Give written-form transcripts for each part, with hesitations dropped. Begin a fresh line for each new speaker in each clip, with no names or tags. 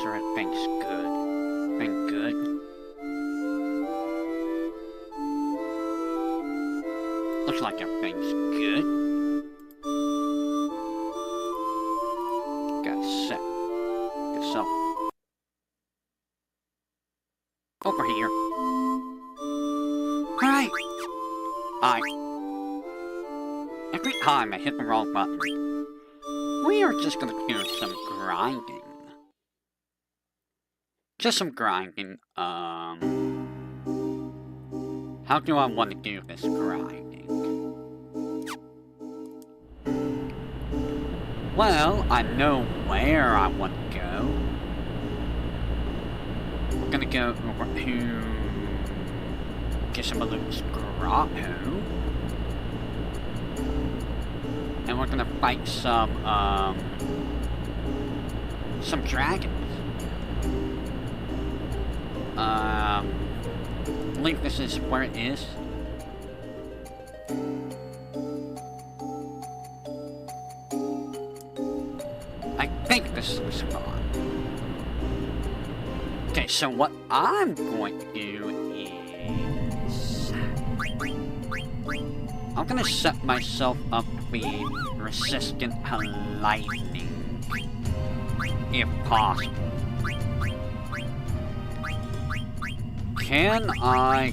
sure everything's good. Everything good? Looks like everything's good. Got set. Good so. Over here. Alright. Every time I hit the wrong button, we are just gonna do some grinding. Just some grinding. How do I want to do this grinding? Well, I know where I want to go. We're gonna go over to Gizmo's grotto. And we're gonna fight some dragons. I believe this is where it is. I think this is the spot. Okay, so what I'm going to do is I'm gonna set myself up to be resistant to lightning, if possible. Can I...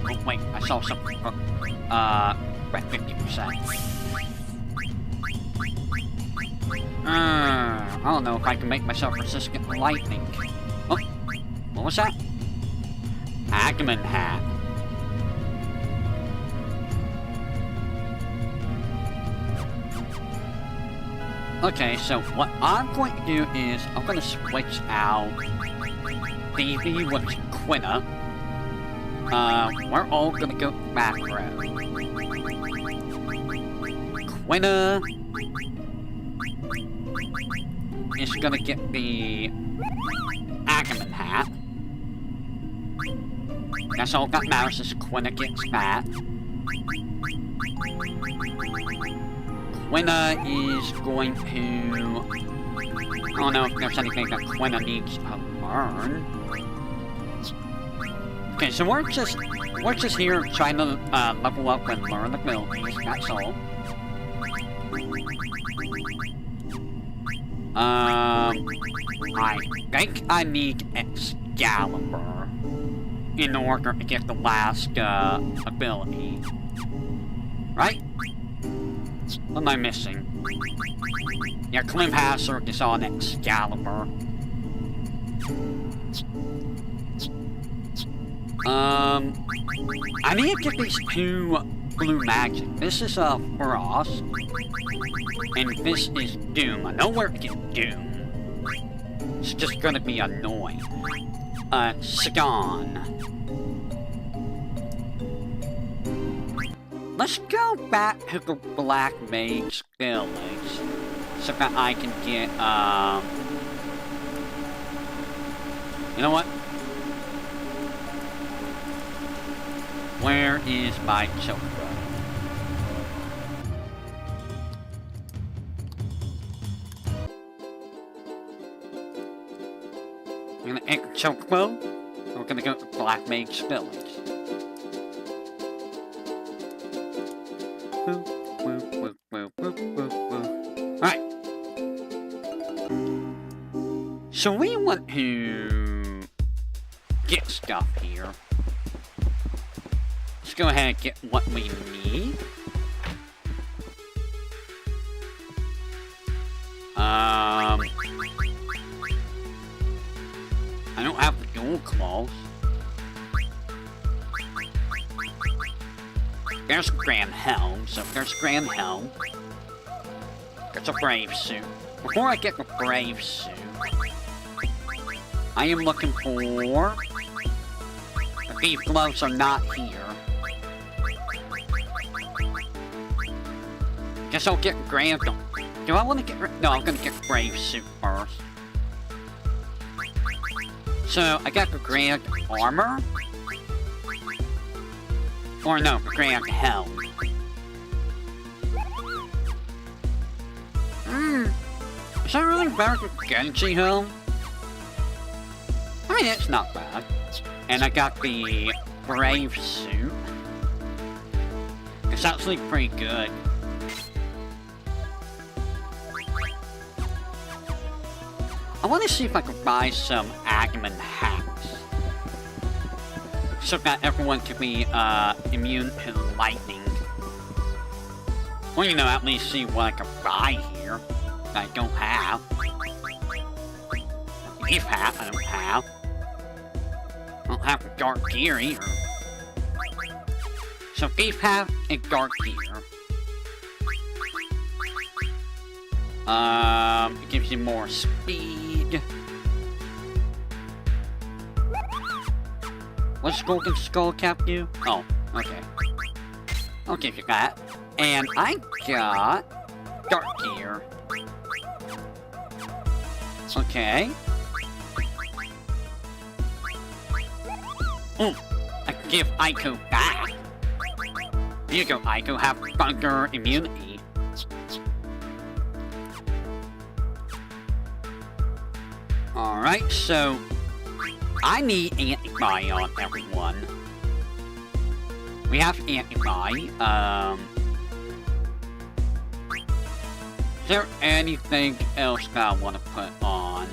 Oh, wait, I saw something. At 50%. I don't know if I can make myself resistant to lightning. Oh, what was that? Agman hat. Okay, so what I'm going to do is I'm going to switch out Phoebe with Quina. We're all going to go back row. Quina is going to get the Agman hat. That's all that matters is Quina gets that. Quina is going to... I don't know if there's anything that Quina needs to learn. Okay, so we're just here trying to level up and learn abilities, that's all. I think I need Excalibur in order to get the last ability. Right? What am I missing? Yeah, Clem Hazard is on Excalibur. I need to get these two blue magic. This is Frost, and this is Doom. I know where to get Doom. It's just gonna be annoying. Sagan. Let's go back to the Black Mage village so that I can get, you know what? Where is my Chocobo? We're gonna enter Chocobo, and we're gonna go to Black Mage village. Alright. So we want to get stuff here. Let's go ahead and get what we need. I don't have the dual claws. There's Grand Helm, so there's Grand Helm. There's a Brave Suit. Before I get the Brave Suit, I am looking for... The Thief Gloves are not here. Guess I'll get Grand... Do I want to get... No, I'm gonna get Brave Suit first. So, I got the Grand Armor. Or no, the Grand Helm. Is that really better than Genji Helm? I mean, it's not bad. And I got the Brave suit. It's actually pretty good. I want to see if I can buy some admin hacks. So that everyone can be immune to lightning. Well, you know, at least see what I can buy here that I don't have. Leaf hat I don't have. I don't have a dark gear either. So beef hat and dark gear. It gives you more speed. What's Golden Skull Cap do? Oh, okay. I'll give you that. And I got dark gear. Okay. I can give Aiko back. Here you go, Aiko. Have thunder immunity. Alright, so I need antibody on everyone. We have antibody. Is there anything else that I want to put on?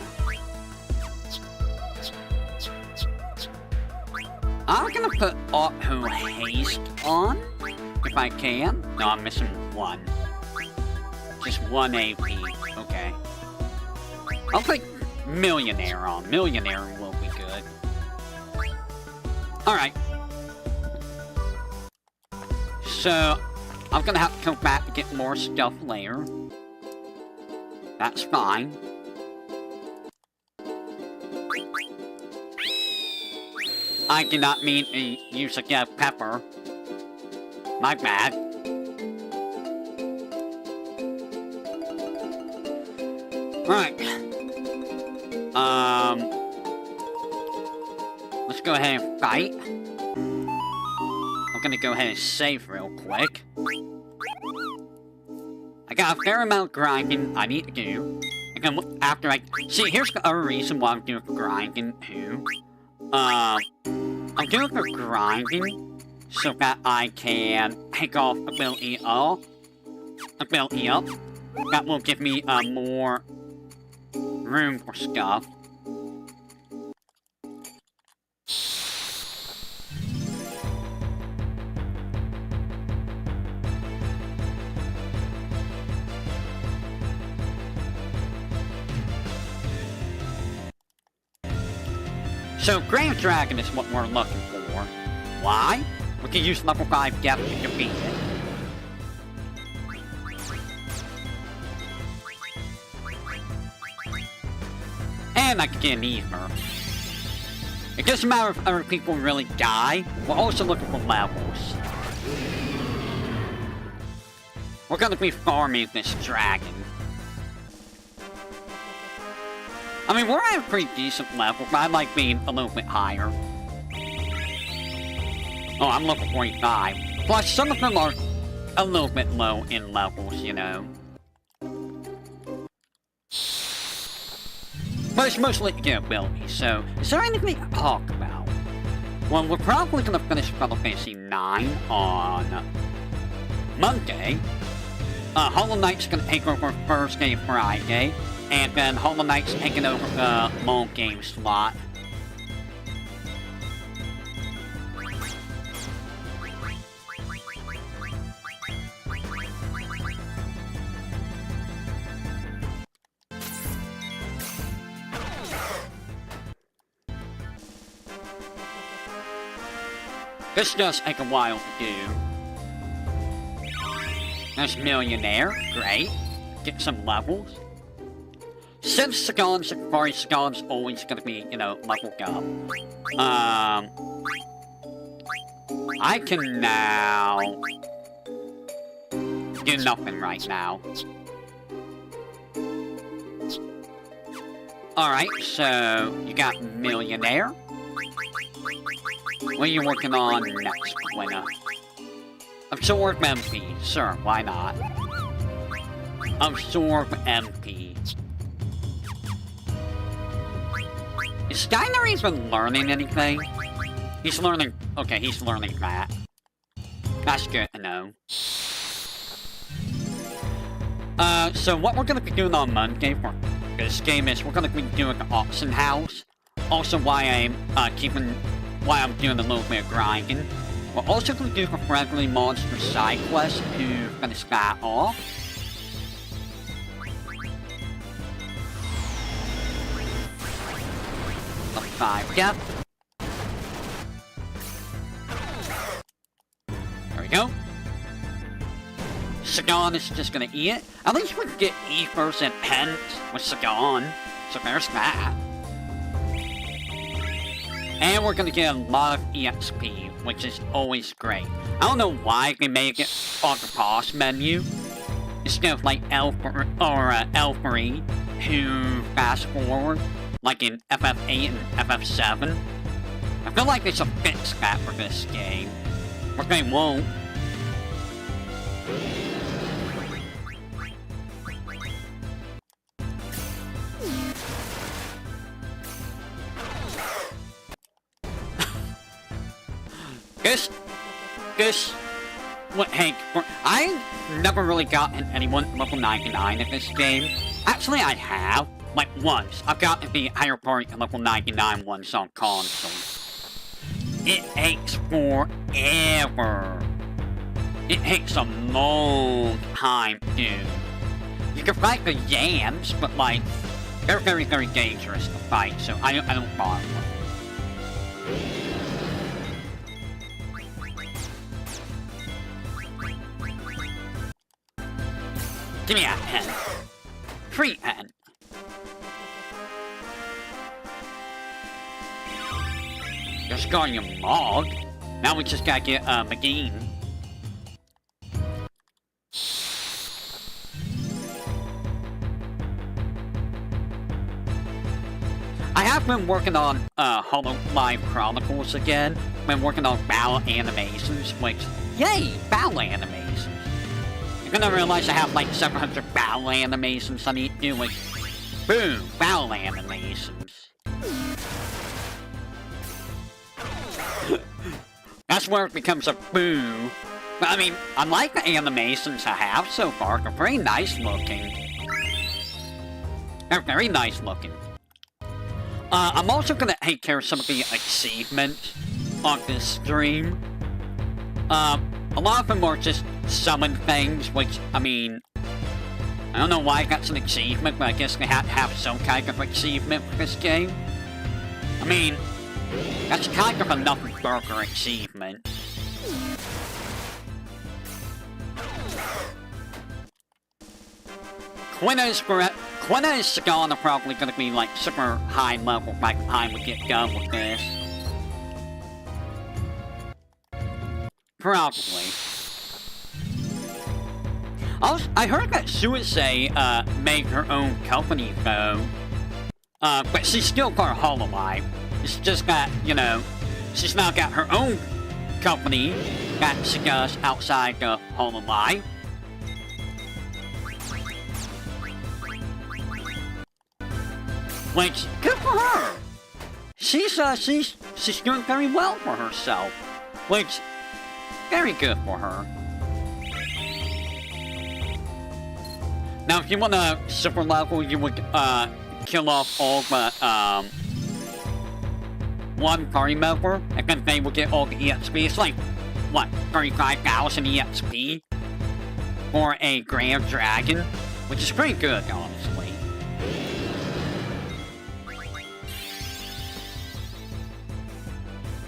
I'm gonna put Auto Haste on, if I can. No, I'm missing one. Just 1 AP, okay. I'll put Millionaire on. Millionaire will be good. Alright. So, I'm gonna have to come back to get more stuff later. That's fine. I did not mean to use a pepper. My bad. Right. Let's go ahead and fight. I'm gonna go ahead and save real quick. I got a fair amount of grinding I need to do. And then after I... See, here's the other reason why I'm doing grinding too. I'm doing the grinding so that I can take off ability up. That will give me more room for stuff. So, Grand Dragon is what we're looking for. Why? We can use level 5 Death to defeat it. And I can get an Ether. It doesn't matter if other people really die. We're also looking for levels. We're gonna be farming this dragon. I mean, we're at a pretty decent level, but I like being a little bit higher. Oh, I'm level 45. Plus, some of them are a little bit low in levels, you know. But it's mostly to get ability, so... Is there anything to talk about? Well, we're probably gonna finish Final Fantasy 9 on... Monday. Hollow Knight's gonna take over Thursday, Friday. And then Hollow Knight's taking over the long game slot. This does take a while to do. There's Millionaire, great. Get some levels. Since Sagon's always gonna be, you know, leveled up. I can now do nothing right now. Alright, so you got Millionaire. What are you working on next, Quina? Absorb MP, sure, why not? Absorb MP. Is Skyner even learning anything? He's learning... Okay, he's learning that. That's good to know. So what we're gonna be doing on Monday for this game is we're gonna be doing the auction house. Also why I'm doing a little bit of grinding. We're also gonna do the friendly monster side quest to finish that off. Level 5, yep. There we go. Sagan is just gonna eat it. At least we can get ethers and pens with Sagan. So there's that. And we're gonna get a lot of EXP, which is always great. I don't know why they make it on the pause menu instead of like L3 to fast forward, like in FF8 and FF7. I feel like they should fix that for this game, but they won't. Hey, I never really gotten anyone level 99 in this game. Actually, I have. Like, once. I've gotten the higher party level 99 once on console. It takes forever. It takes a long time, dude. You can fight the yams, but, like, they're very, very dangerous to fight, so I don't bother with them. Give me a pen. Free pen. Just got your Mog. Now we just gotta get McGee. I have been working on Hololive Chronicles again. Been working on battle animations, which, yay, battle animations. You're gonna realize I have like 700 battle animations I need to do, like, boom, battle animations. That's where it becomes a boom. But I mean, I like the animations I have so far. They're very nice looking. They're very nice looking. I'm also gonna take care of some of the achievements on this stream. A lot of them are just summon things, which, I mean, I don't know why that's an achievement, but I guess they have to have some kind of achievement for this game. I mean, that's kind of a nothing burger achievement. Quina and Sagan are probably gonna be like super high level by the time we get done with this. Probably. I heard that Suicide made her own company though. But she's still part of Hololive. It's just that, you know, she's now got her own company that she does outside of Hololive. Which, good for her! She's doing very well for herself. Which, very good for her. Now, if you want a super level, you would kill off all the one party member, and then they will get all the EXP. It's like, what, 35,000 EXP for a Grand Dragon, which is pretty good, honestly.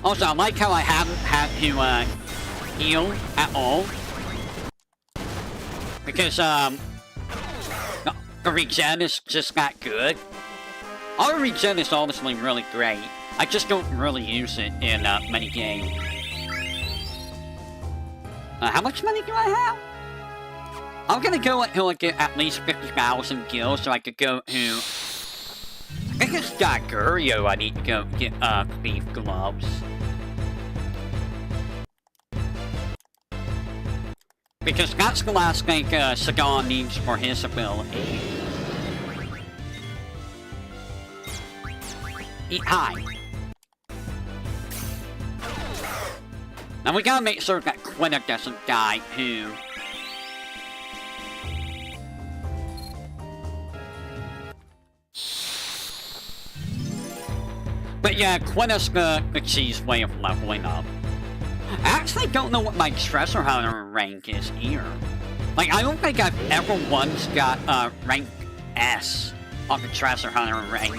Also, I like how I haven't had to heal at all, because the regen is just that good. Our regen is honestly really great. I just don't really use it in many games. How much money do I have? I'm gonna go until I get at least 50,000 gills so I could go to... I think it's Dagurio I need to go get thief gloves. Because that's the last thing Sagan needs for his ability. Eat high. Now we gotta make sure that Quina doesn't die too. But yeah, Quina's the cheese way of leveling up. I actually don't know what my treasure hunter rank is here. Like, I don't think I've ever once got rank S on the treasure hunter rank.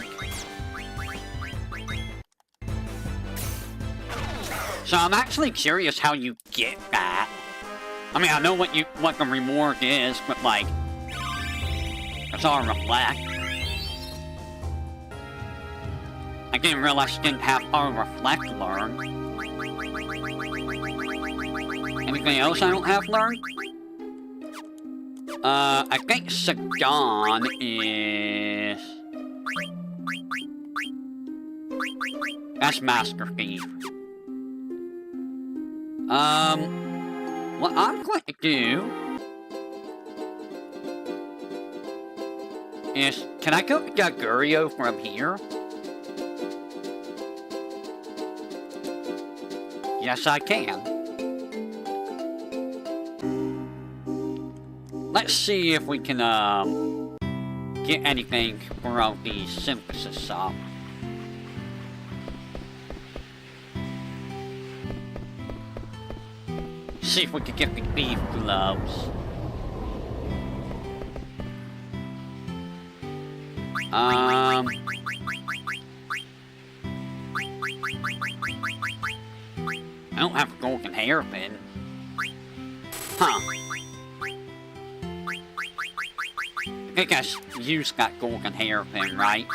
So I'm actually curious how you get that. I mean, I know what the reward is, but like, it's all reflect. I didn't realize you didn't have our reflect learned. Anything else I don't have learned? I think Sagan is... That's Master Thief. What I'm going to do is, can I go to Gagurio from here? Yes, I can. Let's see if we can, get anything from the synthesis up. See if we can get the beef gloves. I don't have a golden hairpin. Huh. I think I used that golden hairpin, right?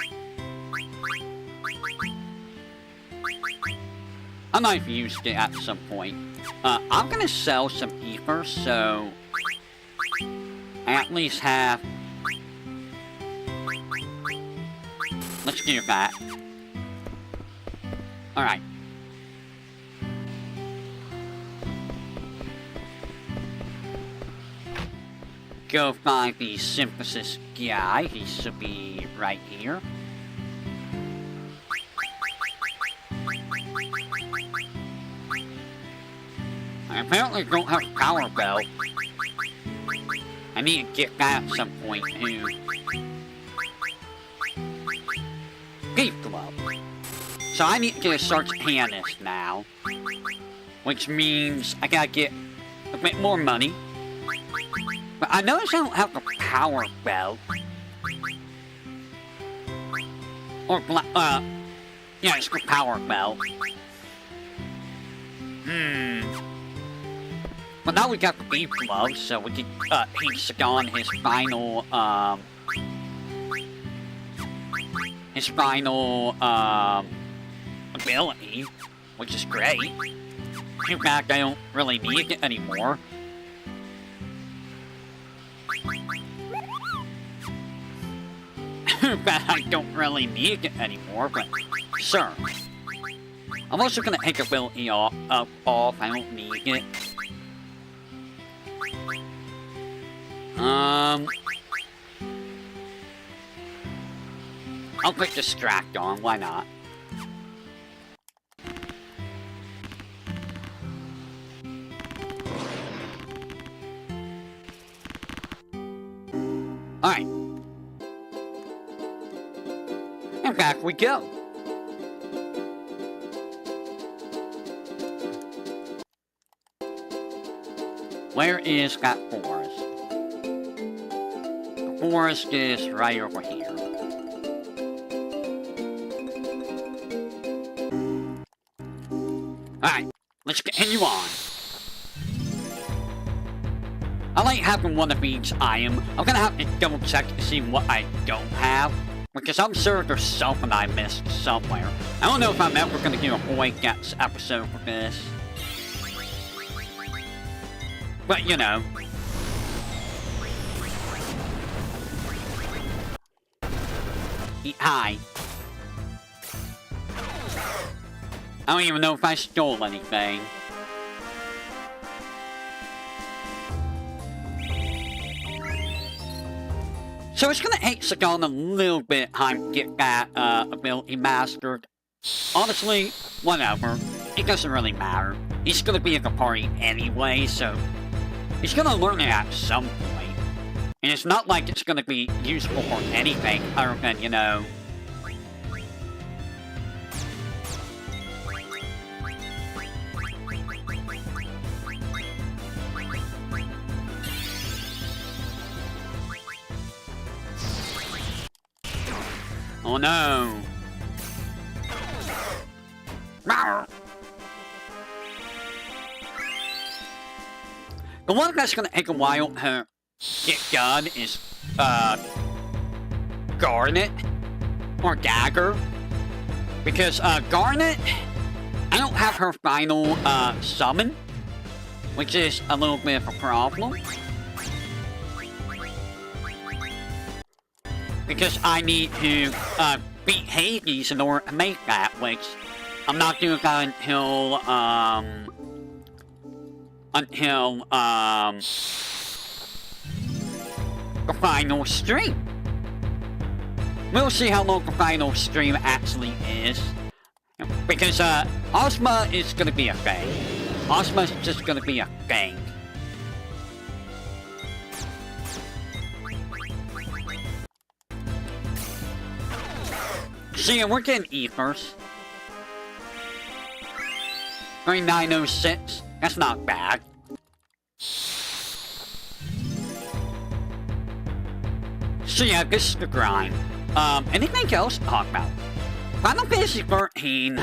I might have used it at some point. I'm gonna sell some ether, so I at least have... Let's do that. Alright. Go find the synthesis guy. He should be right here. I apparently don't have a power belt. I need to get that at some point too. Beef glove. So I need to get a Sergeant Hannes now. Which means I gotta get a bit more money. But I notice I don't have the power belt. Or yeah, it's the power belt. Well, now we got the beef gloves, so we can teach Sagan his final ability, which is great. In fact, I don't really need it anymore. But I don't really need it anymore, but sure. I'm also gonna take ability off. I don't need it. I'll put distract on. Why not? Alright. And back we go. Where is that forest? The forest is right over here. Alright, let's continue on. I like having one of each item. I'm gonna have to double check to see what I don't have. Because I'm sure there's something I missed somewhere. I don't know if I'm ever gonna do a Boy Gets episode for this. But, you know. Eat high. I don't even know if I stole anything. So it's gonna take Sagan a little bit of time to get that ability mastered. honestly, whatever. It doesn't really matter. He's gonna be at the party anyway, so he's gonna learn it at some point. And it's not like it's gonna be useful for anything other than, you know... Oh no! Rawr. The one that's gonna take a while to get done is, Garnet. Or Dagger. Because, Garnet, I don't have her final, summon. Which is a little bit of a problem. Because I need to, beat Hades in order to make that, which I'm not doing that until the final stream. We'll see how long the final stream actually is. Because, Ozma is gonna be a thing. Ozma's just gonna be a thing. See, we're getting ethers. 3906. That's not bad. So yeah, this is the grind. Anything else to talk about? Final Fantasy 13.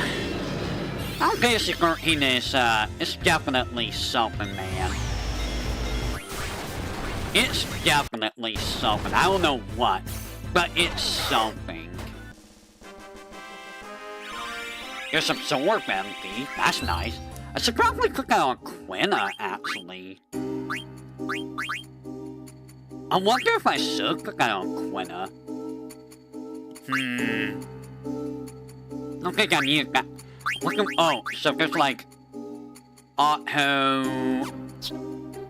Final Fantasy 13 is, it's definitely something, man. It's definitely something. I don't know what, but it's something. There's some Absorb MP. That's nice. I should probably click on Quina, actually. I wonder if I should click on Quina. I don't think I need that. Oh, so there's like... Auto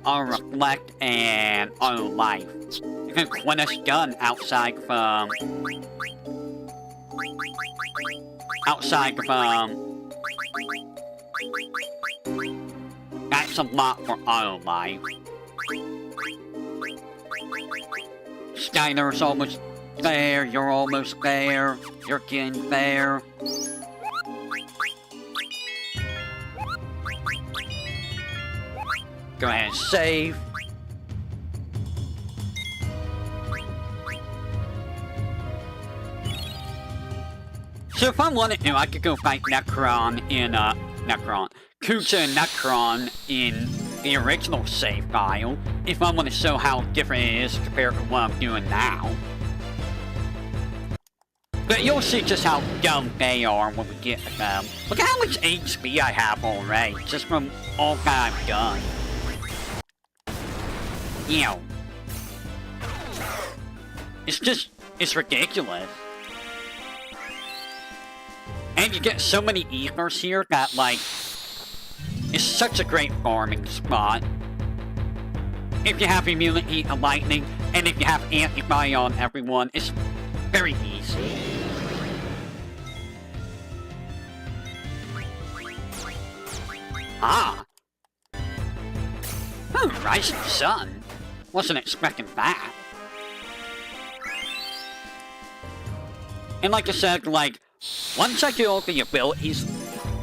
Reflect, and Auto Life. You can Quina's gun outside from... That's a lot for Auto Life. Skyner's almost there, you're almost there, you're getting there. Go ahead and save. So if I wanted to, I could go fight Kucha and Necron in the original save file, if I want to show how different it is compared to what I'm doing now. But you'll see just how dumb they are when we get to them. Look at how much HP I have already, just from all that I've done. You know. It's ridiculous. And you get so many ethers here that, like, it's such a great farming spot. If you have immunity to lightning, and if you have antibody on everyone, it's very easy. Ah! Oh, rising sun. Wasn't expecting that. And like I said, like, once I get all the abilities...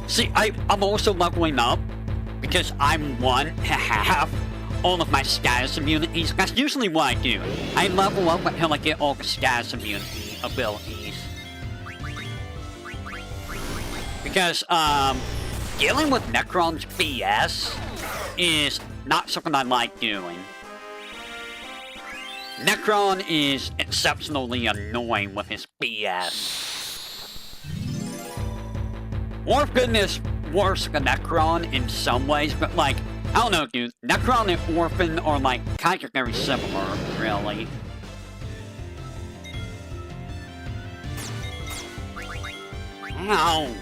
See, I'm also leveling up, because I'm one to have all of my status immunities. That's usually what I do. I level up until I get all the status immunity abilities. Because, dealing with Necron's BS is not something I like doing. Necron is exceptionally annoying with his BS. Orphan is worse than Necron in some ways, but like, I don't know, dude. Necron and Orphan are like kind of very similar, really. Ow!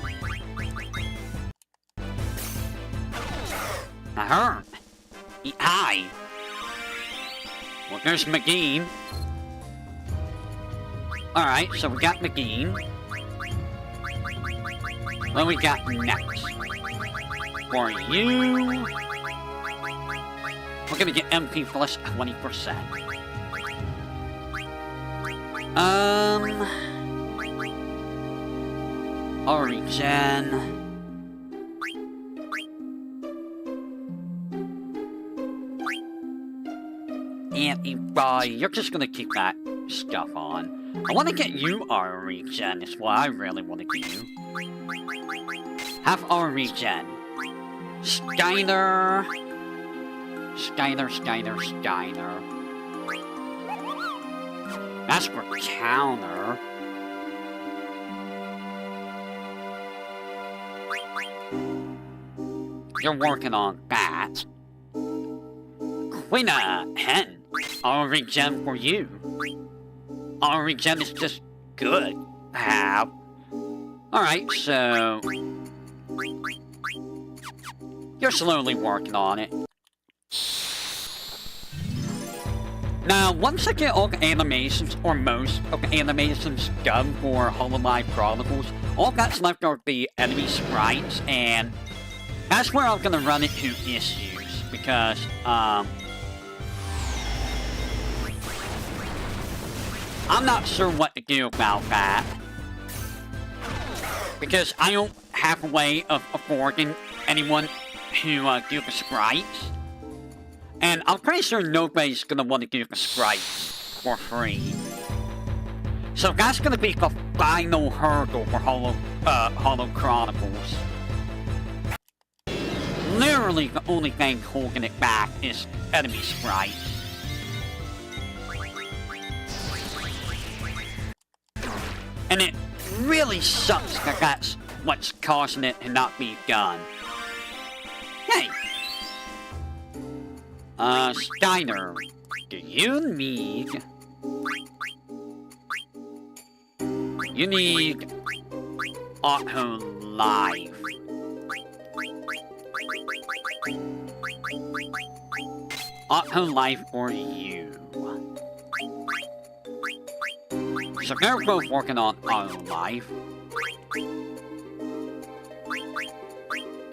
I hurt. Eat high. Well, there's McGee. Alright, so we got McGee. What we got next? For you... We're gonna get MP plus 20%. Origin... Antibody, you're just gonna keep that stuff on. I wanna get you our regen, is what I really wanna do. Have our regen. Steiner. That's for counter. You're working on that. VTuberEN. Our regen for you. Our regen is just good. How? Alright, so... You're slowly working on it. Now, once I get all the animations, or most of the animations done for Hololive Chronicles, all that's left are the enemy sprites, and that's where I'm gonna run into issues, because, I'm not sure what to do about that. Because I don't have a way of affording anyone to do the sprites. And I'm pretty sure nobody's gonna want to do the sprites for free. So that's gonna be the final hurdle for Holo Chronicles. Literally the only thing holding it back is enemy sprites. And it really sucks that that's what's causing it to not be done. Hey! Steiner, do you need... You need... Auto Life. Auto Life for you. So they're both working on Auto Life.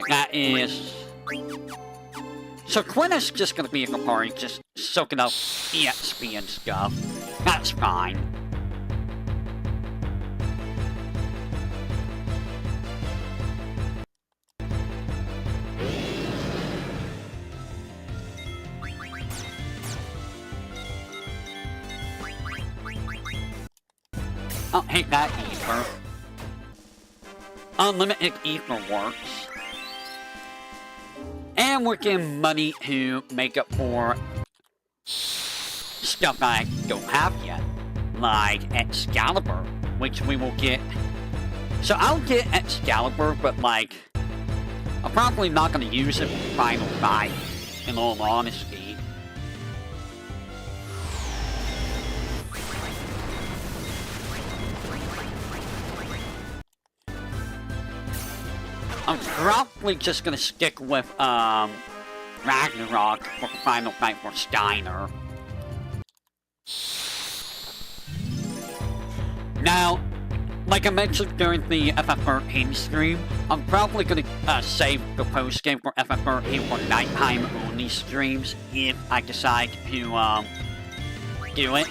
That is... So Quinna's just gonna be in the party, just soaking up EXP and stuff. That's fine. I'll hate that ether. Unlimited ether works. And we're getting money to make up for stuff I don't have yet. Like Excalibur, which we will get. So I'll get Excalibur, but like, I'm probably not going to use it for the final fight, in all honesty. I'm probably just gonna stick with, Ragnarok for the final fight for Steiner. Now, like I mentioned during the FF13 stream, I'm probably gonna, save the post-game for FF13 for nighttime only streams if I decide to, do it.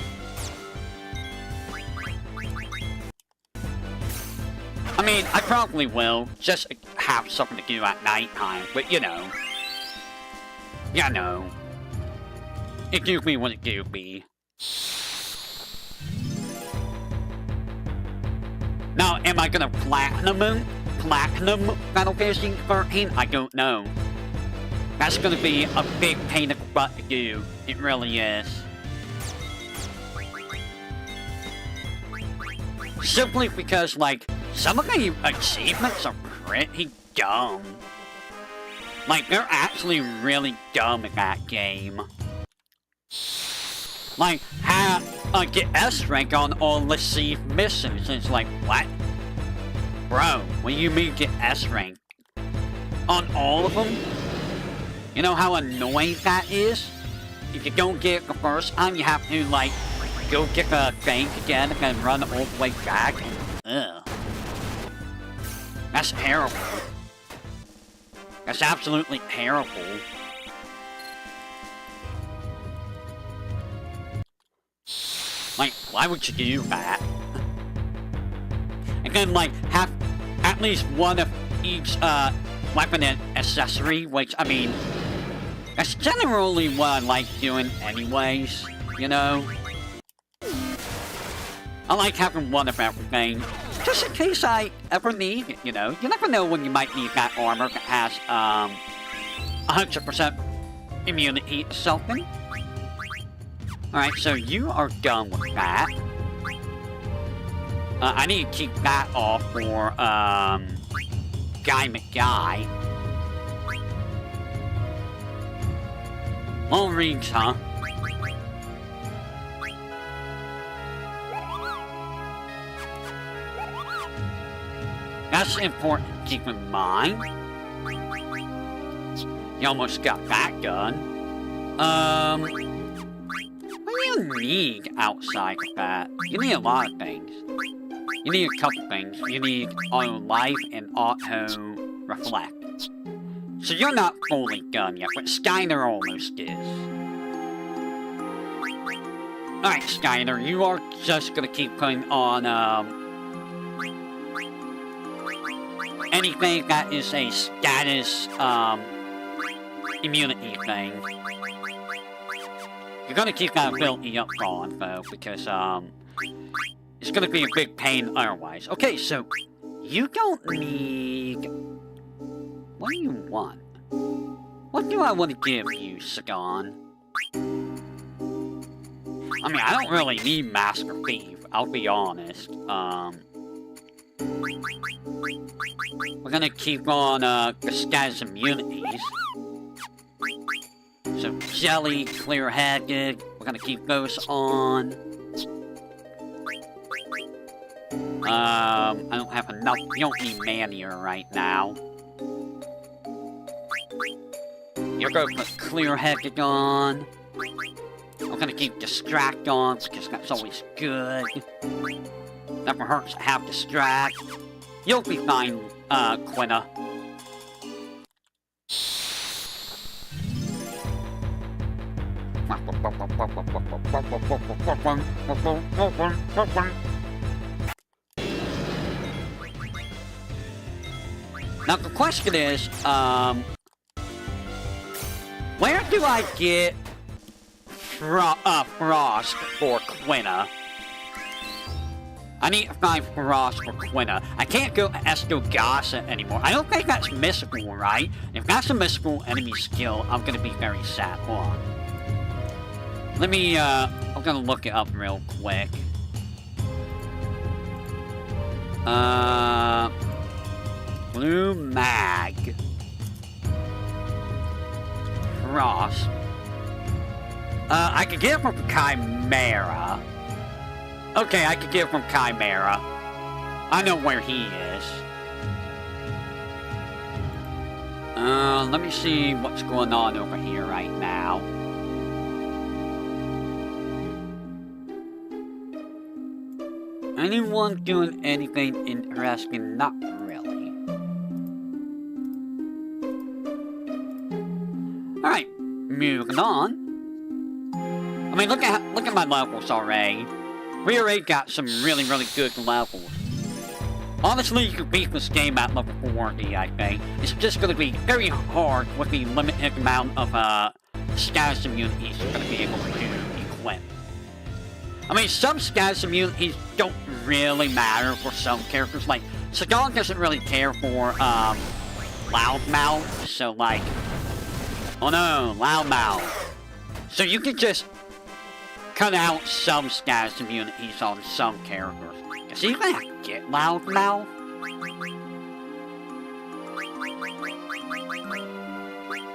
I mean, I probably will, just have something to do at nighttime, but you know. You know. It do be what it do be. Now, am I gonna platinum Final Fantasy 13? I don't know. That's gonna be a big pain in the butt to do. It really is. Simply because, like, some of the achievements are pretty dumb. Like, they're actually really dumb in that game. Like, get S rank on all received missions. It's like, what? Bro, what do you mean get S rank? On all of them? You know how annoying that is? If you don't get it the first time, you have to, like, go get the bank again and run all the way back. Ugh. That's terrible. That's absolutely terrible. Like, why would you do that? And then, like, have at least one of each, weapon and accessory, which, I mean, that's generally what I like doing anyways, you know? I like having one of everything, just in case I ever need it, you know? You never know when you might need that armor that has, 100% immunity to something. Alright, so you are done with that. I need to keep that off for, Guy McGuy. All rings, huh? That's important to keep in mind. You almost got that done. What do you need outside of that? You need a lot of things. You need a couple things. You need auto life and auto reflect. So you're not fully done yet, but Skyner almost is. Alright, Skyner, you are just gonna keep putting on, anything that is a status, immunity thing. You're gonna keep that ability up on, though, because, it's gonna be a big pain otherwise. Okay, so, you don't need... What do you want? What do I want to give you, Sagan? I mean, I don't really need Master Thief, I'll be honest. We're gonna keep on, the status immunities. So, Jelly, Clear-Headed, we're gonna keep those on. I don't have enough, you don't need Mania right now. You're gonna put Clear-Headed on. I'm gonna keep Distract on, because that's always good. Never hurts to have Distract. You'll be fine, Quina. Now the question is, where do I get Frost for Quina? I need to find Frost for Quina. I can't go Estogasa anymore. I don't think that's mystical, right? If that's a mystical enemy skill, I'm gonna be very sad. Hold on. Let me, I'm gonna look it up real quick. Blue Mag. Frost. I could get it from Chimera. Okay, I could get it from Chimera. I know where he is. Let me see what's going on over here right now. Anyone doing anything interesting? Not really. Alright, moving on. I mean, look at my levels already. We already got some really good levels. Honestly, you can beat this game at level 40, I think. It's just gonna be very hard with the limited amount of, status immunities you're gonna be able to equip. I mean, some status immunities don't really matter for some characters. Like, Sagan doesn't really care for, Loudmouth, so like... Oh no, Loudmouth. So you can just cut out some status immunities on some characters. Does he even get Loudmouth?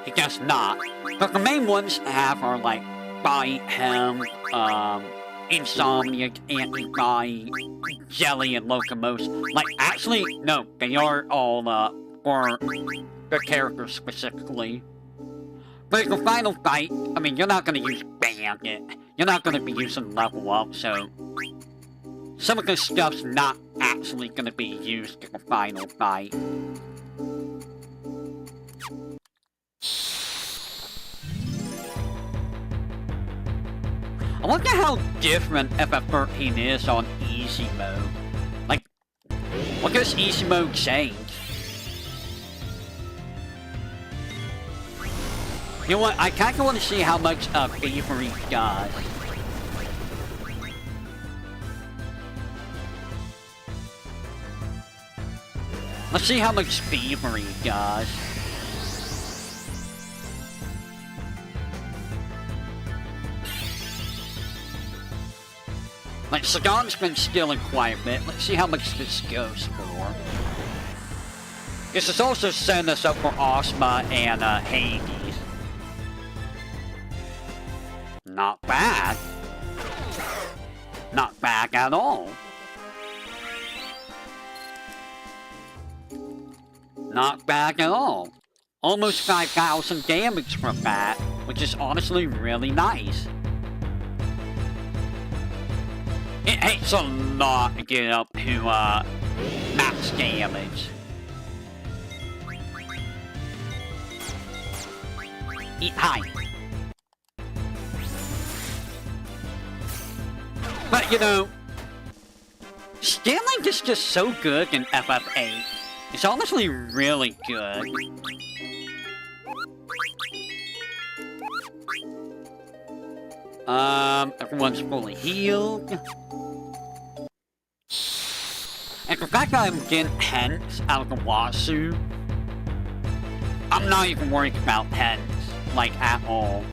He does not. But the main ones I have are like Bite, Hem, Insomniac, Anti-Bite, Jelly, and Locomotion. Like, actually, no, they are all, for the characters specifically. But the final fight, I mean, you're not gonna use Bandit. You're not gonna be using Level Up, so some of this stuff's not actually gonna be used in the final fight. I wonder how different FF13 is on easy mode. Like, what does easy mode change? You know what, I kinda wanna see how much Thievery does. Let's see how much Thievery does. Like, Sagan's been stealing quite a bit. Let's see how much this goes for. This is also setting us up for Ozma and Hades. Not bad. Not bad at all. Not bad at all. Almost 5,000 damage from that, which is honestly really nice. It takes a lot to get up to max damage. Eat high. But you know, stealing is just so good in FF8. It's honestly really good. Everyone's fully healed. And the fact that I'm getting Hens out of the Wasu, I'm not even worried about Hens, like, at all.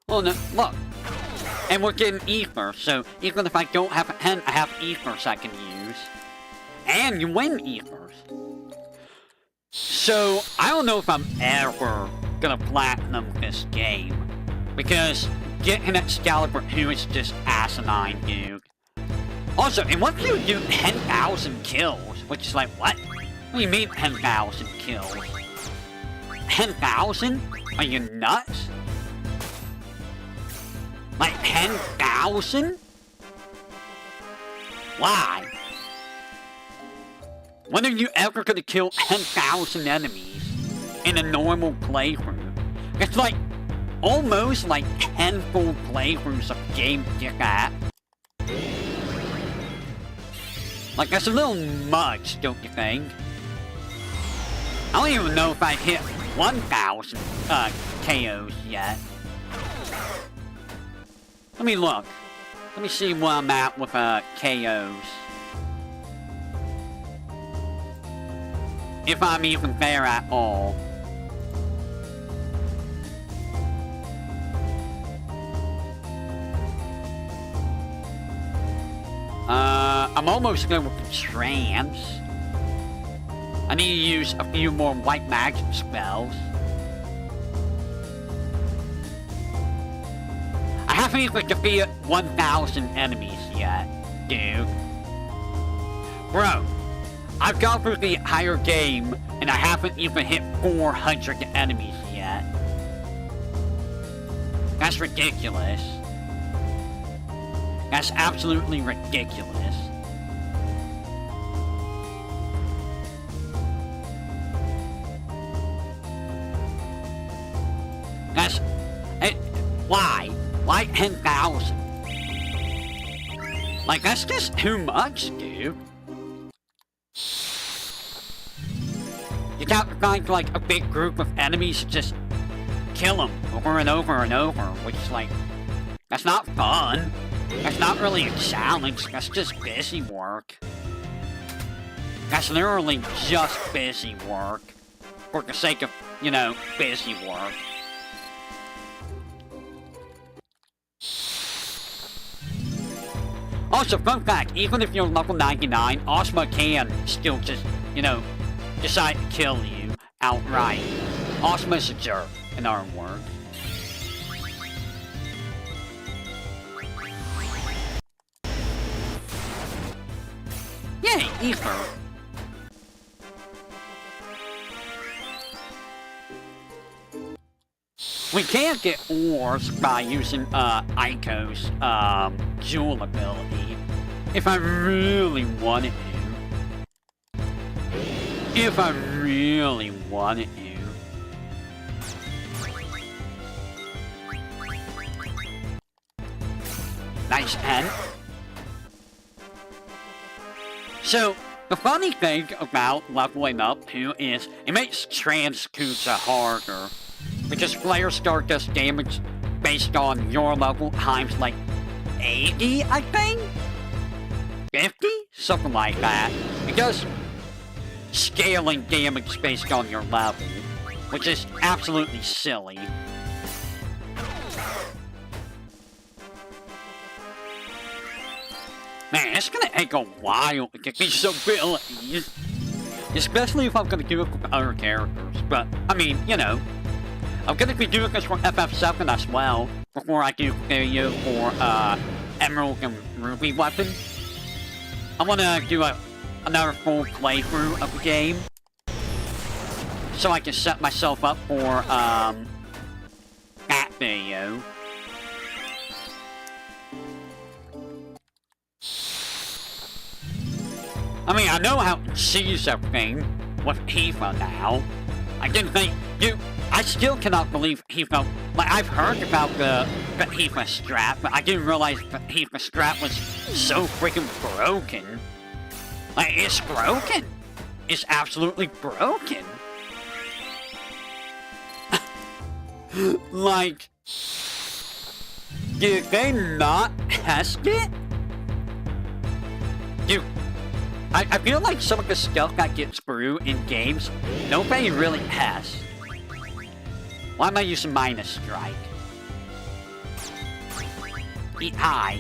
Oh no, look. And we're getting Ether, so even if I don't have a Hen, I have Ethers I can use. And you win Ethers. So, I don't know if I'm ever gonna platinum this game. Because getting Excalibur 2 is just asinine, dude. Also, and what if you do 10,000 kills? Which is like, what? What do you mean 10,000 kills? 10,000? Are you nuts? Like 10,000? Why? When are you ever gonna kill 10,000 enemies in a normal playthrough? It's like almost like 10 full playthroughs of game to get at. Like, that's a little much, don't you think? I don't even know if I hit 1,000 KOs yet. Let me look. Let me see where I'm at with KOs. If I'm even there at all. I'm almost good with the trance. I need to use a few more white magic spells. I haven't even defeated 1,000 enemies yet, dude. Bro, I've gone through the entire game, and I haven't even hit 400 enemies yet. That's ridiculous. That's absolutely ridiculous. That's... why? Why 10,000? Like, that's just too much, dude. You can't find, like, a big group of enemies and just kill them over and over and over, which is like... that's not fun. That's not really a challenge, that's just busy work. That's literally just busy work. For the sake of, you know, busy work. Also, fun fact, even if you're level 99, Ozma can still just, you know, decide to kill you outright. Ozma's a jerk, in our words. Yay, Ether. We can't get ores by using Aiko's jewel ability. If I really wanted to. If I really wanted to. Nice pen. So, the funny thing about leveling up too is it makes Transkusa harder. Because Flare Star does damage based on your level times like 80, I think? 50? Something like that. It does scaling damage based on your level, which is absolutely silly. Man, it's gonna take a while to get these abilities. Especially if I'm gonna do it with other characters. But, I mean, you know. I'm gonna be doing this for FF7 as well. Before I do video for, Emerald and Ruby weapon. I wanna do another full playthrough of the game. So I can set myself up for, that video. I mean, I know how to seize everything with Tifa now. I didn't think, I still cannot believe Tifa, like, I've heard about the Tifa strap, but I didn't realize the Tifa strap was so freaking broken. Like, it's broken. It's absolutely broken. Like, did they not test it? Dude, I feel like some of the stuff that gets through in games, nobody really tests. Why am I using minus strike? Eat high.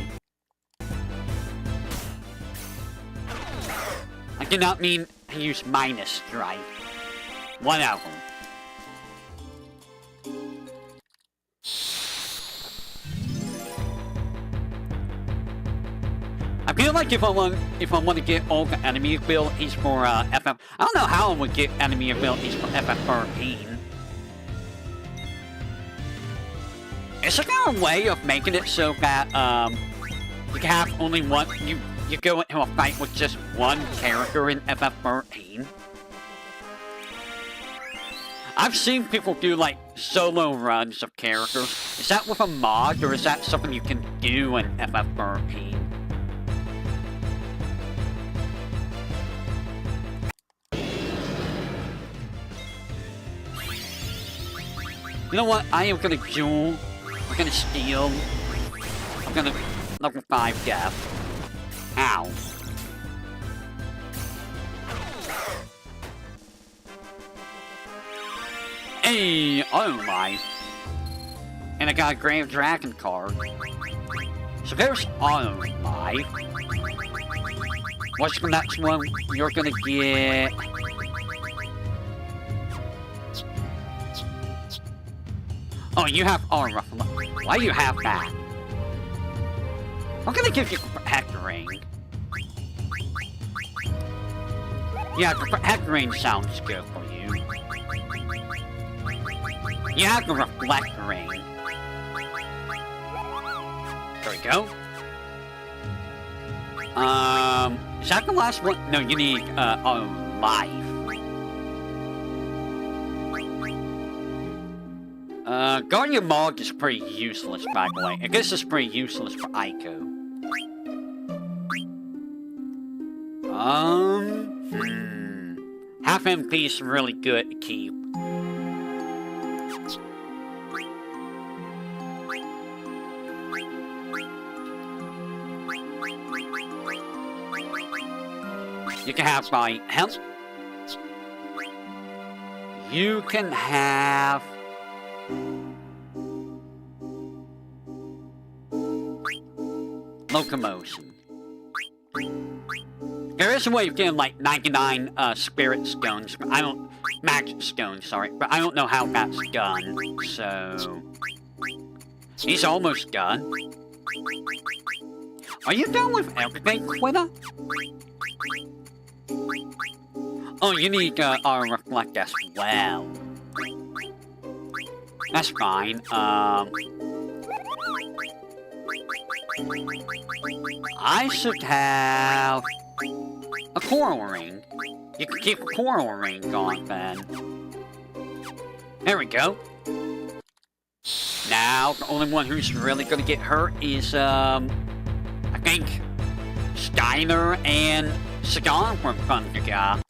I did not mean to use minus strike. Whatever. I feel like if I want to get all the enemy abilities for FF, I don't know how I would get enemy abilities for FF13. Is there a way of making it so that you can have only one? You go into a fight with just one character in FF13? I've seen people do like solo runs of characters. Is that with a mod or is that something you can do in FF13? You know what? I am gonna duel. I'm gonna steal. I'm gonna level 5 death. Ow. Hey, oh my. And I got a Grand Dragon card. So there's oh my. What's the next one? You're gonna get... Oh, you have armor. Why do you have that? I'm gonna give you the Protect Ring. Yeah, the Protect Ring sounds good for you. You have the Reflect Ring. There we go. Is that the last one? No, you need, life. Guardian Mog is pretty useless, by the way. I guess it's pretty useless for Aiko. Half MP is really good to keep. You can have my health. You can have... Locomotion. There is a way of getting like 99 spirit stones, but I don't... magic stones, sorry, but I don't know how that's done, so... He's almost done. Are you done with everything, Quitter? Oh, you need our reflect as well. That's fine. I should have a coral ring. You can keep a coral ring on then. There we go. Now, the only one who's really gonna get hurt is, I think, Steiner and Sagan from Thunderga.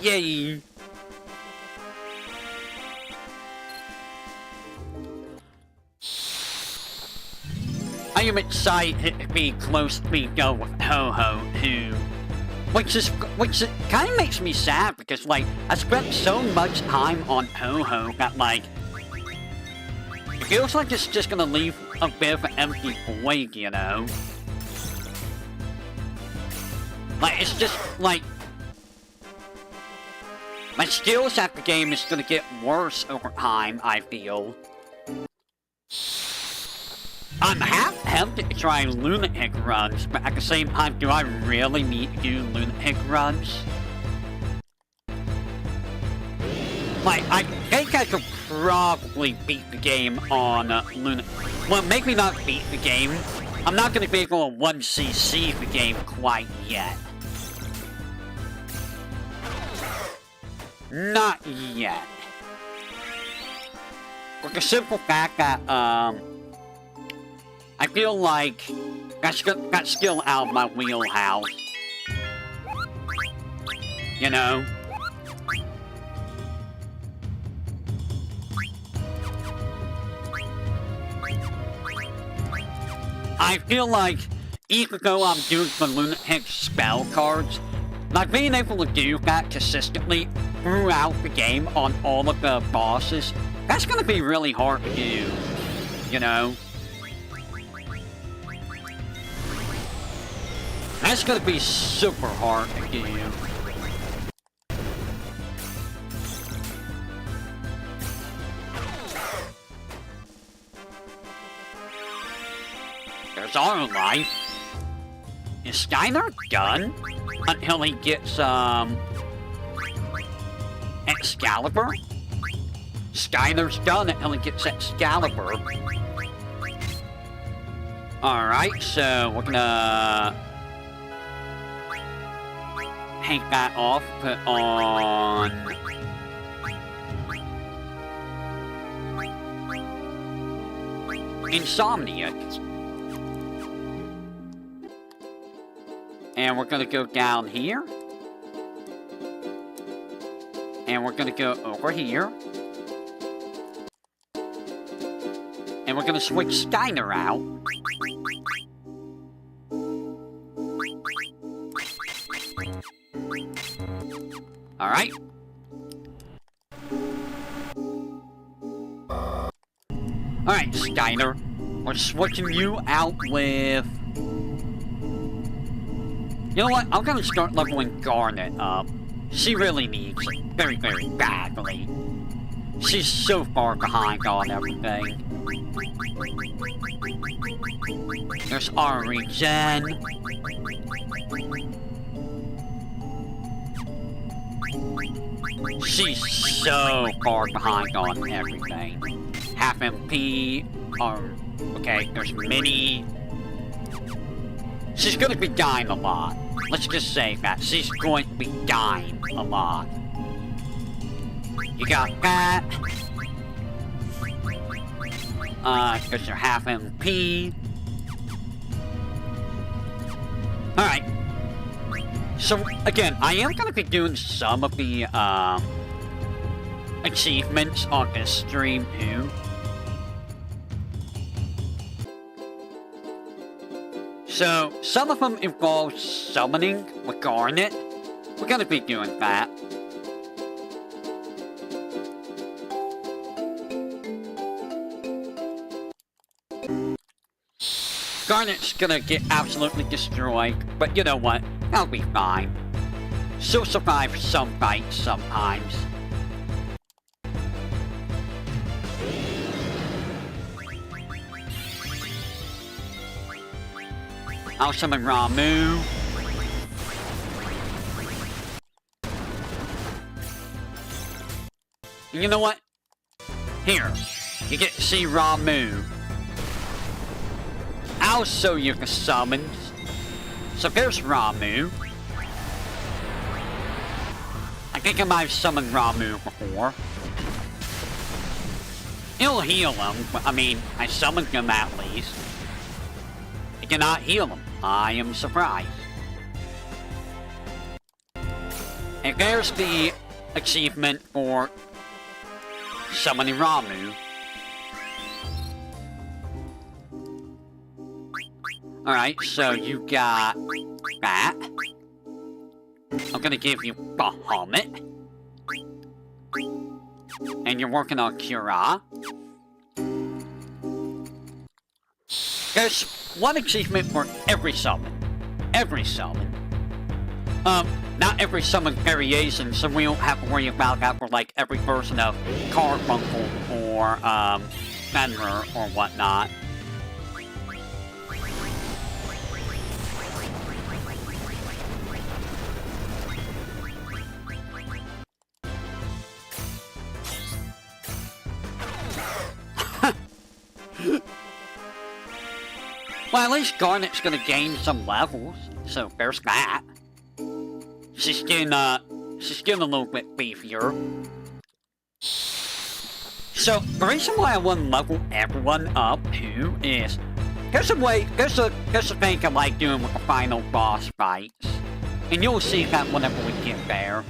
Yay! I am excited to be close to being done with Ho-Ho, which kind of makes me sad because, like, I spent so much time on Ho-Ho that, like, it feels like it's just gonna leave a bit of an empty void, you know? Like, it's just, like, my skills at the game is gonna get worse over time, I feel. I'm half tempted to try lunatic runs, but at the same time, do I really need to do lunatic runs? Like, I think I could probably beat the game on lunatic. Well, maybe not beat the game. I'm not gonna be able to 1cc the game quite yet. Not yet. For the simple fact that, I feel like that's skill out of my wheelhouse. You know? I feel like even though I'm doing the lunatic spell cards, not being able to do that consistently throughout the game on all of the bosses, that's gonna be really hard to do, you know? That's gonna be super hard to do. There's our life. Is Steiner done? Until he gets, Excalibur? Steiner's done until he gets Excalibur. Alright, so we're gonna take that off, put on Insomniac. And we're gonna go down here. And we're gonna go over here. And we're gonna switch Steiner out. Alright. Alright, Steiner. We're switching you out with... You know what? I'm gonna start leveling Garnet up. She really needs it very, very badly. She's so far behind on everything. There's our regen. She's so far behind on everything. Half MP, okay, there's Mini. She's gonna be dying a lot. Let's just say that. She's going to be dying a lot. You got that. Because you're half MP. Alright. So, again, I am going to be doing some of the, achievements on this stream, too. So, some of them involve summoning with Garnet. We're gonna be doing that. Garnet's gonna get absolutely destroyed, but you know what? That'll be fine. She'll survive some fights sometimes. I'll summon Ramu. And you know what? Here, you get to see Ramu. I'll show you the summons. So there's Ramu. I think I might have summoned Ramu before. It'll heal him, but I mean, I summoned him at least. It cannot heal him. I am surprised. And there's the achievement for summoning Ramu. Alright, so you got that. I'm gonna give you Bahamut. And you're working on Kira. There's one achievement for every summon. Every summon. Not every summon variation, so we don't have to worry about that for like every version of Carbuncle or Fenrir or whatnot. Well, at least Garnet's gonna gain some levels, so there's that. She's getting a little bit beefier. So, the reason why I want to level everyone up, too, is... There's a thing I like doing with the final boss fights. And you'll see that whenever we get there.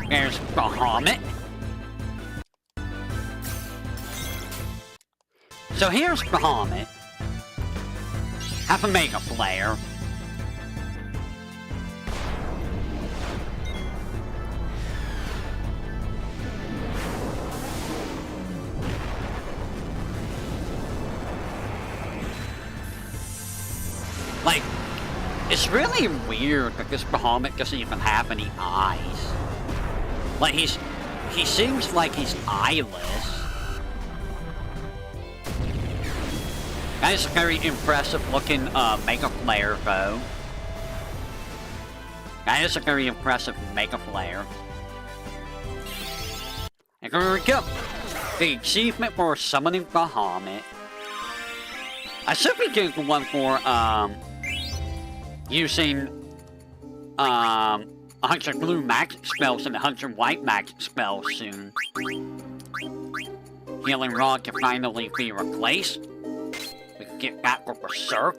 There's Bahamut. So here's Bahamut. Have a Mega Flare. Like, it's really weird that this Bahamut doesn't even have any eyes. Like, he seems like he's eyeless. That is a very impressive looking Mega Flare, though. That is a very impressive Mega Flare. And there we go. The achievement for summoning Bahamut. I should be doing the one for using 100 blue magic spells and 100 white magic spells soon. Healing Rod can finally be replaced. We can get back with Berserk.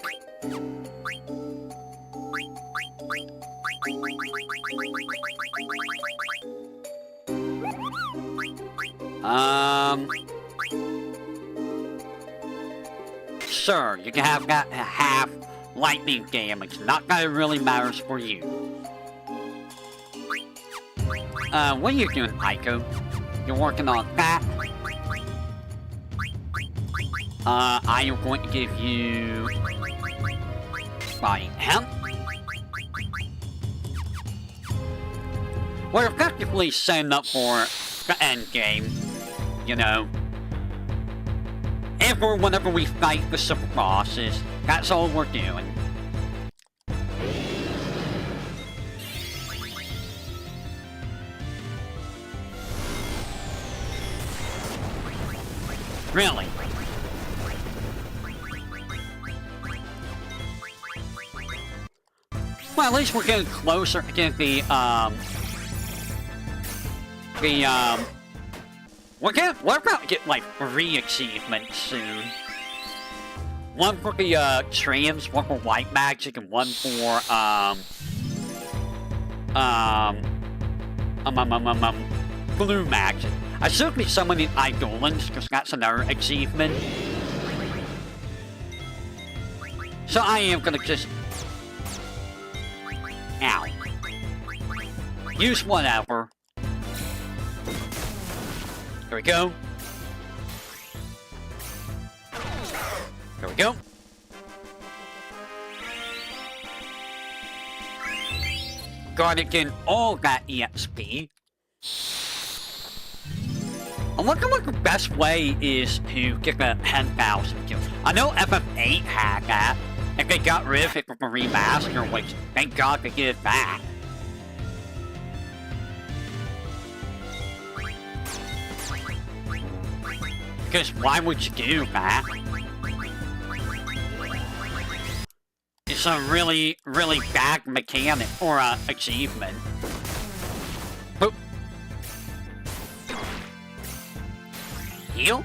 Sure, you can have that half lightning damage. Not that it really matters for you. What are you doing, Aiko? You're working on that? I am going to give you... Body Hemp. We're effectively setting up for the end game, you know. Ever whenever we fight the super bosses, that's all we're doing. Really? Well, at least we're getting closer to get we're about to get like 3 achievements soon. One for the trans, one for white magic, and one for blue magic. I should be summoning Eidolons, because that's another achievement. So I am gonna just... Ow. Use whatever. There we go. There we go. Guard again all that EXP. I wonder what the best way is to get the 10,000 kills. I know FF8 had that, and they got rid of it with a remaster, which thank God they did that. Because why would you do that? It's a really, really bad mechanic or achievement. Boop. Heal?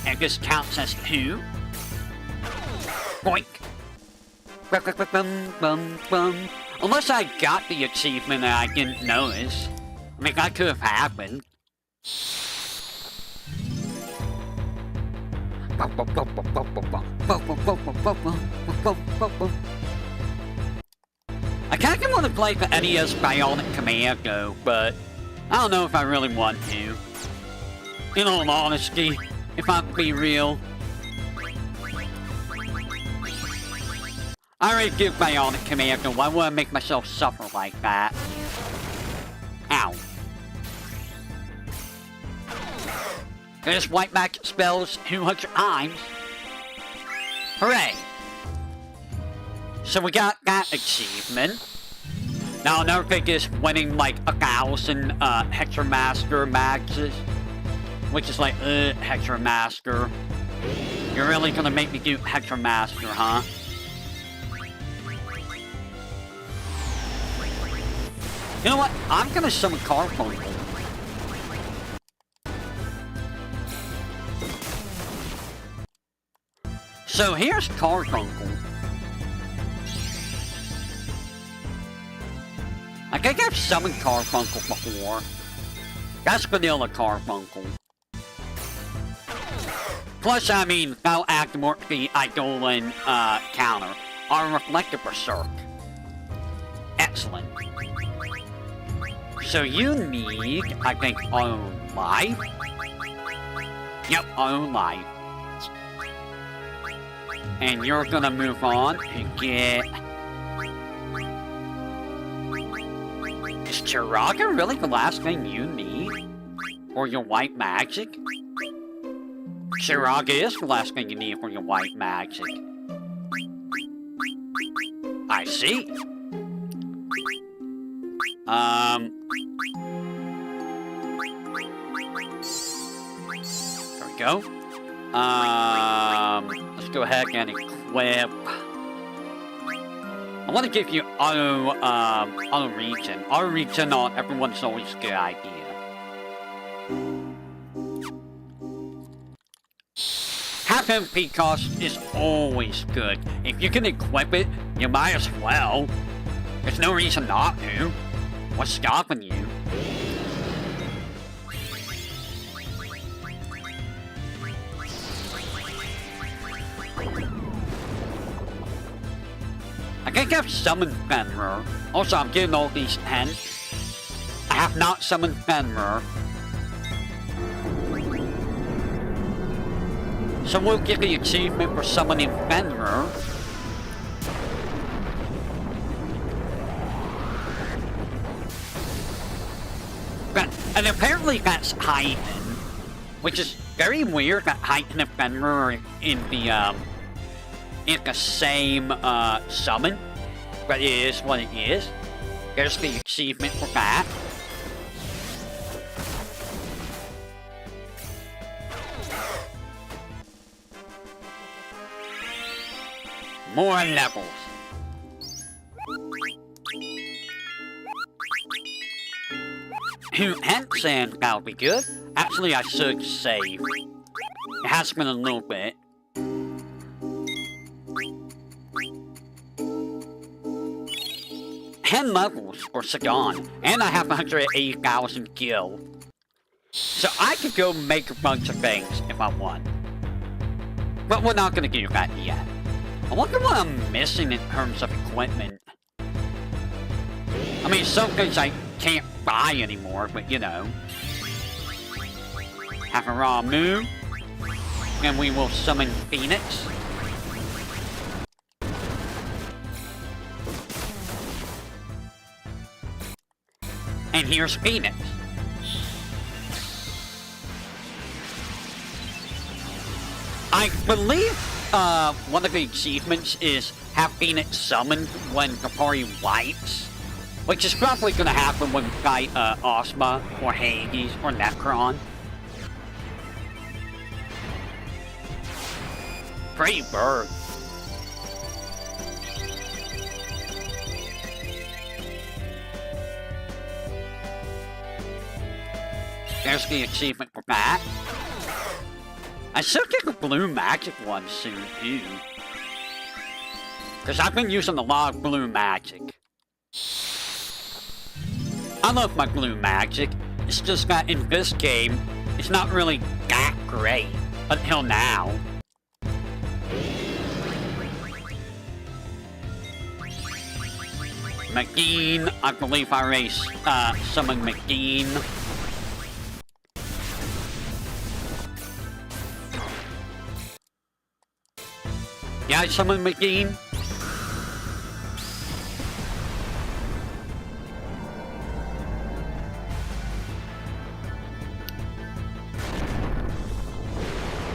And this counts as 2. Boink. Unless I got the achievement and I didn't notice. I mean, that could have happened. I kinda want to play the NES Bionic Commando, but I don't know if I really want to. In all honesty, if I'm being real. I already did Bionic Commando, why would I make myself suffer like that? Ow. There's white magic spells 200 times. Hooray! So we got that achievement. Now another thing is winning like 1,000 Hexamaster maxes. Which is like, Hexamaster. You're really gonna make me do Hexamaster, huh? You know what? I'm gonna summon Carfunkel. So here's Carfunkel. I think I've summoned Carfunkel before. That's vanilla Carfunkel. Plus, I mean, that'll activate the Eidolon counter. Our Reflective Berserk. Excellent. So you need, I think, own life. Yep, own life. And you're gonna move on to get... Is Chiraga really the last thing you need? For your white magic? Chiraga is the last thing you need for your white magic. I see. There we go. Let's go ahead and equip. I want to give you auto regen. Auto regen on everyone's always a good idea. Half MP cost is always good. If you can equip it, you might as well. There's no reason not to. What's stopping you? I think I've summoned Fenrir. Also, I'm getting all these 10. I have not summoned Fenrir. So we'll get the achievement for summoning Fenrir. And apparently that's Heighten, which is very weird that Heighten and Fenrir are in the same summon, but it is what it is. There's the achievement for that. More levels. And that'll be good. Actually, I should save. It has been a little bit. 10 levels for Sagan, and I have 180,000 gil. So I could go make a bunch of things if I want. But we're not gonna do that yet. I wonder what I'm missing in terms of equipment. I mean, some things I can't buy anymore, but you know. Have a raw move, and we will summon Phoenix. And here's Phoenix. I believe one of the achievements is having it summoned when the party wipes, which is probably going to happen when we fight Osma or Hades or Necron. Pretty bird. There's the achievement for that. I should get the blue magic one soon, too. Because I've been using a lot of blue magic. I love my blue magic. It's just that in this game, it's not really that great. Until now. McGeen, I believe I already summoned McGeen. Yeah, I summoned McGeen.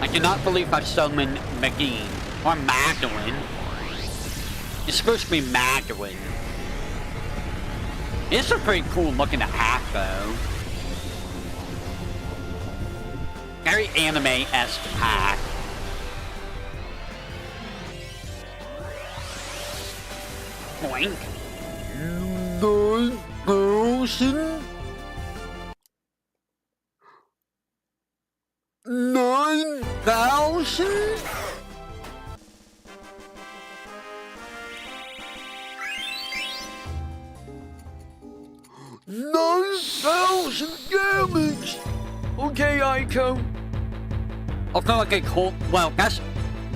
I cannot believe I summoned McGeen. Or Magdalene. It's supposed to be Magdalene. It's a pretty cool looking hat, though. Very anime-esque hat. Boink. 9,000? 9,000? Damage! Okay, Aiko. Although I think well, that's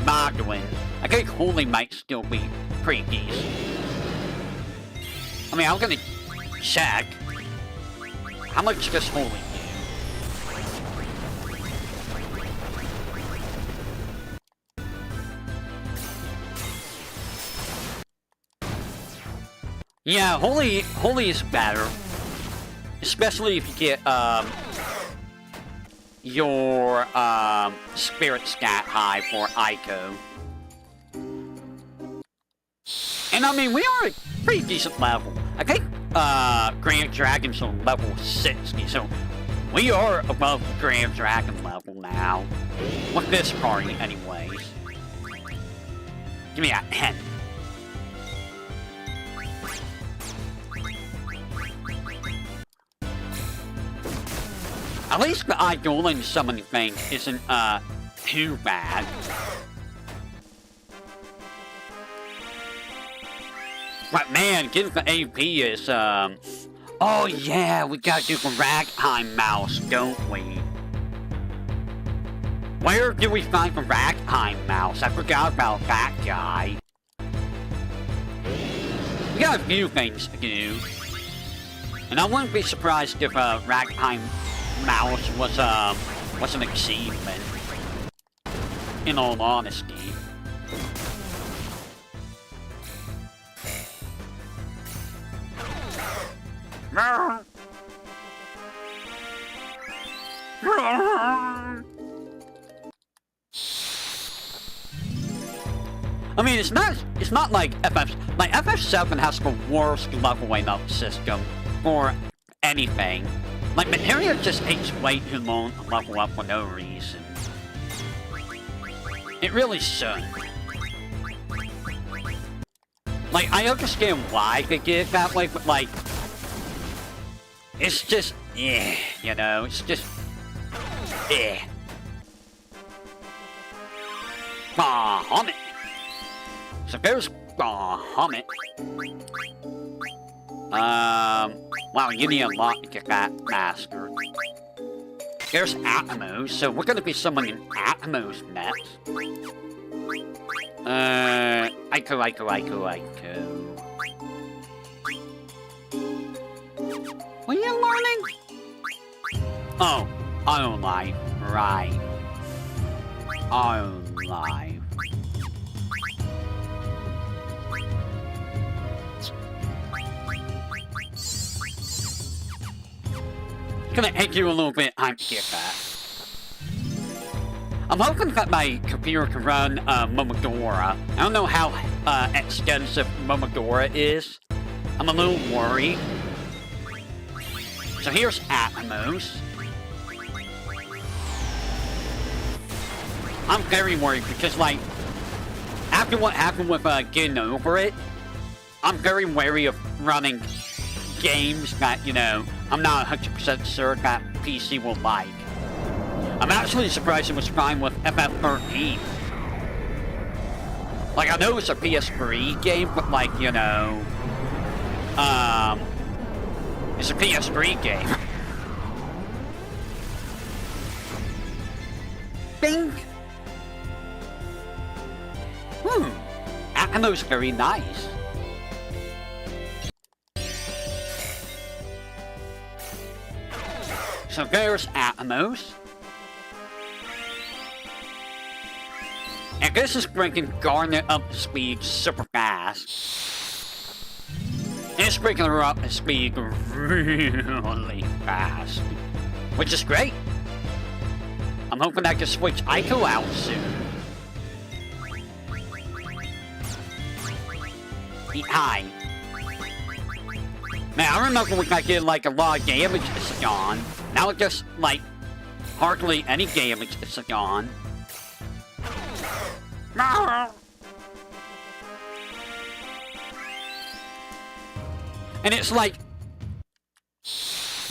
Magdalene. I think Holy might still be pretty decent. I mean, I'm gonna check. How much does Holy do? Yeah, Holy is better. Especially if you get, your, spirit stat high for Aiko. And I mean, we are at a pretty decent level. I think, Grand Dragon's on level 60, so we are above the Grand Dragon level now. With this party, anyways. Give me a 10. At least the Eidolon summoning thing isn't, too bad. But man, getting the AP is, oh yeah, we gotta do the Ragtime Mouse, don't we? Where do we find the Ragtime Mouse? I forgot about that guy. We got a few things to do. And I wouldn't be surprised if, Ragtime Mouse was an achievement. In all honesty. I mean, it's not like FF7 has the worst leveling up system for anything. Like, Materia just takes way too long to level up for no reason. It really shouldn't. Like, I understand why they did it that way, but like, it's just, yeah, you know, it's just, yeah. Bahamut. So there's Bahamut. Wow, you need a lot to get that master. There's Atmos, so we're gonna be summoning Atmos next. Aiko. What are you learning? Oh, Unalive, right. Unalive. It's gonna take you a little bit of time to get that. I'm hoping that my computer can run Momodora. I don't know how extensive Momodora is. I'm a little worried. So here's Atmos. I'm very worried because, like, after what happened with getting over it, I'm very wary of running games that, you know, I'm not 100% sure that PC will like. I'm actually surprised it was fine with FF13. Like, I know it's a PS3 game, but, like, you know, it's a PS3 game. Bing! Atmos very nice. So there's Atmos. And this is bringing Garnet up to speed super fast. It's bringing her up to speed really fast. Which is great. I'm hoping I can switch Aiko out soon. Hi. Man, I remember when I did like a lot of damage to Sagan. Now it just like hardly any damage to Sagan. And it's like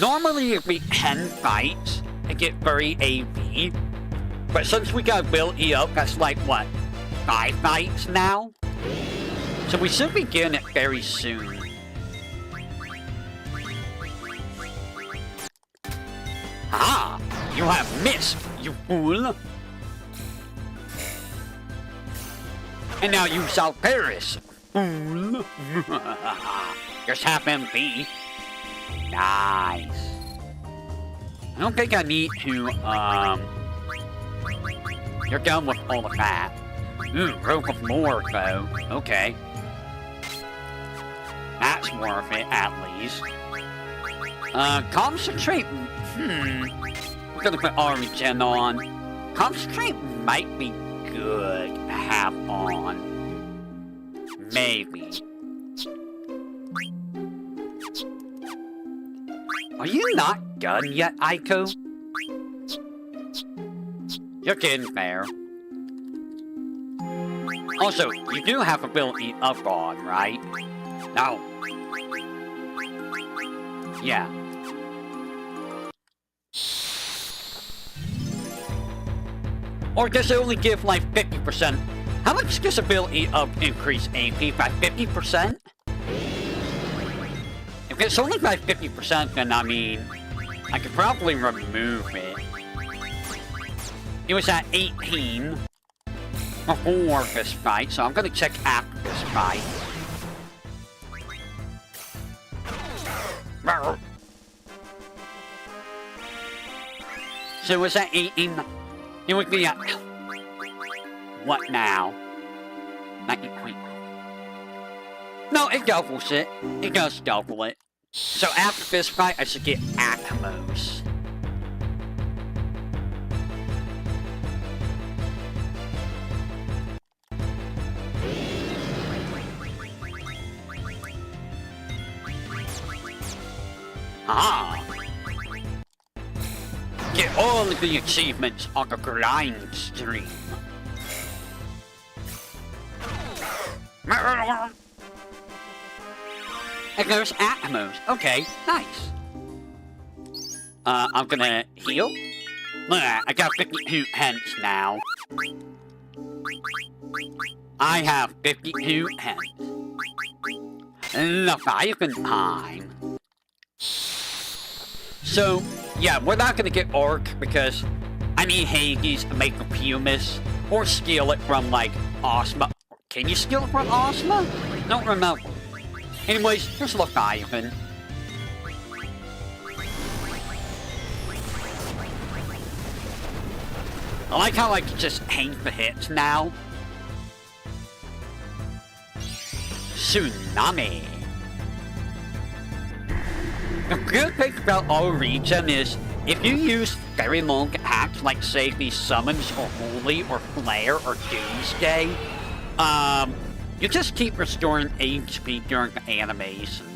normally it'd be 10 fights and get very AV. But since we got ability up, that's like what? 5 fights now? So we should be getting it very soon. Ah! You have missed, you fool! And now you shall perish, fool! Just have MP. Nice. I don't think I need to, You're done with all of that. Ooh, rope of more, though. Okay. That's worth it, at least. Concentrate... We're gonna put Origin on. Concentrate might be good to have on. Maybe. Are you not done yet, Aiko? You're getting there. Also, you do have ability up on, right? No. Yeah. Or does it only give like 50%? How much does ability up increase AP by 50%? If it's only by 50%, then I mean, I could probably remove it. It was at 18 before this fight, so I'm gonna check after this fight. So was that 18? It would be at... What now? 19. No, it doubles it. It does double it. So after this fight, I should get Atmos. Ah! Get all of the achievements on the grind stream. And there's Atmos. Okay, nice. I'm gonna heal. I got 52 pence now. I have 52 pence. Leviathan time. So, yeah, we're not gonna get Orc because I need Hades to make the Pumice or steal it from, like, Osma. Can you steal it from Osma? Don't remember. Anyways, here's Leviathan. I like how I can just hang the hits now. Tsunami. The good thing about our region is if you use very long hacks, like say the summons or holy or flare or doomsday, you just keep restoring HP during the animations.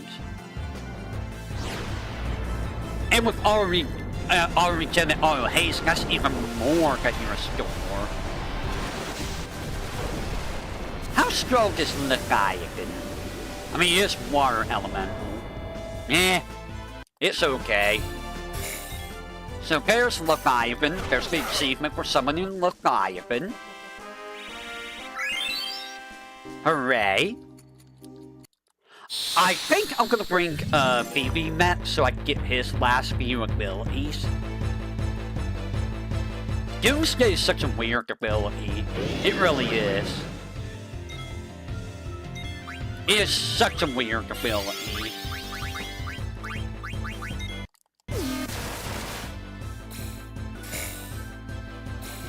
And with all regen and auto haste, that's even more that you restore. How strong is Leviathan? I mean, it's water elemental. It's okay. So there's Leviathan. There's the achievement for summoning Leviathan. Hooray. I think I'm gonna bring VTuberEN so I can get his last few abilities. Doomsday is such a weird ability. It really is. It is such a weird ability.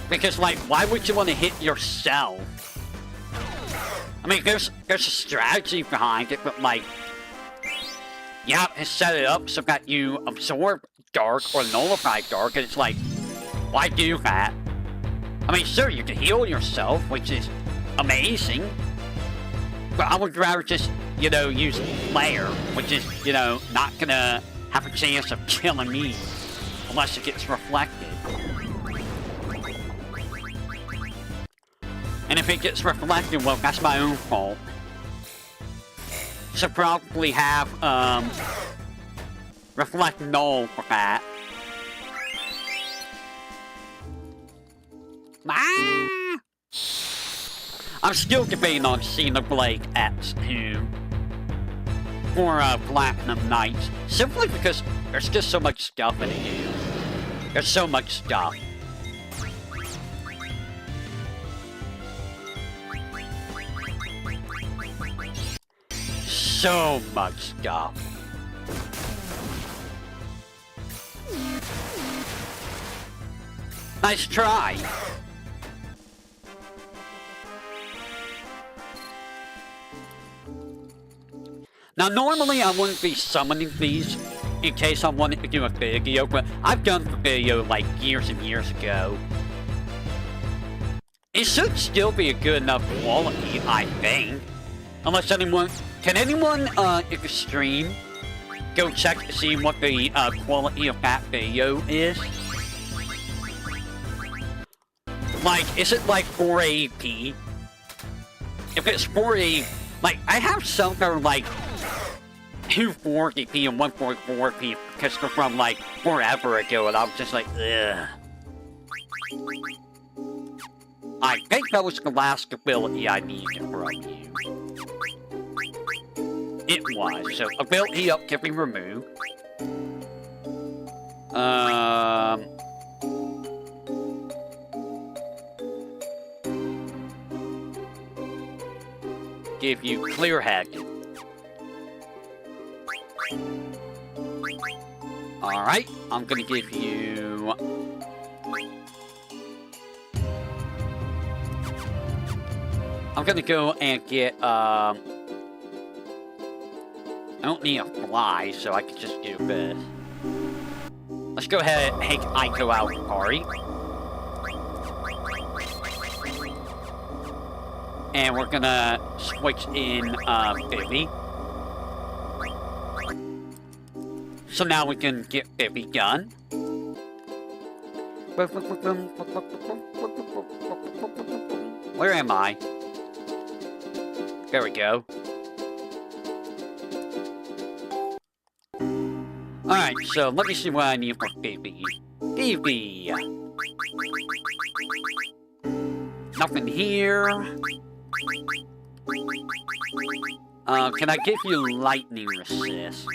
Because, like, why would you want to hit yourself? I mean, there's a strategy behind it, but, like, you have to set it up so that you absorb dark or nullify dark, and it's like, why do that? I mean, sure, you can heal yourself, which is amazing. But I would rather just, you know, use Flare, which is, you know, not gonna have a chance of killing me unless it gets reflected. And if it gets reflected, well, that's my own fault. Should probably have, reflect null for that. Ah! I'm still debating on Xenoblade X2 for Platinum Knights, simply because there's just so much stuff in it. There's so much stuff. So much stuff. Nice try. Now, normally I wouldn't be summoning these in case I wanted to do a video, but I've done the video like years and years ago. It should still be a good enough quality, I think. Unless anyone... Can anyone in the stream go check to see what the quality of that video is? Like, is it like 480p? If it's 480... Like, I have some that are like 240p and 1.4p because they're from like forever ago, and I was just like, ugh. I think that was the last ability I needed from you. It was. So, ability up can be removed. Give you clear-headed. Alright, I'm gonna give you... I'm gonna go and get, I don't need a fly, so I can just do this. Let's go ahead and take Aiko out of the party. And we're gonna switch in, Vivi. So now we can get Vivi done. Where am I? There we go. Alright, so let me see what I need for Vivi. Vivi! Nothing here. Can I give you lightning resist?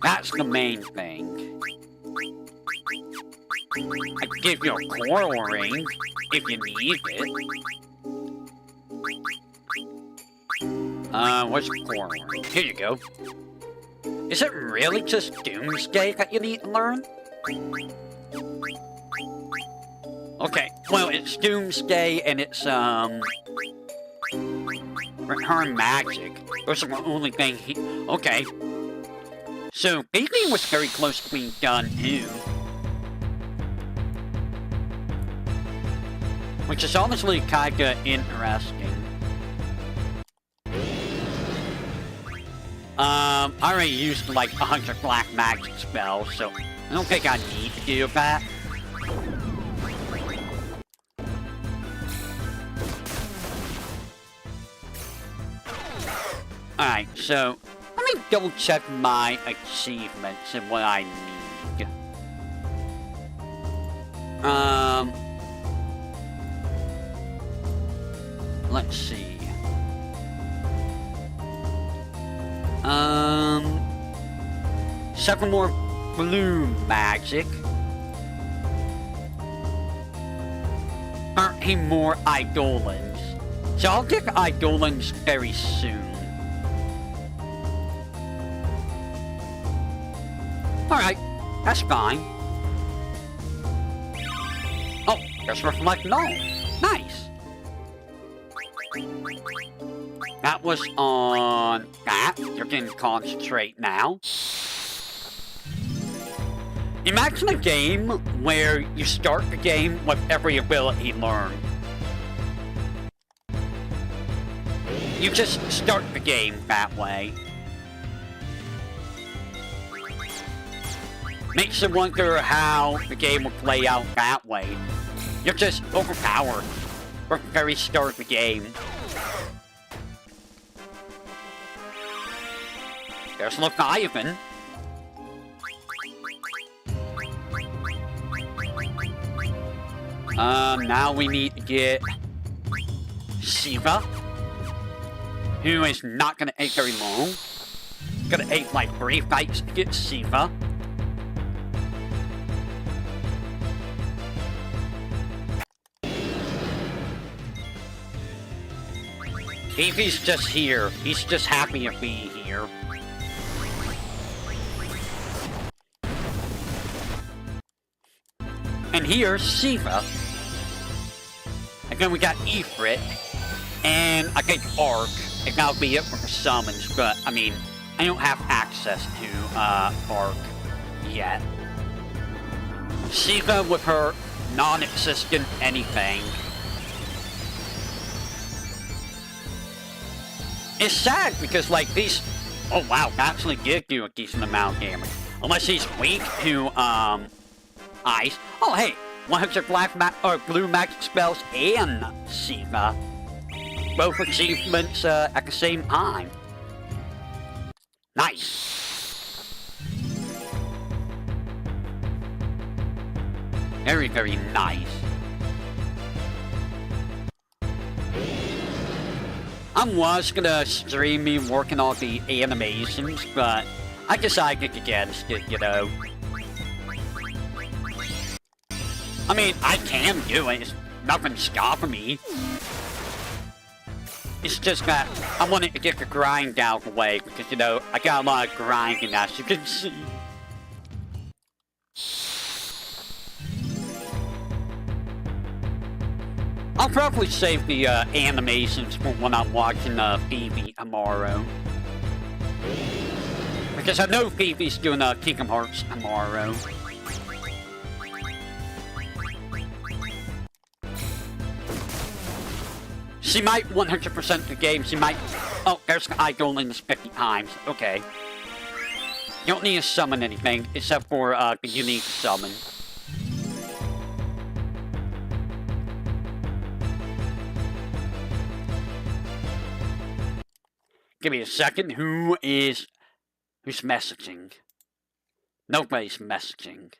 That's the main thing. I can give you a coral ring if you need it. Where's the coral ring? Here you go. Is it really just Doomsday that you need to learn? Okay, well, it's Doomsday and it's, Return Magic. Those are the only thing Okay. So, Baby was very close to being done, too. Which is honestly kinda interesting. I already used like 100 black magic spells, so I don't think I need to do that. Alright, so let me double check my achievements and what I need. Let's see. Several more blue magic. 13 more Eidolons. So I'll get Eidolons very soon. Alright, that's fine. Oh, there's Reflect Null. Nice. That was on that. You can concentrate now. Imagine a game where you start the game with every ability learned. You just start the game that way. Makes you wonder how the game will play out that way. You're just overpowered from the very start of the game. There's Leviathan. Now we need to get Shiva, who is not gonna take very long. Gonna take like 3 fights to get Shiva. Evie's just here. He's just happy to be here. And here's Shiva. Again, we got Ifrit. And I think Arc. And that'll be it for the summons. But, I mean, I don't have access to Arc yet. Shiva with her non-existent anything. It's sad because, like, these... Oh, wow, actually did do a decent amount of damage. Unless he's weak to, ice. Oh, hey, 100 blue magic spells and Shiva. Both achievements at the same time. Nice. Very, very nice. I was gonna stream me working on the animations, but I decided against it, you know. I mean, I can do it. It's nothing stopping me. It's just that I wanted to get the grind out of the way because, you know, I got a lot of grinding as you can see. I'll probably save the animations for when I'm watching Phoebe tomorrow. Because I know Phoebe's doing Kingdom Hearts tomorrow. She might 100% the game, she might... Oh, there's the Eidolons 50 times. Okay. You don't need to summon anything, except for the unique summon. Give me a second. Who's messaging? Nobody's messaging.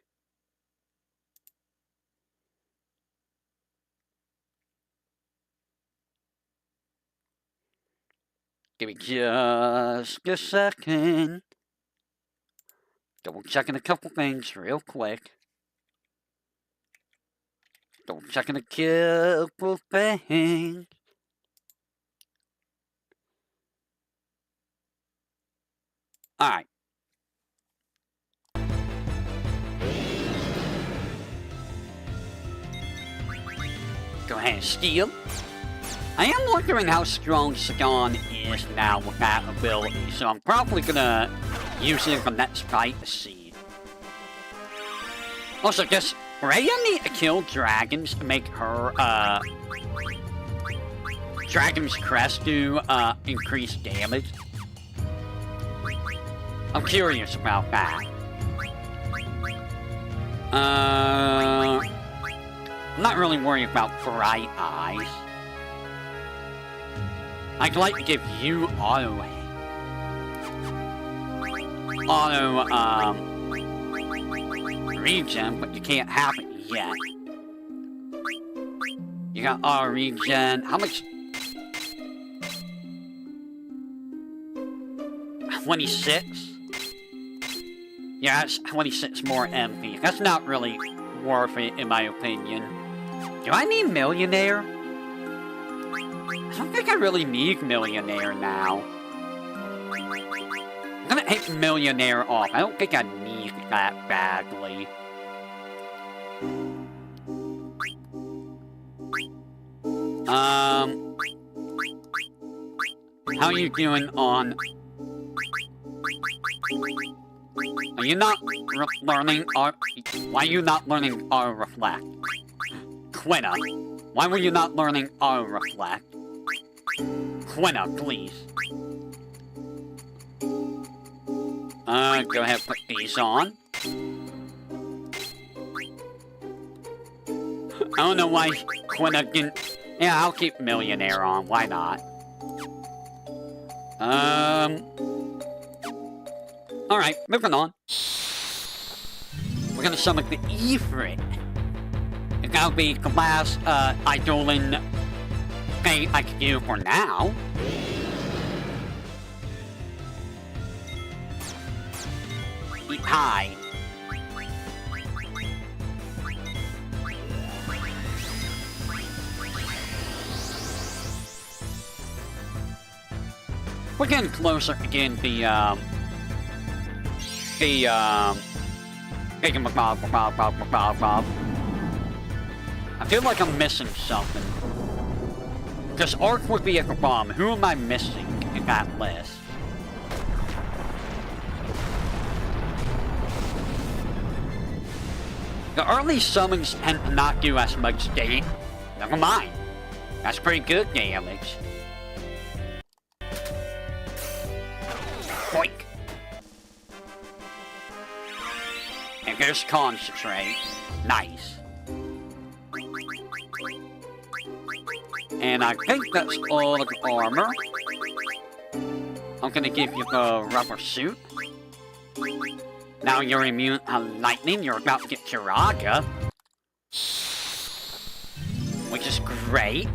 Give me just a second. Double checking a couple things real quick. Double checking a couple things. Alright. Go ahead and steal. I am wondering how strong Sagan is now with that ability, so I'm probably gonna using the next fight to see. Also, does Rhea need to kill dragons to make her, Dragon's Crest do, increased damage? I'm curious about that. I'm not really worried about Bright Eyes. I'd like to give you auto, regen, but you can't have it yet. You got auto regen. How much? 26? Yeah, that's 26 more MP. That's not really worth it, in my opinion. Do I need Millionaire? I don't think I really need Millionaire now. I'm gonna take Millionaire off. I don't think I need that badly. How are you doing on... Are you not learning art? Why are you not learning auto reflect? Quina, why were you not learning auto reflect? Quina, please. Go ahead and put these on. I don't know why Quina didn't... Yeah, I'll keep Millionaire on, why not? Alright, moving on. We're gonna summon the Ifrit. And that'll be the last, Idolin thing I can do for now. Eat high. We're getting closer again, I feel like I'm missing something. Because Arc would be at the bottom. Who am I missing in that list? The early summons tend to not do as much damage. Never mind. That's pretty good damage. Boink. And there's Concentrate. Nice. And I think that's all of the armor. I'm gonna give you the rubber suit. Now you're immune to lightning. You're about to get Kiraga. Which is great.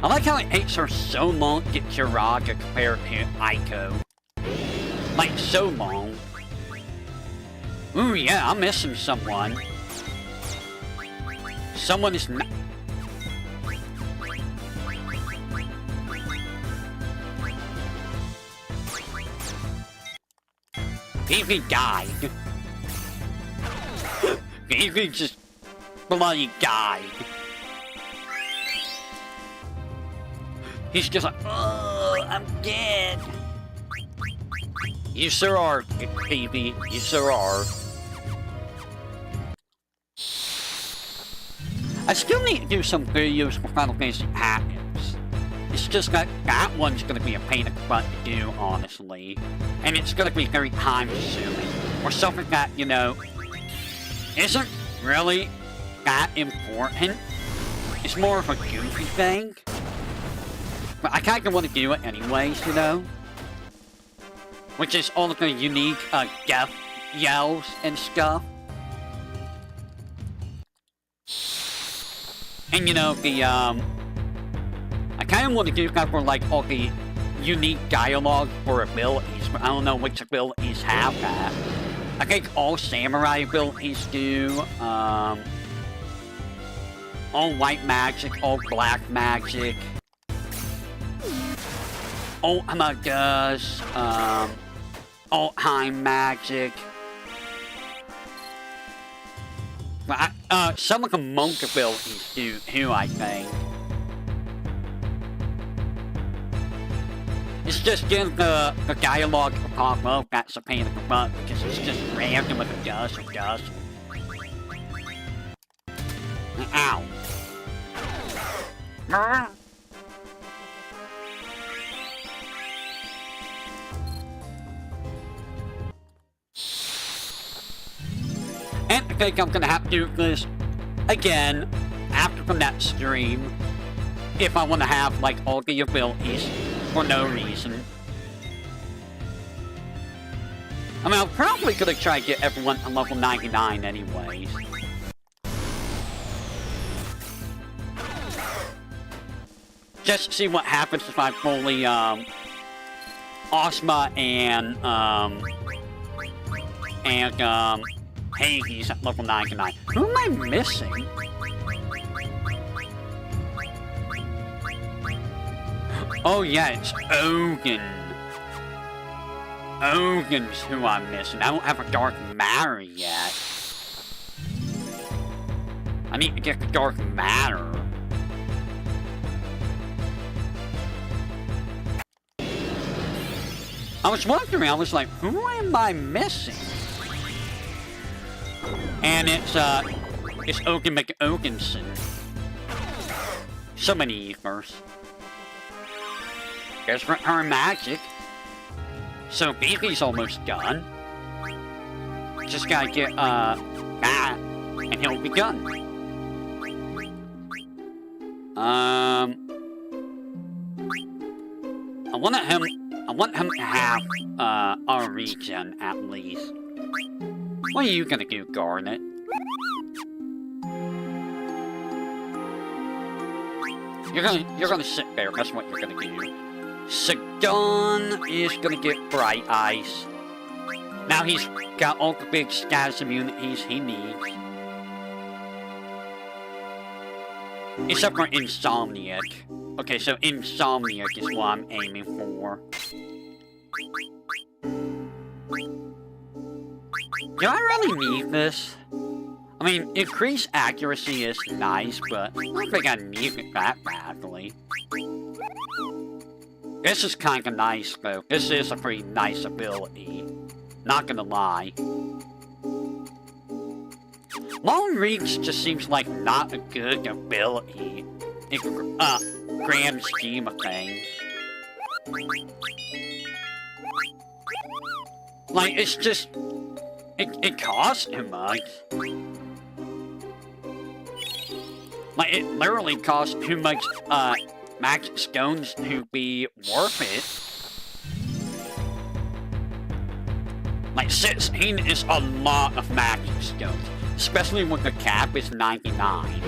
I like how it takes her so long to get Kiraga compared to Aiko. Like, so long. Ooh, yeah, I'm missing someone. Someone is not... Evie died. Evie just bloody died. He's just like, oh, I'm dead. You sure are, Evie. You sure are. I still need to do some videos for Final Fantasy Tactics. It's just that that one's gonna be a pain in the butt to do, honestly. And it's gonna be very time-consuming. Or something that, you know, isn't really that important. It's more of a goofy thing. But I kinda want to do it anyways, you know? Which is all of the unique, death yells and stuff. And, you know, the, I kinda want to do that for, like, all the unique dialogue for abilities, but I don't know which abilities have that. I think all samurai abilities do, all white magic, all black magic. Ultima does, Altheim magic. But some of the monk abilities do too, I think. It's just give the dialogue to pop up. That's a pain in the butt because it's just random if it does or doesn't. Ow. And I think I'm gonna have to do this again after from that stream if I want to have like all the abilities for no reason. I mean, I'm probably gonna try to get everyone to level 99 anyways. Just see what happens if I fully Ozma and Hades at level 99. Who am I missing? Oh yeah, it's Ogun. Ogun's who I'm missing. I don't have a dark matter yet. I need to get the dark matter. I was wondering, I was like, who am I missing? And it's Ogun McOgunson. So many ethers. There's her magic. So Beefy's almost done. Just gotta get that, and he'll be done. I want him to have a regen at least. What are you gonna do, Garnet? You're gonna sit there. That's what you're gonna do. Sagan is gonna get Bright Ice. Now he's got all the big status immunities he needs. Except for Insomniac. Okay, so Insomniac is what I'm aiming for. Do I really need this? I mean, increased accuracy is nice, but I don't think I need it that badly. This is kinda nice, though. This is a pretty nice ability. Not gonna lie. Long Reach just seems like not a good ability in grand scheme of things. Like, it's just... It costs too much. Like, it literally costs too much, magic stones to be worth it. Like, 16 is a lot of magic stones. Especially when the cap is 99.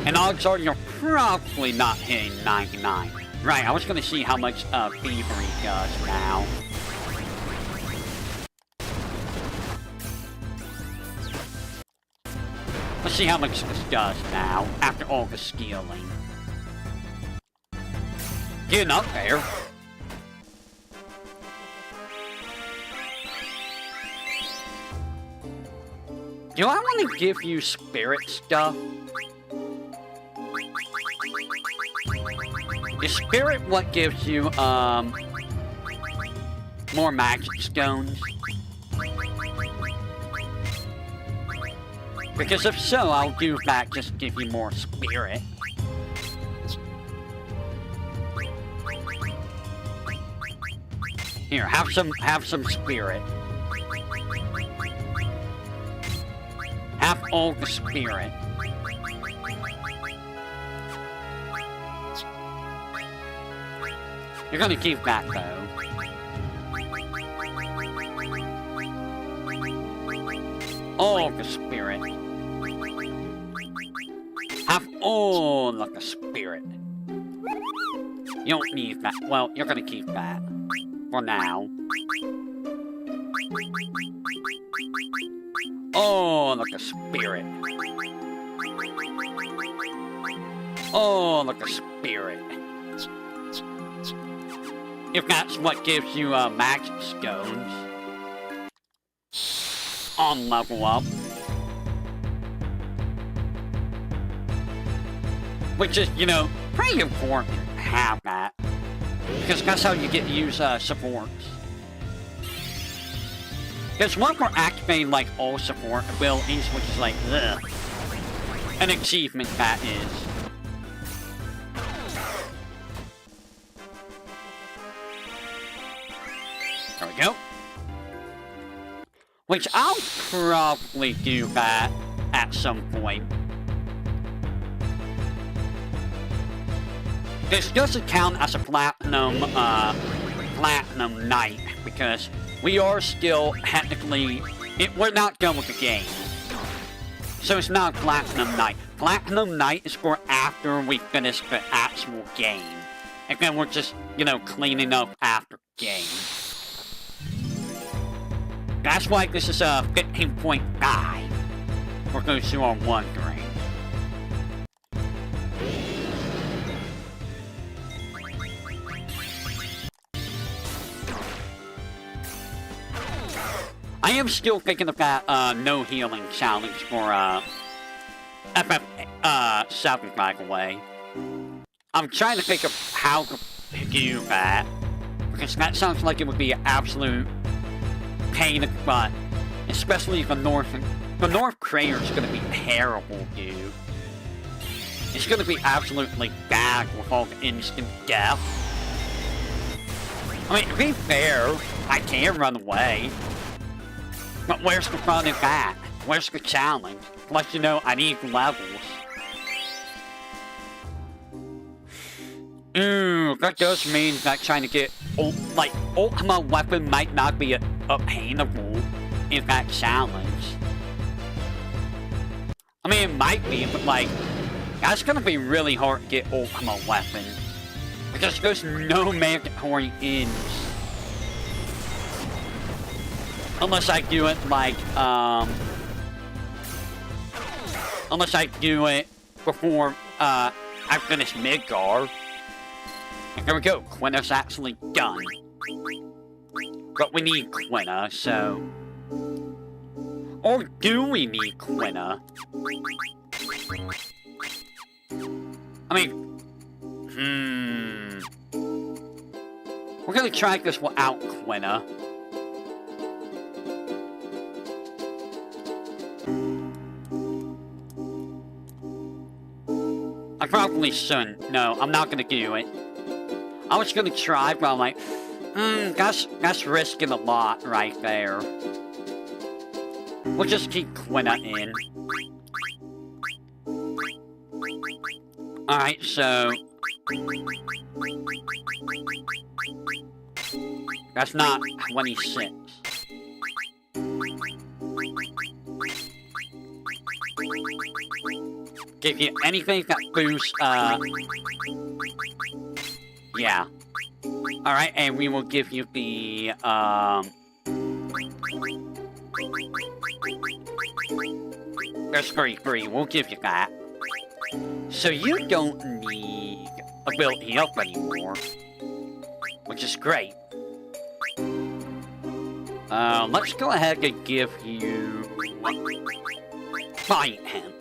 And odds are you're probably not hitting 99. Right, I was gonna see how much, Thievery does now. Let's see how much this does now, after all the scaling. Getting up there. Do I want to give you spirit stuff? Is spirit what gives you, more magic stones? Because if so, I'll do that, just give you more spirit. Here, have some spirit. Have all the spirit. You're gonna keep that though. All the spirit. Have all of the spirit. You don't need that. Well, you're gonna keep that. For now. All of the spirit. All of the spirit. If that's what gives you magic stones. On level up. Which is, you know, pretty important to have that. Because that's how you get to use supports. There's one for activating like all support abilities, which is like, ugh. An achievement, that is. There we go. Which I'll probably do that at some point. This doesn't count as a platinum night, because we are still technically, we're not done with the game. So it's not a platinum night. Platinum night is for after we finish the actual game. And then we're just, you know, cleaning up after game. That's why this is a 15.5, for those who are wondering. I am still thinking of that no healing challenge for FF7, by the way. I'm trying to think of how to do that, because that sounds like it would be an absolute pain in the butt, especially the North crater is going to be terrible, dude. It's going to be absolutely bad with all the instant death. I mean, to be fair, I can run away. But where's the fun in that? Where's the challenge? Plus, you know, I need levels. Ooh, that does mean that trying to get, like, ultimate weapon might not be obtainable in that challenge. I mean, it might be, but, like, that's gonna be really hard to get ultimate weapon. Because there's no mandatory ends. Unless I do it like, unless I do it before, I finish Midgar. And there we go, Quina's actually done. But we need Quina, so... Or do we need Quina? I mean... We're gonna try this without Quina. I probably shouldn't. No, I'm not gonna do it. I was gonna try, but I'm like, that's risking a lot right there. We'll just keep Quina in. Alright, so... That's not 26. Give you anything that boosts, yeah. Alright, and we will give you the, there's 33, we'll give you that. So you don't need ability up anymore, which is great. Let's go ahead and give you Fight him.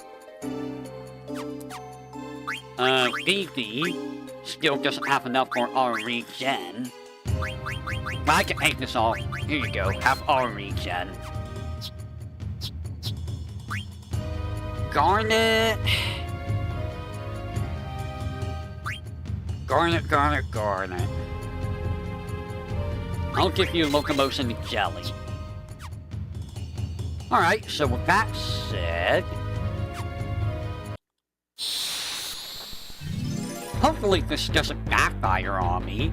VV still doesn't have enough for our regen. But I can take this off. Here you go, have our regen. Garnet. Garnet. I'll give you Locomotion Jelly. Alright, so with that said... hopefully this doesn't backfire on me.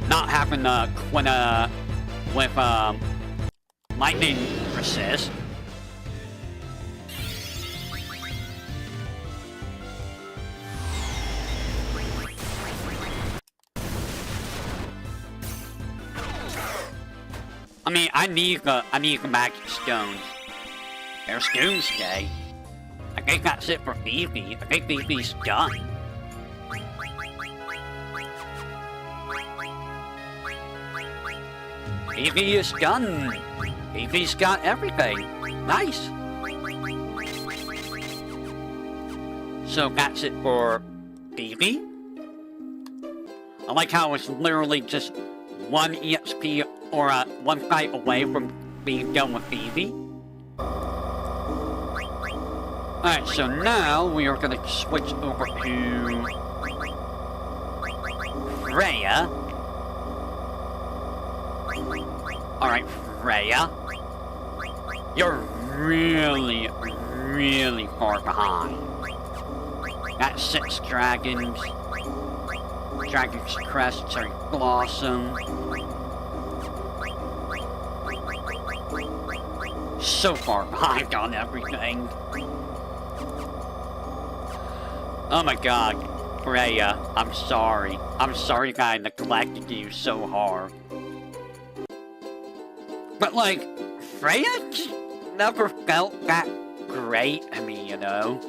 Not having Quina with lightning resist. I mean, I need the magic stones. There's Doomsday. I think that's it for Phoebe. I think Phoebe's done. Phoebe is done. Phoebe's got everything. Nice. So that's it for Phoebe. I like how it's literally just one EXP or one fight away from being done with Phoebe. Alright, so now we are gonna switch over to Freya. Alright, Freya. You're really, really far behind. That's 6 dragons. Dragon's Crest, Cherry Blossom. So far behind on everything. Oh my god, Freya, I'm sorry. I'm sorry that I neglected you so hard. But like, Freya just never felt that great to me, you know?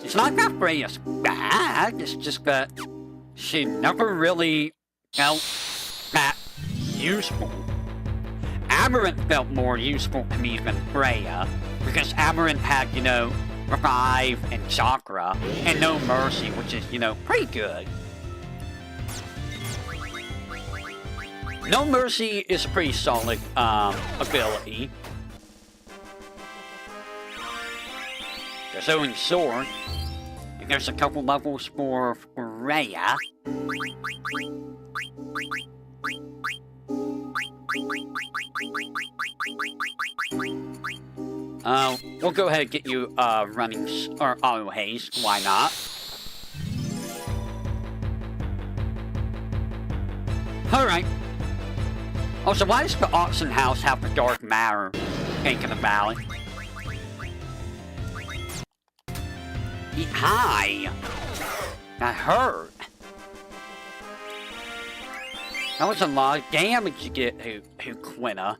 It's not that Freya's bad, it's just that she never really felt that useful. Amaranth felt more useful to me than Freya, because Amaranth had, you know, Revive and Chakra, and No Mercy, which is, you know, pretty good. No Mercy is a pretty solid, ability. There's Owen's Sword. And there's a couple levels for Freya. We'll go ahead and get you, running, or auto haste, why not? Alright. Also, why does the auction house have the dark matter? Thinking about it. Hi! That hurt. That was a lot of damage you get to Quina.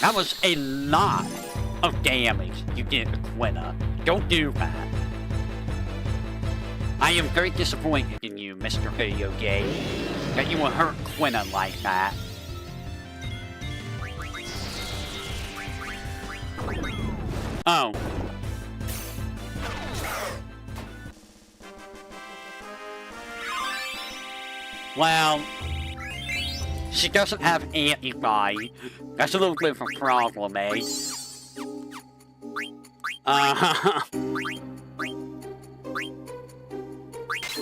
That was a lot of damage you get to Quina. Don't do that. I am very disappointed in you, Mr. Video Game, that you will hurt Quina like that. Oh. Well, she doesn't have anti-body. That's a little bit of a problem, eh?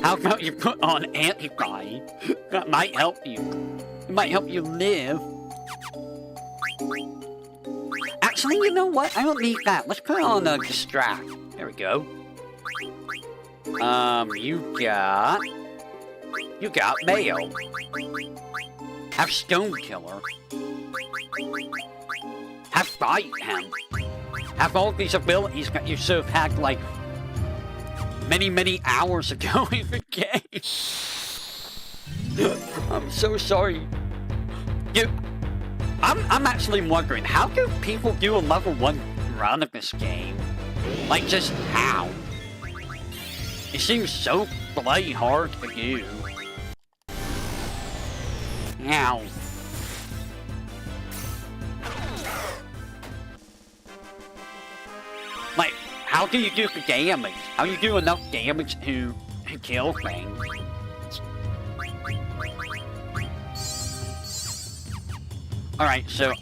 How about you put on antibody? That might help you. It might help you live. Actually, you know what? I don't need that. Let's put on a distract. There we go. You got Mayo. Have Stone Killer. Have Fight Him. Have all these abilities that you should have had, like, many hours ago in the game. I'm so sorry. I'm actually wondering, how do people do a level 1 run of this game? Like, just how? It seems so bloody hard to do. Ow. Like, how do you do the damage? How do you do enough damage to kill things? Alright, so,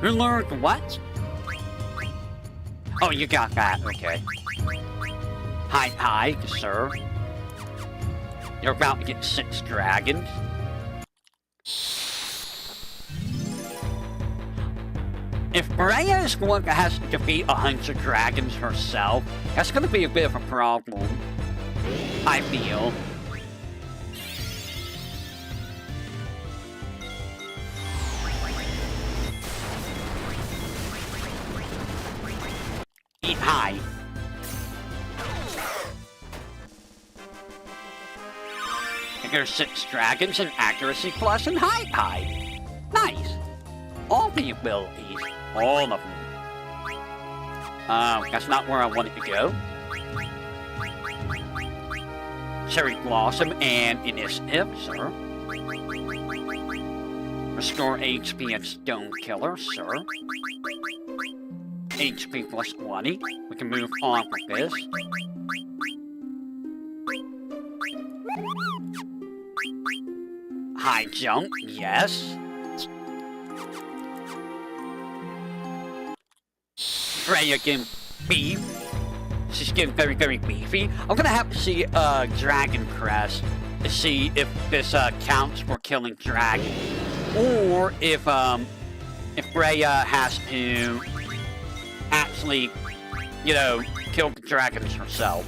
who learned what? Oh, you got that, okay. Hi, sir. You're about to get 6 dragons. If Freya is the one that has to defeat 100 dragons herself, that's gonna be a bit of a problem, I feel. Eat high. And there's 6 dragons and accuracy plus and high. Nice. All the abilities. All of them. That's not where I wanted to go. Cherry Blossom and Initiative, sir. Restore HP and Stone Killer, sir. HP plus 20. We can move on with this. High jump, yes. Freya getting beef. She's getting very, very beefy. I'm gonna have to see Dragon Crest to see if this counts for killing dragons, or if Freya has to actually, you know, kill the dragons herself.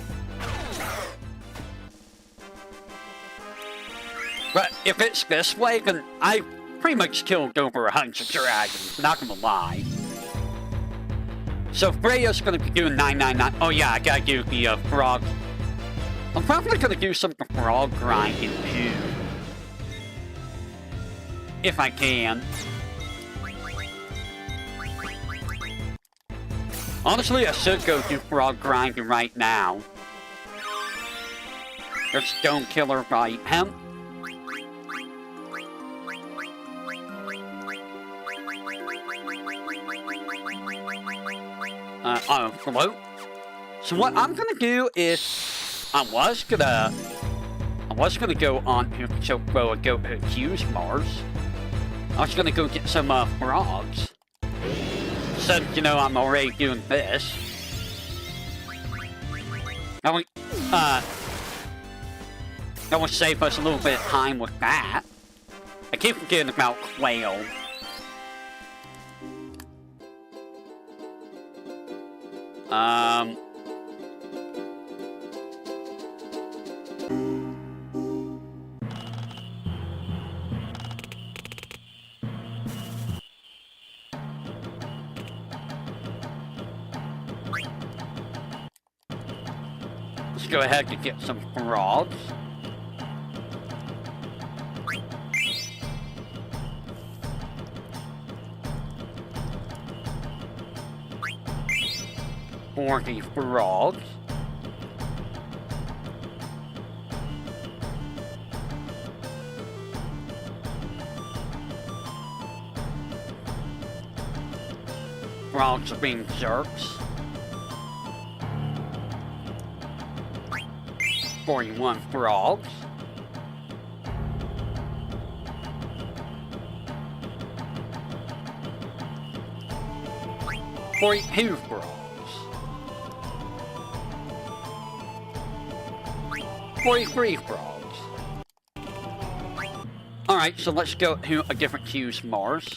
But if it's this way, then I pretty much killed over 100 dragons, not gonna lie. So Freya's gonna be doing 999. Oh yeah, I gotta do the frog. I'm probably gonna do some frog grinding too. If I can. Honestly, I should go do frog grinding right now. There's Stone Killer by hemp. Float. So what I'm gonna do is, I was gonna go on to Chocobo and go to Hughes Mars. I was gonna go get some frogs. So, you know, I'm already doing this. That would save us a little bit of time with that. I keep forgetting about quail. Let's go ahead and get some frogs. For the frogs. Frogs are being jerks. 41 frogs. Two frogs. 43 frogs. Alright, so let's go to a different Hughes Mars.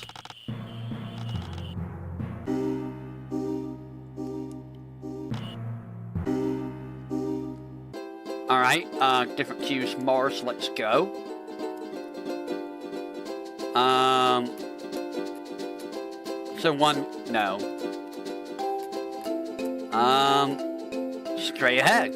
Alright, different Hughes Mars, let's go. So one, no. Straight ahead.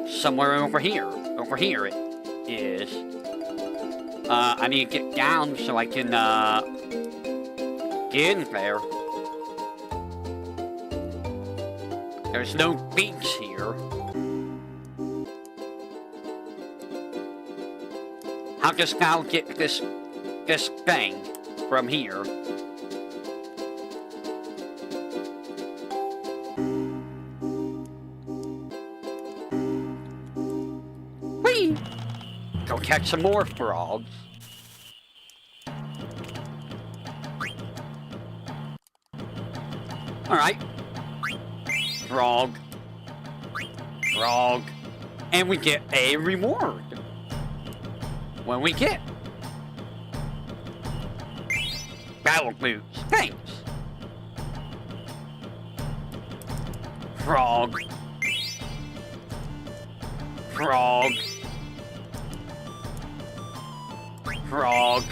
Somewhere over here. Over here it is. I need to get down so I can, get in there. There's no beach here. How does Cal get this thing from here? Whee! Go catch some more frogs. Alright. Frog. Frog. And we get a reward. When we get battle boots. Thanks. Frog. Frog. Frog.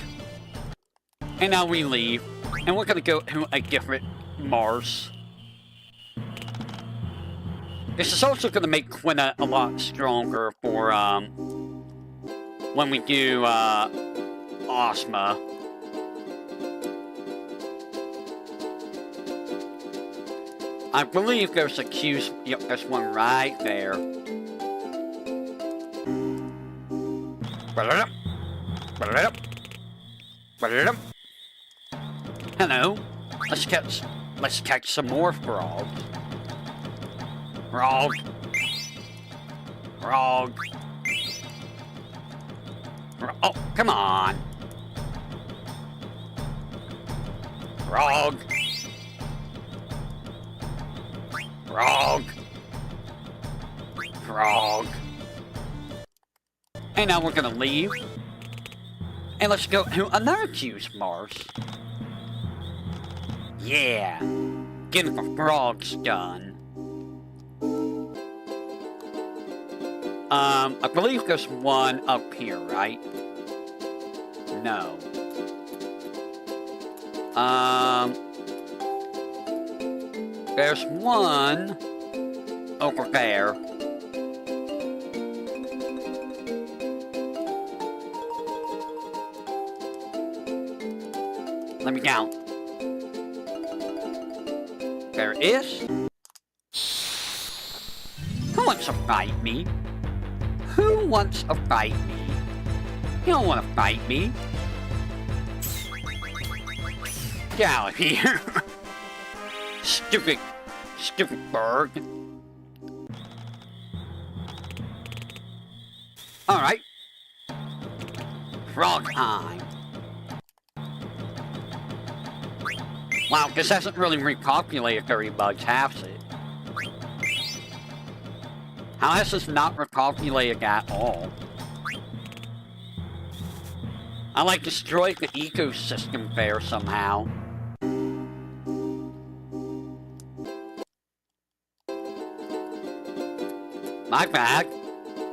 And now we leave. And we're gonna go to a different Mars. This is also gonna make Quina a lot stronger for when we do Ozma. I believe there's a Q's. Yep, there's one right there. Hello. Let's catch Let's catch some more frogs. Frog. Frog. Oh, come on. Frog. Frog. Frog. And now we're gonna leave. And let's go to another juice marsh. Yeah. Getting the frogs done. I believe there's one up here, right? No. There's one over there. Let me count. There it is. Who wants to fight me? Who wants to fight me? You don't want to fight me. Get out of here. Stupid bird. Alright. Frog time. Wow, this hasn't really repopulated very much, has it? How has this not repopulated at all? I like destroyed the ecosystem there somehow. My bad.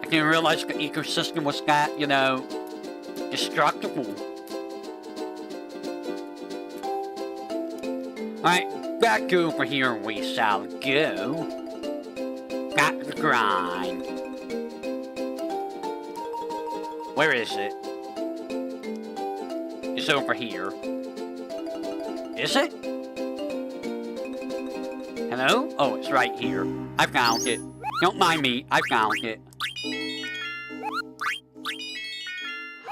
I didn't realize the ecosystem was that, you know, destructible. Alright, back over here we shall go. Back to the grind. Where is it? It's over here. Is it? Hello? Oh, it's right here. I found it. Don't mind me, I found it.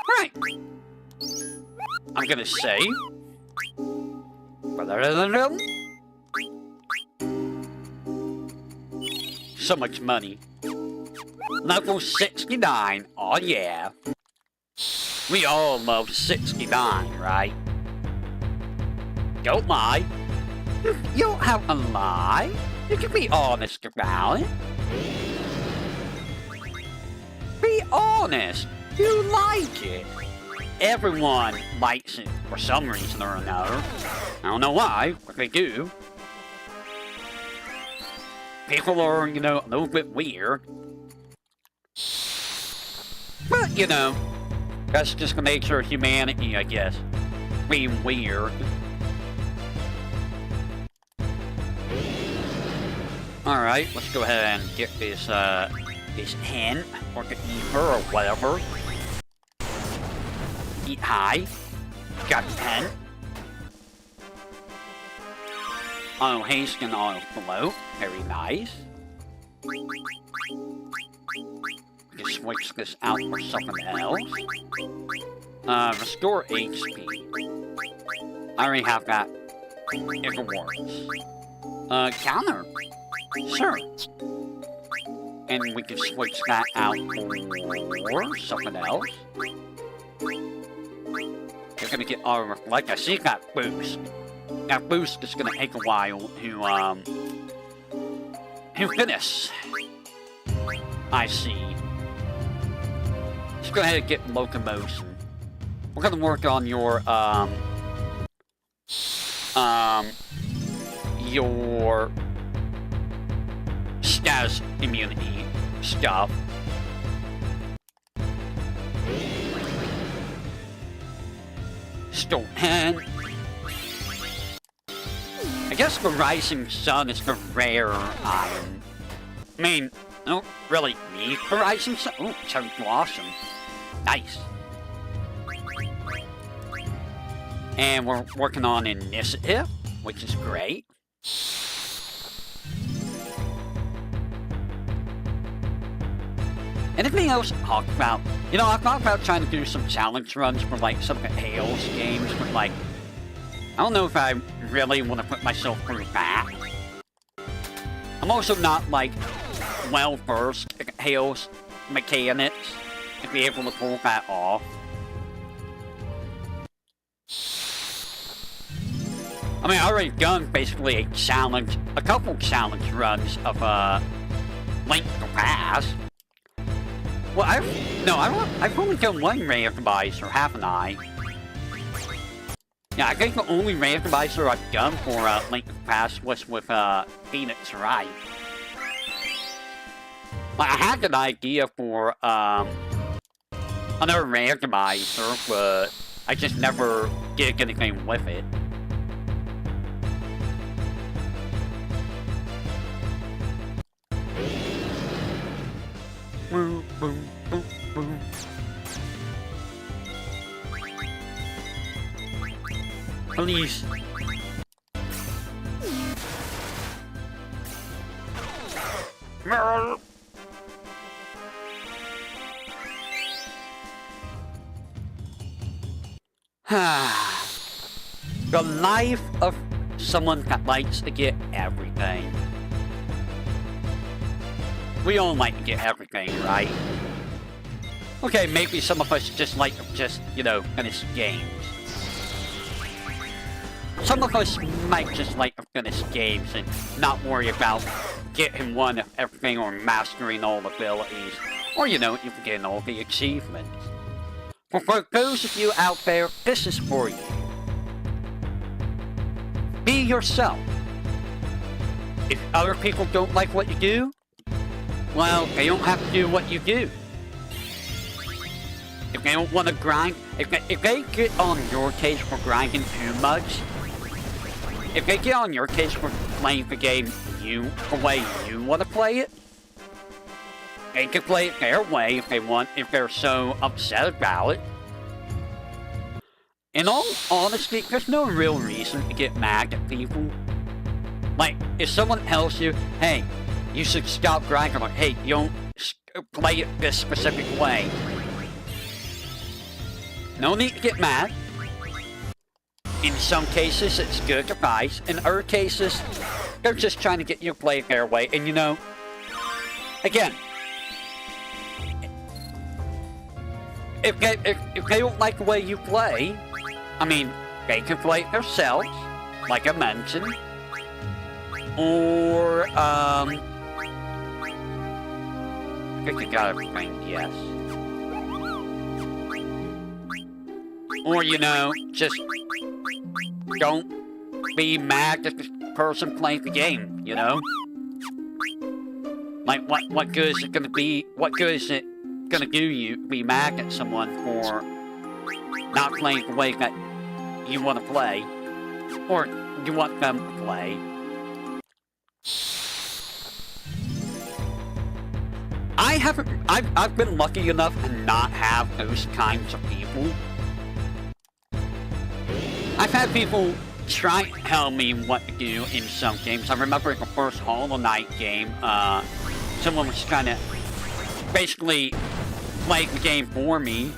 Alright. I'm gonna save. So much money. Level 69. Oh yeah. We all love 69, right? Don't lie. You don't have to lie. You can be honest about it. Be honest. You like it. Everyone likes it for some reason or another. I don't know why, but they do. People are, you know, a little bit weird. But, you know, that's just the nature of humanity, I guess. Being weird. Alright, let's go ahead and get this hen, or the ether, or whatever. Eat high. Got the hen. Auto haste and auto float. Very nice. We can switch this out for something else. Restore HP. I already have that. If it works. Counter. Sure. And we can switch that out for something else. You're gonna get armor. Like I see that boost. That boost is gonna take a while to finish. I see. Let's go ahead and get locomotion. We're gonna work on your status immunity stuff. And I guess the Rising Sun is the rare item. I mean, I don't really need the Rising Sun. Oh, Cherry Blossom. Nice. And we're working on Initiative, which is great. Anything else to talk about? You know, I thought about trying to do some challenge runs for, like, some of the Hales games with, like, I don't know if I really want to put myself through that. I'm also not, like, well-versed in Hale's mechanics to be able to pull that off. I mean, I already done basically a couple challenge runs of, Link to the Past. Well, I've only done one randomizer, haven't I? Yeah, I think the only randomizer I've done for Link to the Past was with Phoenix Wright. Well, I had an idea for another randomizer, but I just never did anything with it. Boom, boom, boom, boom. Please. The life of someone that likes to get everything. We all like to get everything, right? Okay, maybe some of us just like to you know, finish games. Some of us might just like to finish games and not worry about getting one of everything or mastering all the abilities. Or, you know, even getting all the achievements. But for those of you out there, this is for you. Be yourself. If other people don't like what you do, well, they don't have to do what you do. If they don't want to grind, if they get on your case for grinding too much, if they get on your case for playing the game the way you want to play it, they can play it their way if they want, if they're so upset about it. In all honesty, there's no real reason to get mad at people. Like, if someone tells you, hey, you should stop grinding, like, hey, you don't play it this specific way. No need to get mad. In some cases, it's good advice. In other cases, they're just trying to get you to play it their way. And you know, again, if they don't like the way you play, I mean, they can play it themselves, like I mentioned. Or, I think I got everything, yes. Or, you know, just don't be mad at the person playing the game, you know? Like, what good is it gonna be, what good is it gonna do you to be mad at someone for not playing the way that you want to play? Or you want them to play? I've been lucky enough to not have those kinds of people. I've had people try to tell me what to do in some games. I remember the first Hollow Knight game, someone was trying to basically play the game for me.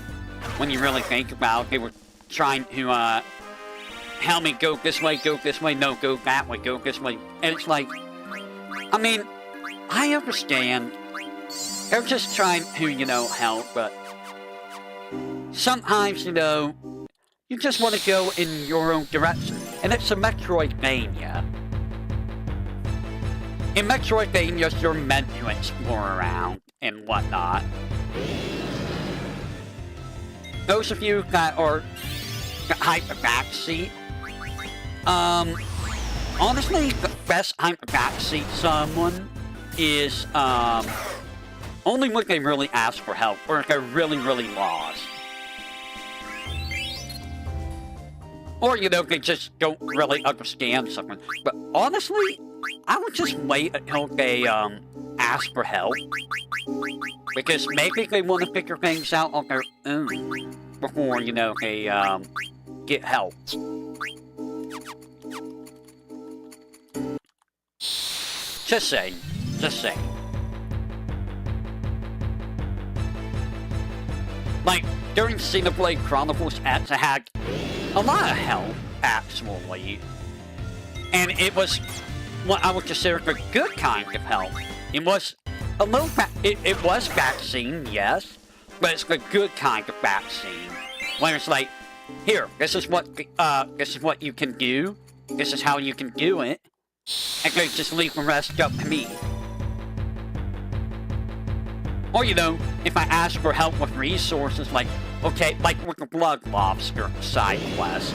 When you really think about it, they were trying to tell me, go this way, no, go that way, go this way. And it's like, I mean, I understand. They're just trying to, you know, help, but sometimes, you know, you just want to go in your own direction. And it's a Metroidvania. In Metroidvanias, you're meant to explore around and whatnot. Those of you that are hyper backseat, honestly, the best hyper backseat someone is, only when they really ask for help, or if they're really, really lost. Or, you know, they just don't really understand something. But honestly, I would just wait until they, ask for help. Because maybe they want to figure things out on their own before, you know, they, get help. Just saying. Just saying. Like, during Xenoblade Chronicles X, I had a lot of help. actually. And it was what I would consider a good kind of help. It was a little it was vaccine, yes, but it's a good kind of vaccine. Where it's like, here, this is what you can do. This is how you can do it. And then just leave the rest up to me. Or, you know, if I ask for help with resources, like, okay, like with the Blood Lobster side quest.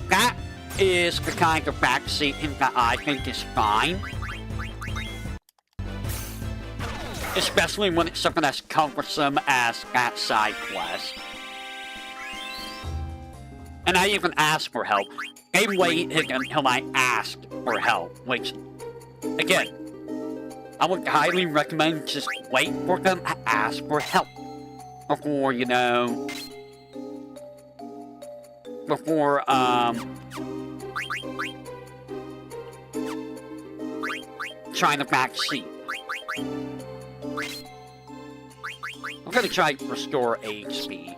That is the kind of vaccine that I think is fine. Especially when it's something as cumbersome as that side quest. And I even asked for help. They waited until I asked for help, which, again, I would highly recommend just wait for them to ask for help. Before, you know... Before, trying the vaccine. I'm gonna try to restore HP.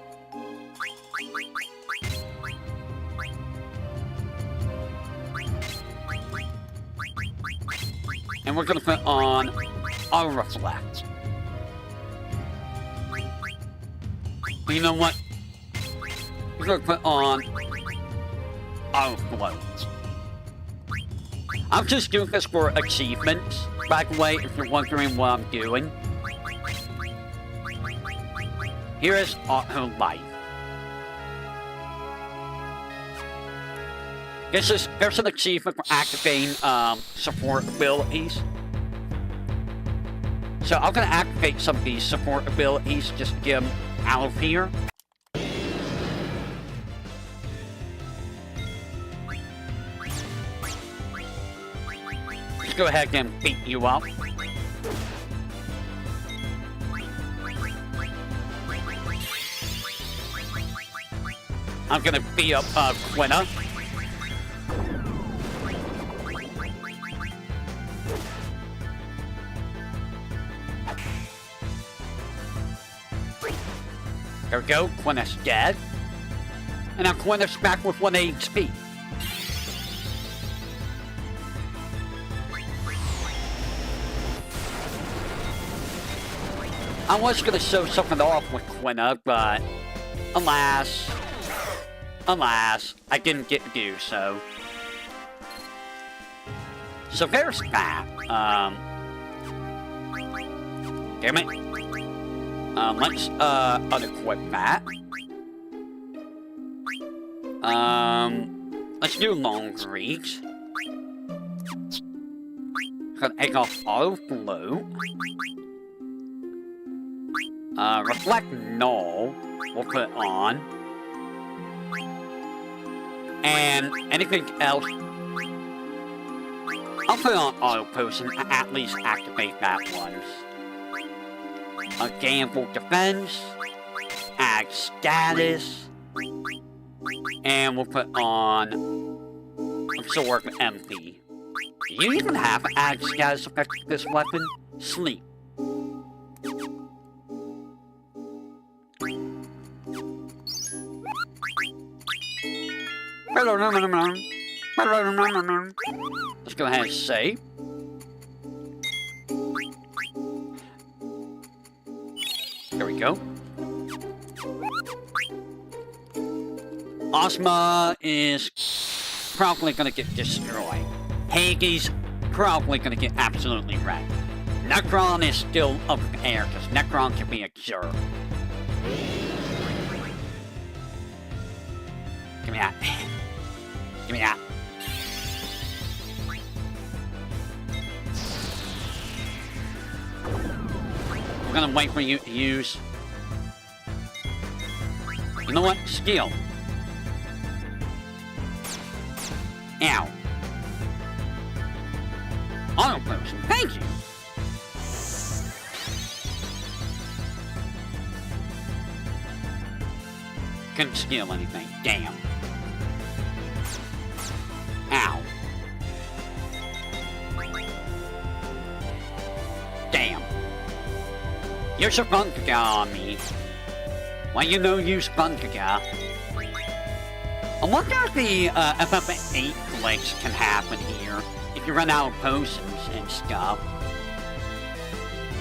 And we're gonna put on our reflect. You know what? We're gonna put on our float. I'm just doing this for achievements, by the way, if you're wondering what I'm doing. Here is Auto Life. There's an achievement for activating support abilities. So I'm gonna activate some of these support abilities just to get them out of here. Let's go ahead and beat you up. I'm gonna beat up Quina. There we go, Quina's dead. And now Quina's back with 1 HP. I was gonna show something off with Quina, but alas, I didn't get to do so. So there's that. Damn it. Let's unequip that. Let's do long reach. Gonna take off auto float. Reflect null. We'll put on. And anything else, I'll put on auto potion and at least activate that once. Gamble defense, add status, and we'll put on absorb MP. Do you even have add status effect with this weapon? Sleep. Let's go ahead and save. There we go. Ozma is probably gonna get destroyed. Hades probably gonna get absolutely wrecked. Necron is still up in the air because Necron can be a jerk. Give me that. Give me that. We're gonna wait for you to use... You know what? Skill. Ow. Auto potion. Thank you. Couldn't steal anything. Damn. Ow. Damn. Use a Bunkaga on me. Why you no use Bunkaga? I wonder if the FFIX glitch can happen here if you run out of potions and stuff.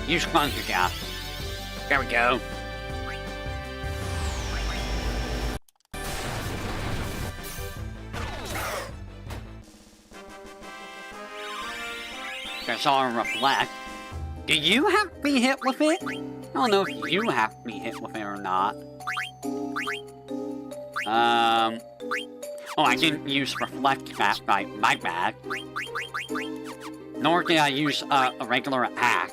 Use Sponge Gas. There we go. There's our Reflect. Do you have to be hit with it? I don't know if you have to be hit with it or not. Oh, I didn't use Reflect that right, my bad. Nor did I use a regular attack.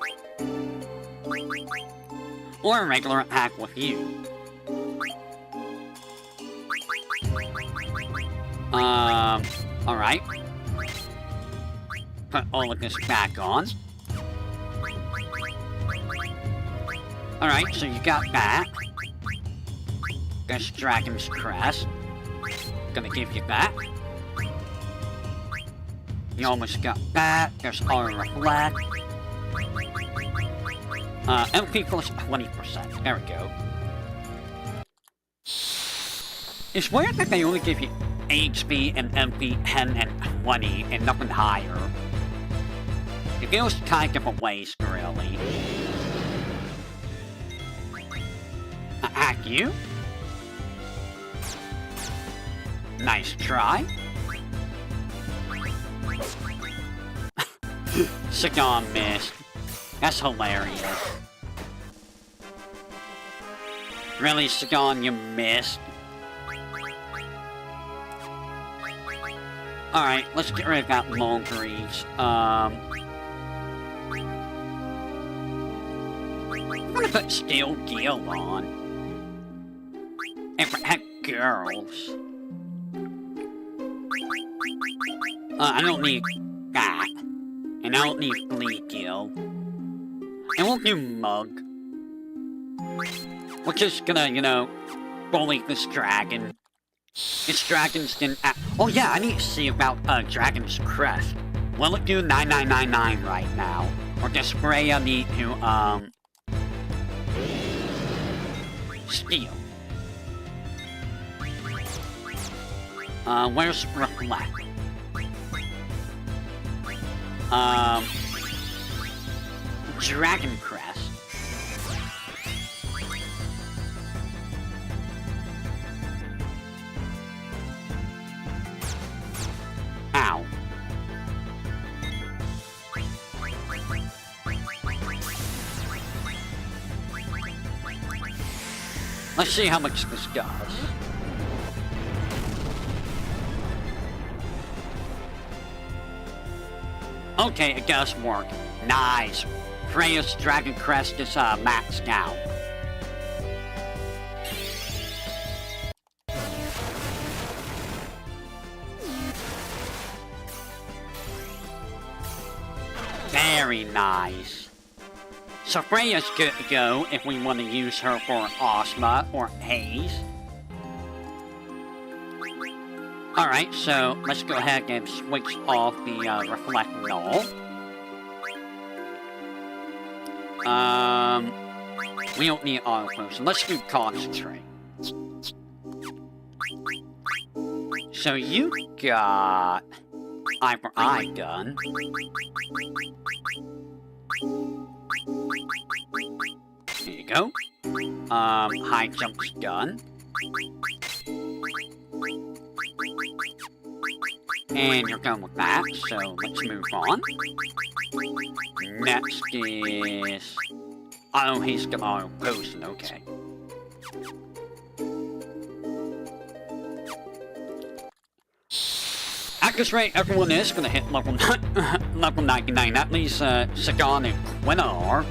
Or a regular attack with you. Alright. Put all of this back on. Alright, so you got that. There's Dragon's Crest. Gonna give you that. You almost got that. There's our Reflect. MP plus 20%. There we go. It's weird that they only give you HP and MP 10 and 20 and nothing higher. It goes kind of different ways, really. Attack you. Nice try. Sagan missed. That's hilarious. Really, Sagan, you missed? Alright, let's get rid of that Mulgreaves. I'm gonna put Steel Gil on. And protect girls. I don't need that. And I don't need Flea Gil. And we'll do Mug. We're just gonna, you know, bully this dragon. This dragon's didn't act. Oh yeah, I need to see about Dragon's Crest. Will it do 9999 right now? Or does Freya need to, steal? Where's Reflect? Dragon Crest. Ow. Let's see how much this does. Okay, it does work. Nice. Freya's Dragon Crest is maxed out. Very nice. So Freya's good to go if we want to use her for Ozma or Haze. Alright, so let's go ahead and switch off the Reflect Null. We don't need auto potion. Let's do Concentrate. So you got Eye for Eye done. There you go. High Jump's done. And you're done with that, so let's move on. Next is... Oh, he's got auto potion, okay. At this rate, everyone is gonna hit level 99. That leaves Sagan and Quina are.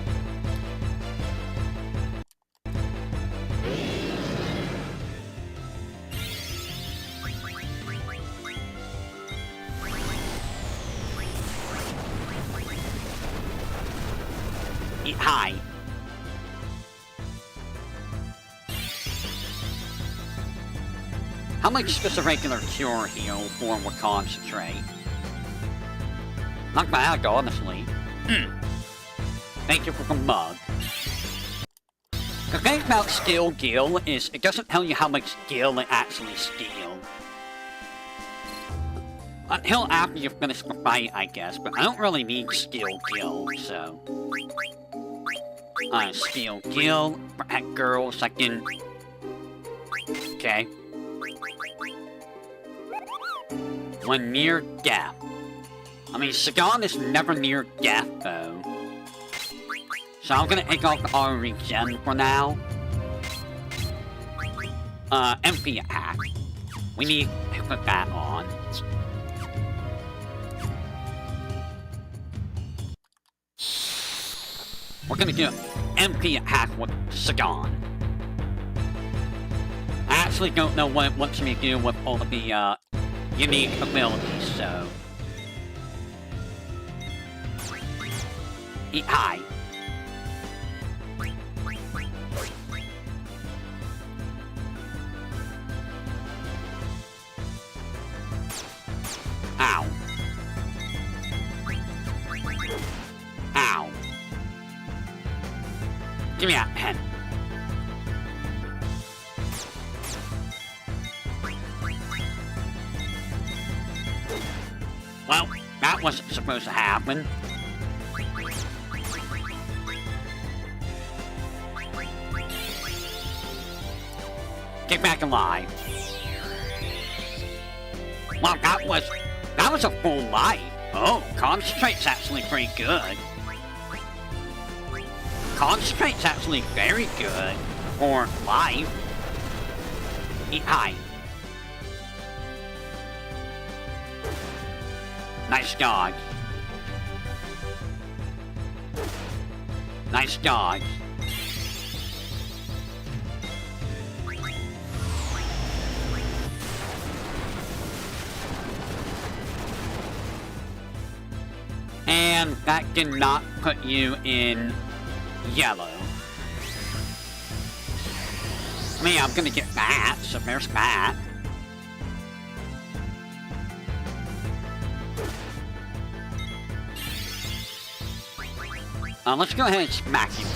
Hi. How much does a regular cure heal for with Concentrate? Not bad, honestly. Thank you for the mug. The thing about Skill Gil is it doesn't tell you how much skill it actually steals. Until after you finish the fight, I guess, but I don't really need Steel Gill, so... Steel Gill, protect girls, I can... Okay. When near death. I mean, Sagan is never near death, though. So I'm gonna take off our regen for now. Empty attack. We need to put that on. We're gonna do empty attack with Sagan. I actually don't know what it wants me to do with all of the, unique abilities, so... Eat high. Ow. Ow. Give me that pen. Well, that wasn't supposed to happen. Get back alive. Well, that was a full life. Oh, Concentrate's actually pretty good. Concentrate's actually very good for life. Eat high. Nice dog. Nice dog. And that did not put you in yellow. I mean, I'm gonna get that, so there's that. Let's go ahead and smack you.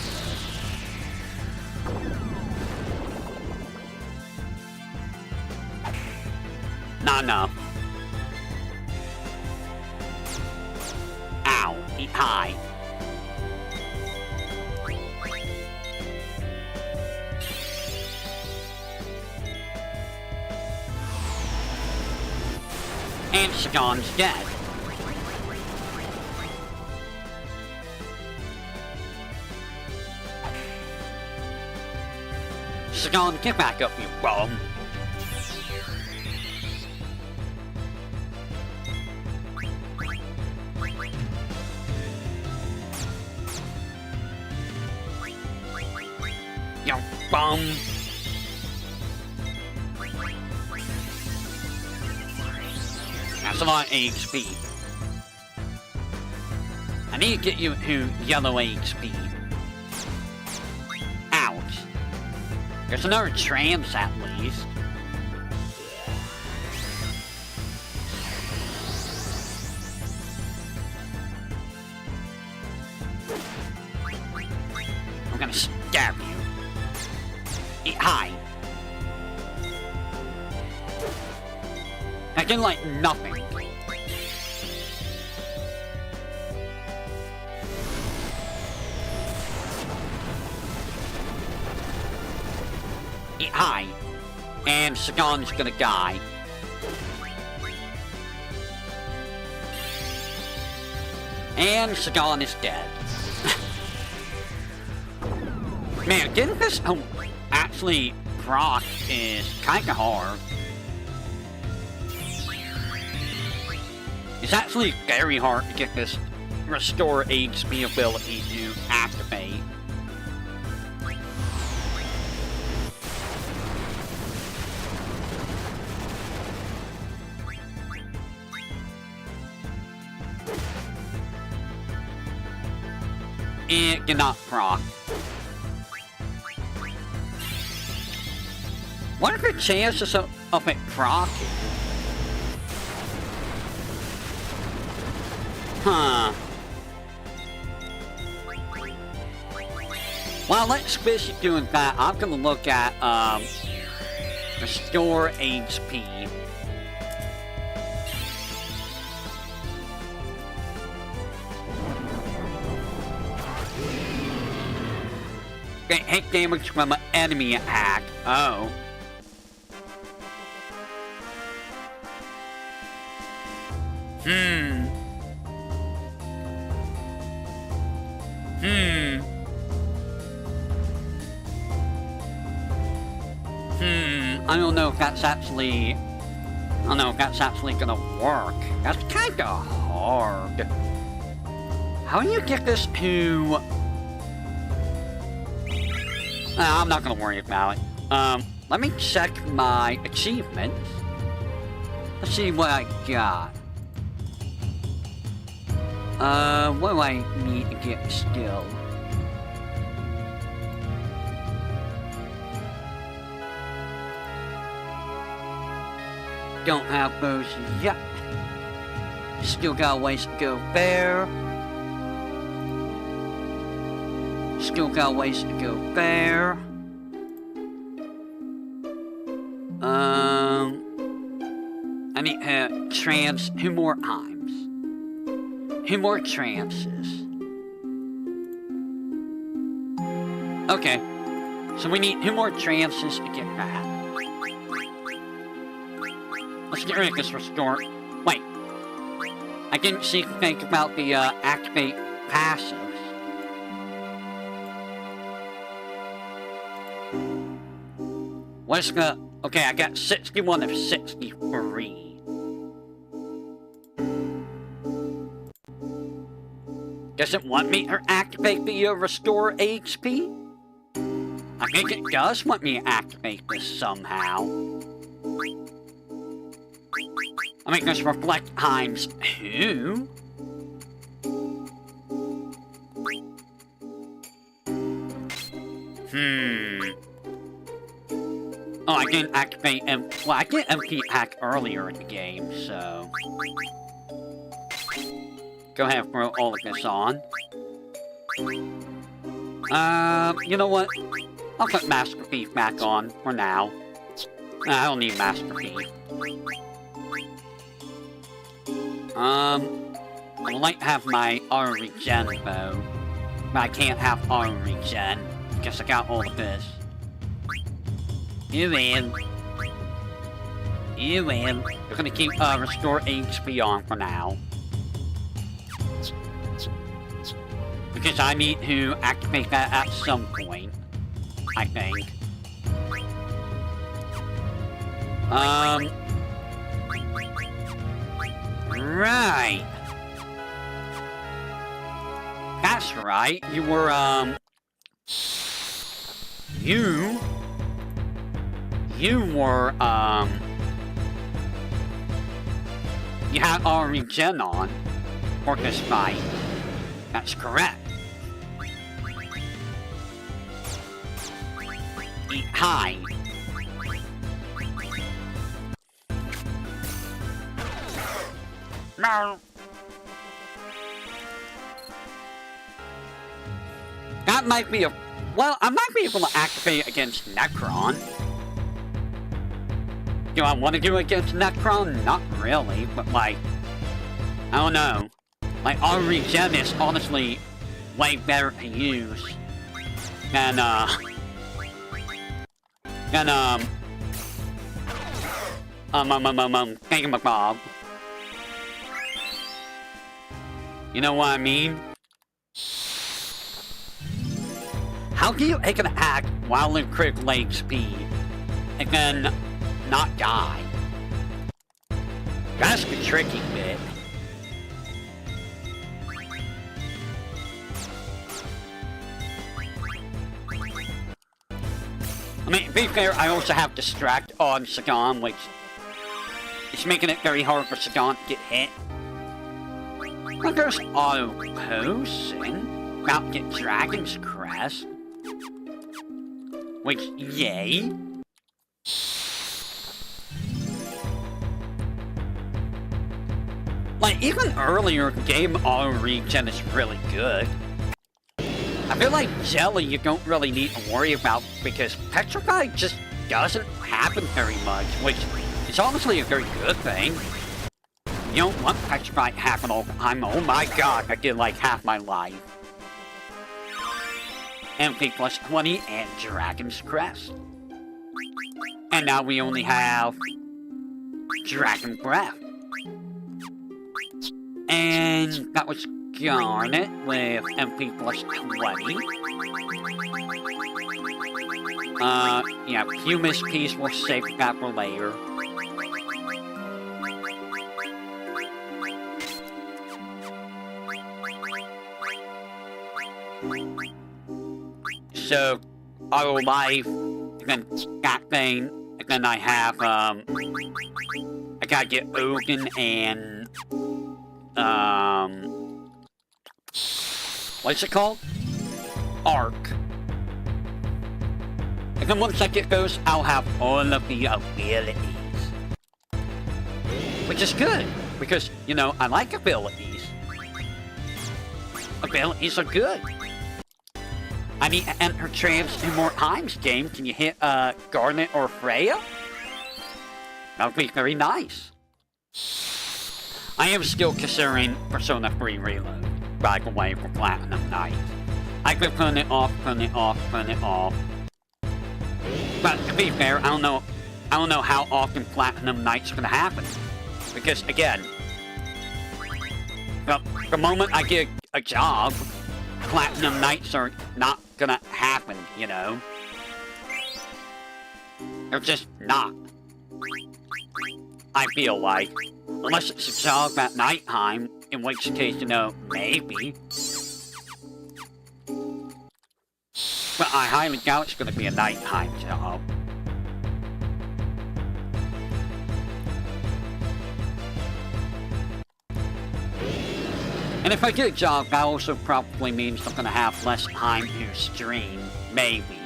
No. Ow, eat high. And Sagan's dead. Sagan, get back up, you bum. You bum. That's a lot of HP. I need to get you to yellow HP. Ouch. There's another trans at least. I'm gonna stab you. Eat high. I did like nothing. Eat high. And Sagan's gonna die. And Sagan is dead. Man, getting this actually proc is kinda hard. It's actually very hard to get this restore HP ability to activate. It cannot proc. What are the chances of it proccing? Huh. Well, let's finish doing that. I'm gonna look at, restore HP. get hit damage from an enemy attack. Oh. I don't know if that's actually... I don't know if that's actually gonna work. That's kinda hard. How do you get this to... I'm not gonna worry about it. Let me check my achievements. Let's see what I got. What do I need to get skill? Don't have those yet. Still got a ways to go there. Still got a ways to go there. I need to trance 2 more times. 2 more trances. Okay. So we need 2 more trances to get that. Let's get rid of this restore. Wait. I didn't see to think about the activate passives. What's the... Okay, I got 61 of 63. Does it want me to activate the restore HP? I think it does want me to activate this somehow. I mean, this reflect times 2. Oh, I didn't activate well, I did empty attack earlier in the game, so... Go ahead and throw all of this on. You know what? I'll put Master Thief back on for now. I don't need Master Thief. I'd like to have my auto regen though. But I can't have auto regen. Guess I got all of this. You win. You win. We're gonna keep restore HP on for now. Because I need to activate that at some point. I think. Right. That's right. You were, You were, you had our regen on for this fight. That's correct. Eat high. No. That might be a... Well, I might be able to activate it against Necron. Do I want to do it against Necron? Not really, but like... I don't know. Like, our regen is honestly way better to use than, Thingamabob. You know what I mean? How can you take an act while in critical speed and then not die? That's the tricky bit. I mean, to be fair, I also have Distract on Sagan, which is making it very hard for Sagan to get hit. But there's Auto Potion, about to get Dragon's Crest. Which, yay. Like, even earlier in the game, auto regen is really good. I feel like Jelly you don't really need to worry about because Petrify just doesn't happen very much, which is honestly a very good thing. You don't want Petrify to happen all the time. Oh my god, I did like half my life. MP plus 20, and Dragon's Crest. And now we only have Dragon Breath. And that was Garnet with MP plus 20. Yeah, Pumice Piece will save that for later. So, Auto Life, and then that thing, and then I have, I gotta get Ogun and, what's it called? Arc. And then once I get those, I'll have all of the abilities. Which is good, because, you know, I like abilities. Abilities are good. I need to enter Tramps 2 more times, game. Can you hit, Garnet or Freya? That would be very nice. I am still considering Persona 3 Reload, by the way, for Platinum Knight. I've been putting it off, putting it off, putting it off. But to be fair, I don't know how often Platinum Knight's gonna happen. Because again, the moment I get a job, Platinum Nights are not gonna happen, you know? They're just not. I feel like. Unless it's a job at nighttime, in which case, you know, maybe. But I highly doubt it's gonna be a nighttime job. And if I get a job, that also probably means I'm gonna have less time to stream, maybe.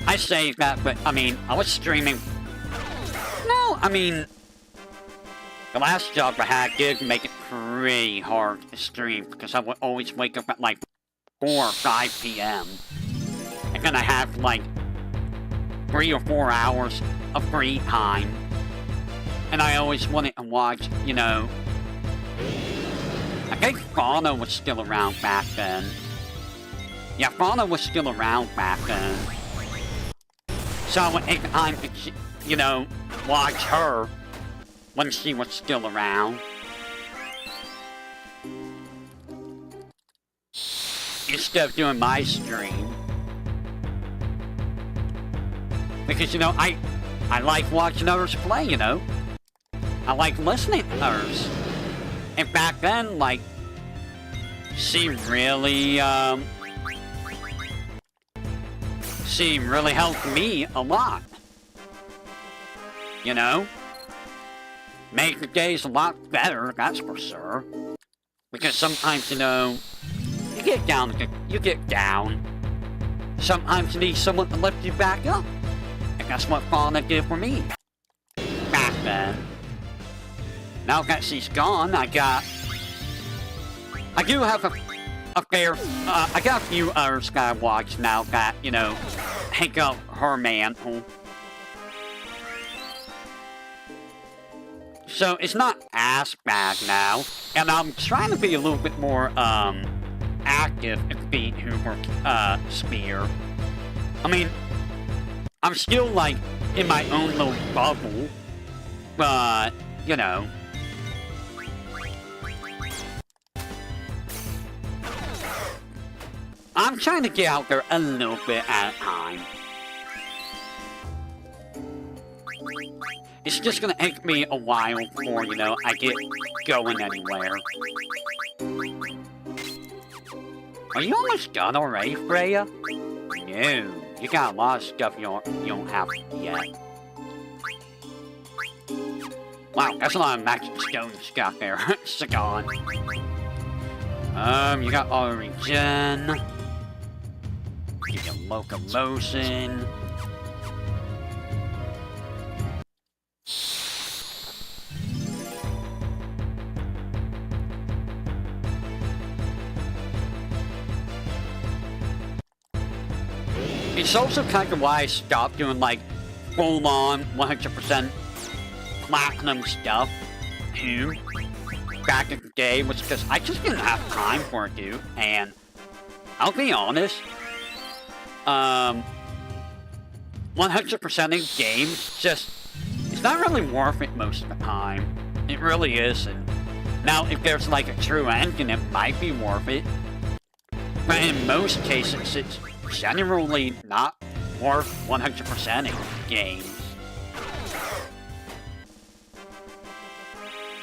I say that, but, I mean, I was streaming... No, I mean... The last job I had did make it pretty hard to stream, because I would always wake up at, like, 4 or 5 p.m. And then I have, like, 3 or 4 hours of free time. And I always wanted to watch, you know... I think Fauna was still around back then. Yeah, Fauna was still around back then. So I would take the time to, you know, watch her when she was still around. Instead of doing my stream. Because, you know, I like watching others play, you know. I like listening to others. And back then, like, she really helped me a lot. You know? Made the days a lot better, that's for sure. Because sometimes, you know, you get down. Sometimes you need someone to lift you back up. And that's what Fauna did for me. Back then. Now that she's gone, I do have a fair, I got a few others that I watch now that, you know, take up her mantle. So it's not as bad now, and I'm trying to be a little bit more, active in the VTuber, sphere. I mean, I'm still, like, in my own little bubble, but, you know. I'm trying to get out there a little bit at a time. It's just gonna take me a while before, you know, I get going anywhere. Are you almost done already, Freya? No, you got a lot of stuff you don't have yet. Wow, that's a lot of magic stone stuff there. It's gone. You got auto regen. You got locomotion. It's also kind of why I stopped doing, like, full-on 100% platinum stuff, too. Back in the day was because I just didn't have time for it, dude. And I'll be honest. 100%ing games just, it's not really worth it most of the time. It really isn't. Now, if there's like a true ending, it might be worth it. But in most cases, it's generally not worth 100%ing games.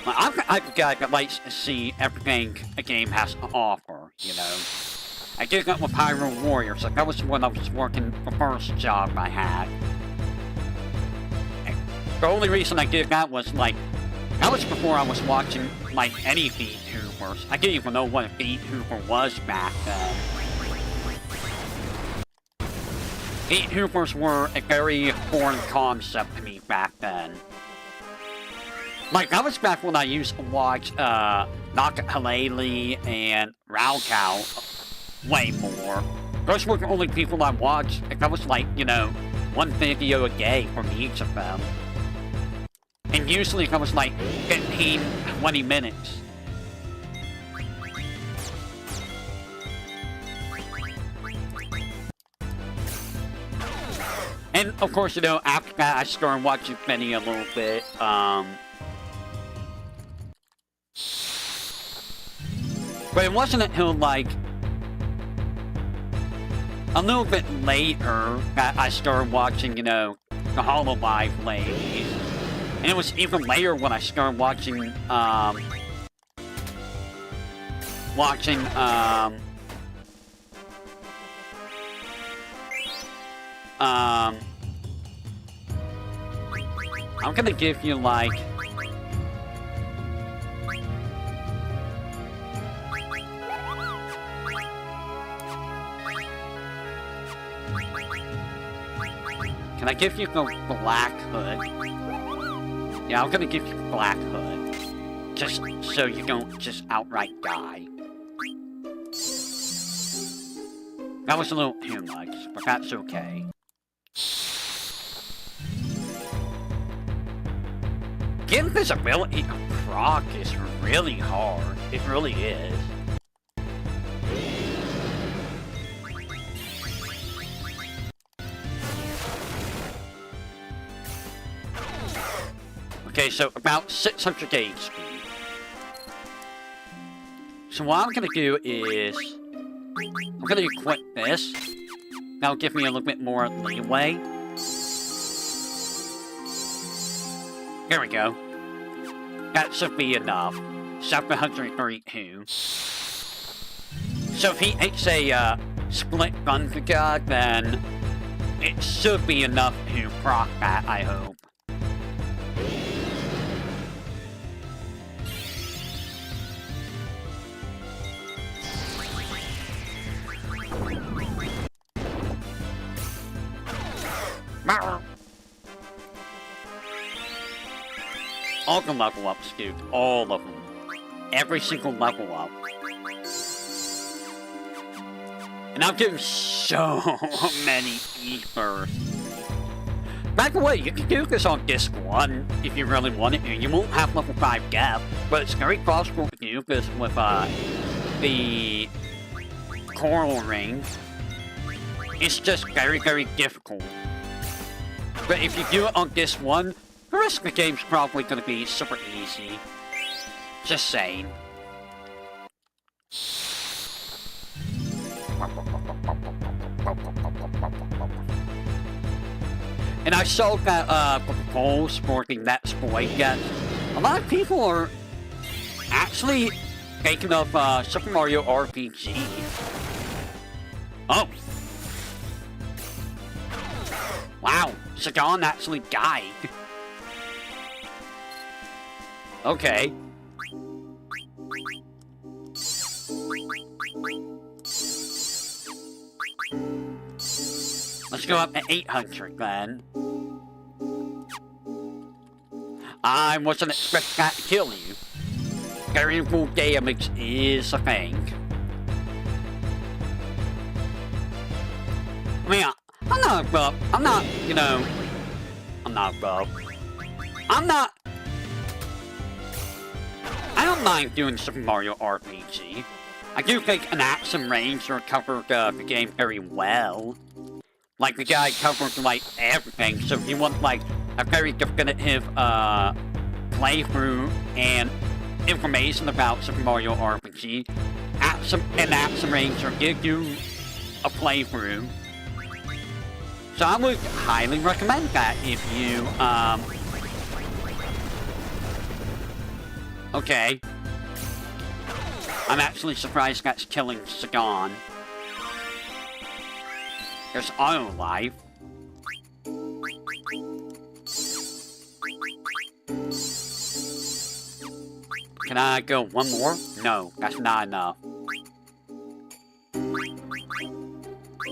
I'm a guy that likes to see everything a game has to offer, you know. I did that with Pyro Warriors, like that was when I was working the first job I had. The only reason I did that was like, that was before I was watching like any VTubers. I didn't even know what a VTuber was back then. VTubers were a very foreign concept to me back then. Like, that was back when I used to watch, Naka Halele and Raocow way more. Those were the only people I watched, and that was like, you know, one video a day from each of them. And usually that was like 15, 20 minutes. And, of course, you know, after that, I started watching Benny a little bit, But it wasn't until, like, a little bit later that I started watching, you know, the Hololive ladies. And it was even later when I started watching, I'm gonna give you, like, can I give you the Black Hood? Yeah, I'm gonna give you Black Hood. Just so you don't just outright die. That was a little too much, but that's okay. Getting visibility of proc is really hard. It really is. Okay, so about 600 gauge speed. So what I'm gonna do is, I'm gonna equip this. That'll give me a little bit more leeway. There we go. That should be enough. 732. So if he hits a split gun to God, then it should be enough to proc that, I hope. All the level ups, dude. All of them. Every single level up. And I'll give so many ethers. By the way, you can do this on Disc 1 if you really want it. You won't have level 5 gap, but it's very possible to do this with the Coral Ring. It's just very, very difficult. But if you do it on Disc 1, the rest of the game's probably gonna be super easy. Just saying. And I saw that the polls for the Let's Play gets. A lot of people are actually thinking of Super Mario RPG. Oh. Wow, Sagan actually died. Okay. Let's go up to 800 then. I wasn't expecting that to kill you. Variable damage is a thing. I mean, I'm not above. I'm not, you know. I'm not above. I'm not. I don't mind doing Super Mario RPG. I do think an Action Ranger covered the game very well. Like, the guy covered, like, everything, so if you want, like, a very definitive, playthrough and information about Super Mario RPG, an Action Ranger gives you a playthrough. So I would highly recommend that if you, okay. I'm actually surprised that's killing Sagan. There's auto life. Can I go one more? No, that's not enough.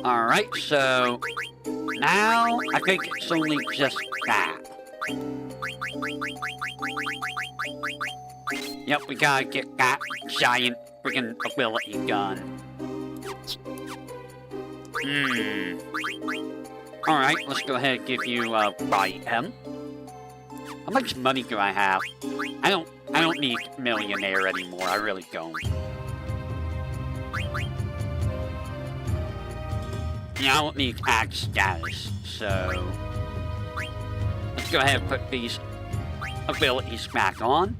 Alright, so now I think it's only just that. Yep, we gotta get that giant freaking ability gun. Alright, let's go ahead and give you a bite him. How much money do I have? I don't need millionaire anymore, I really don't. Yeah, I don't need ag status, so let's go ahead and put these abilities back on.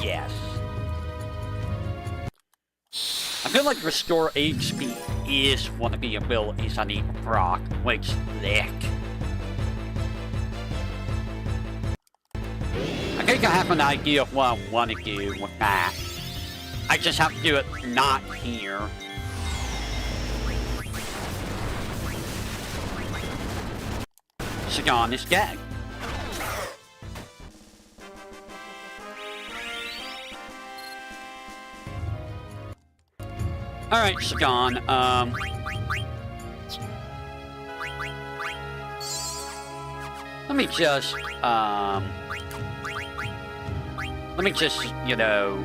Yes. I feel like Restore HP is one of the abilities I need to proc, which thick. I think I have an idea of what I want to do with that. I just have to do it not here. Sagan is dead. Alright, Sagan, let me just, you know,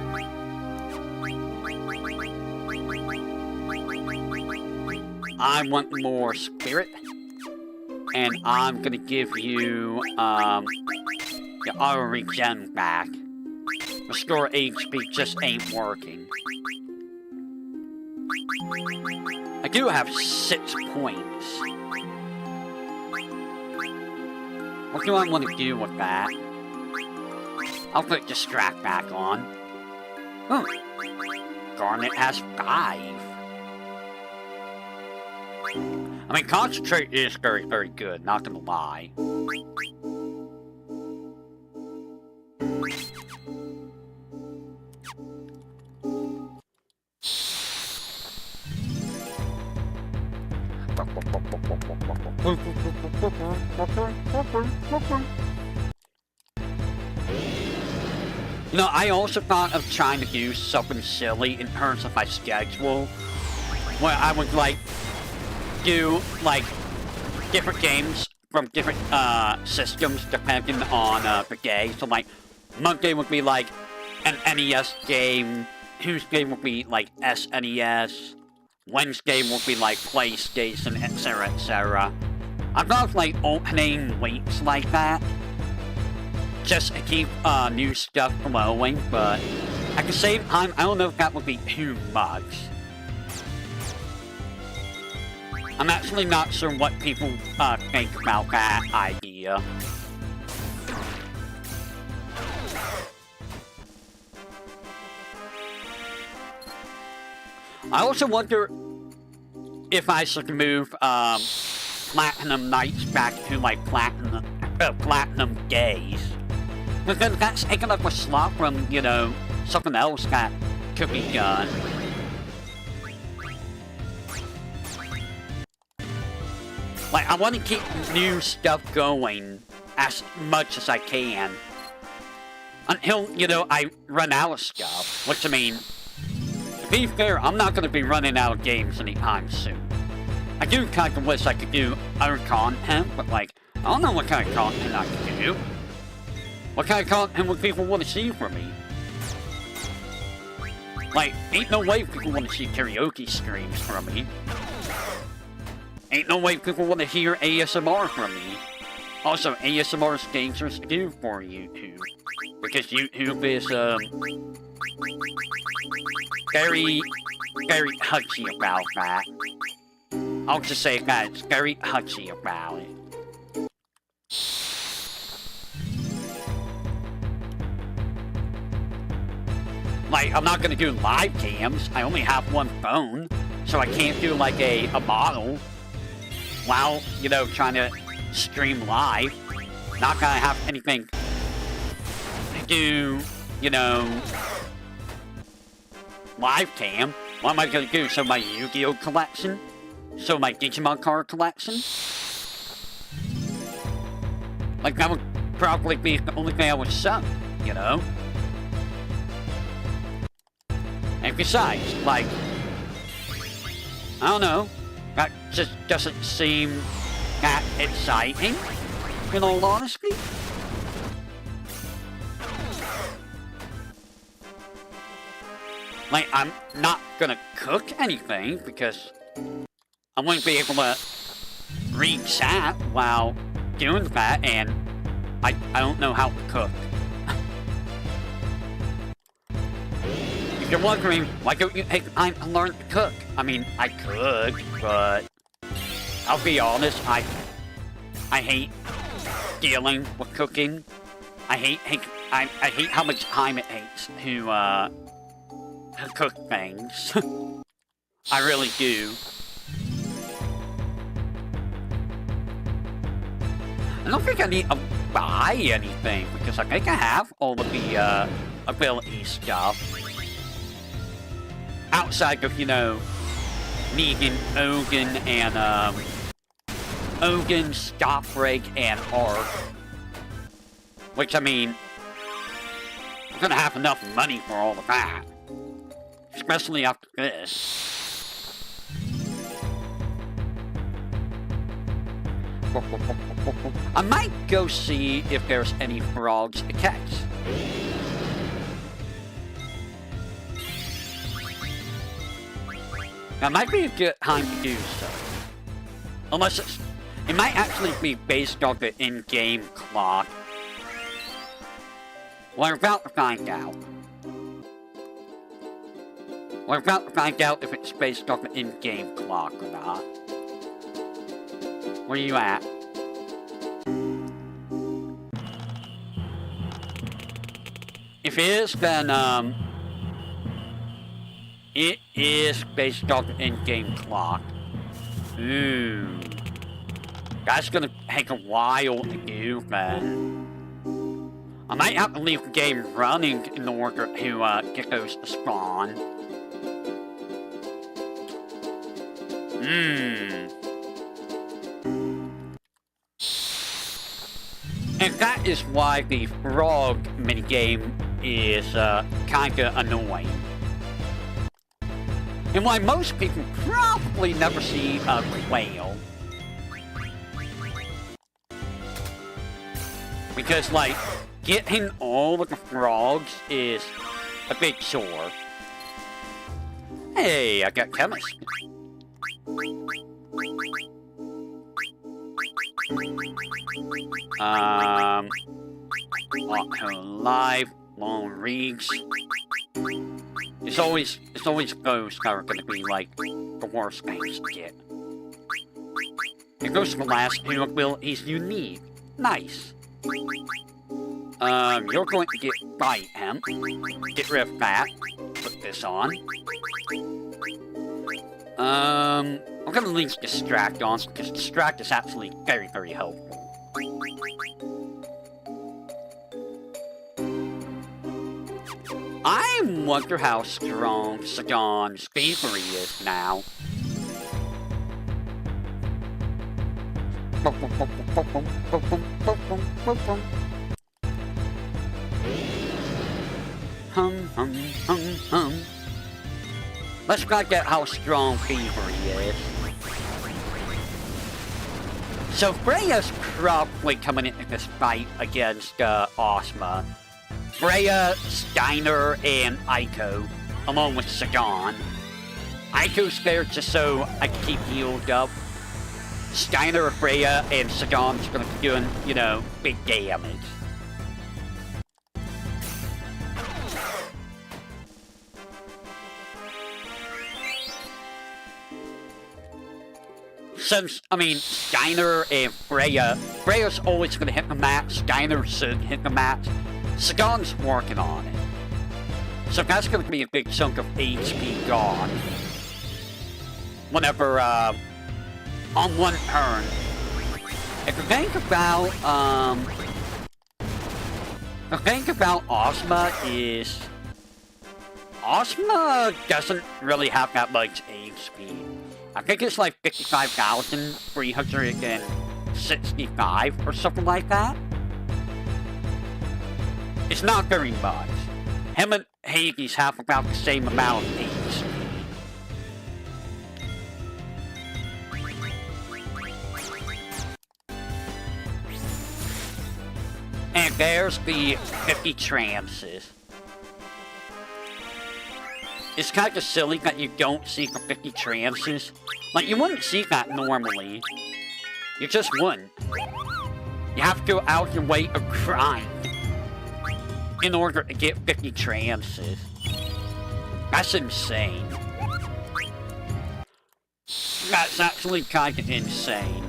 I want more spirit, and I'm gonna give you, your auto regen back. Restore HP just ain't working. I do have 6 points. What do I want to do with that? I'll put Distract back on. Oh, Garnet has 5. I mean, Concentrate is very, very good, not gonna lie. You know, I also thought of trying to do something silly in terms of my schedule, where I would, like, do, like, different games from different, systems depending on, the day. So, like, Monday would be, like, an NES game, Tuesday would be, like, SNES, Wednesday would be, like, PlayStation, etc., etc. I thought of, like, opening weeks like that, just to keep, new stuff flowing, but at the same time, I don't know if that would be too much. I'm actually not sure what people, think about that idea. I also wonder if I should move, Platinum Nights back to, like, Platinum Days. Because that's taking up a slot from, you know, something else that could be done. Like, I want to keep new stuff going as much as I can. Until, you know, I run out of stuff. Which, I mean, to be fair, I'm not going to be running out of games anytime soon. I do kind of wish I could do other content, but, like, I don't know what kind of content I can do. What kind of content would people want to see from me? Like, ain't no way people want to see karaoke streams from me. Ain't no way people want to hear ASMR from me. Also, ASMR is dangerous to do for YouTube. Because YouTube is, very touchy about that. I'll just say that, it's very touchy about it. Like, I'm not gonna do live cams. I only have one phone, so I can't do, like, a model while, you know, trying to stream live. Not gonna have anything to do, you know, live cam. What am I gonna do? Show my Yu-Gi-Oh collection? Show my Digimon card collection? Like, that would probably be the only thing I would show, you know? And besides, like, I don't know, that just doesn't seem that exciting, in all honesty. Like, I'm not gonna cook anything, because I wouldn't be able to read chat while doing that, and I don't know how to cook. If you're wondering, why don't you take time to learn to cook? I mean, I could, but I'll be honest, I hate dealing with cooking. I hate how much time it takes to cook things. I really do. I don't think I need to buy anything, because I think I have all of the ability stuff. Outside of, you know, Negan, Ogun, and Ogun, Stopbreak, and Arc. Which, I mean, I'm gonna have enough money for all of that. Especially after this. I might go see if there's any frogs to catch. That might be a good time to do so. Unless it might actually be based on the in-game clock. We're about to find out. We're about to find out if it's based on the in-game clock or not. Where you at? If it is, then, it is based on the in-game clock. Ooh. That's gonna take a while to do, man. I might have to leave the game running in order to, get those to spawn. And that is why the frog minigame is, kinda annoying. And why most people probably never see a quail. Because, like, getting all of the frogs is a big chore. Hey, I got chemist. Live, long reads. It's always those that are gonna be, like, the worst things to get. It goes to the last two abilities you need. Nice. You're going to get Bite Hemp. Get rid of that. Put this on. I'm gonna leave Distract on, because Distract is actually very, very helpful. I wonder how strong Sagan's thievery is now. Hum, hum, hum, hum. Let's not get how strong thievery is. So Freya's probably coming into this fight against Ozma. Freya, Steiner, and Aiko, along with Sagan. Aiko's there just so I can keep healed up. Skyner, Freya, and Sagan's gonna be doing, you know, big damage. Since, I mean, Skyner and Freya's always gonna hit the match, Skyner should hit the match. Sagan's working on it. So that's gonna be a big chunk of HP gone. Whenever, on one turn. If you think about Ozma is... Ozma doesn't really have that much HP. I think it's like 55,365 or something like that. It's not very much. Him and Hades have about the same amount of HP. And there's the 50 trances. It's kind of silly that you don't see the 50 trances. Like, you wouldn't see that normally. You just wouldn't. You have to go out your way of grind in order to get 50 trances. That's insane. That's actually kind of insane.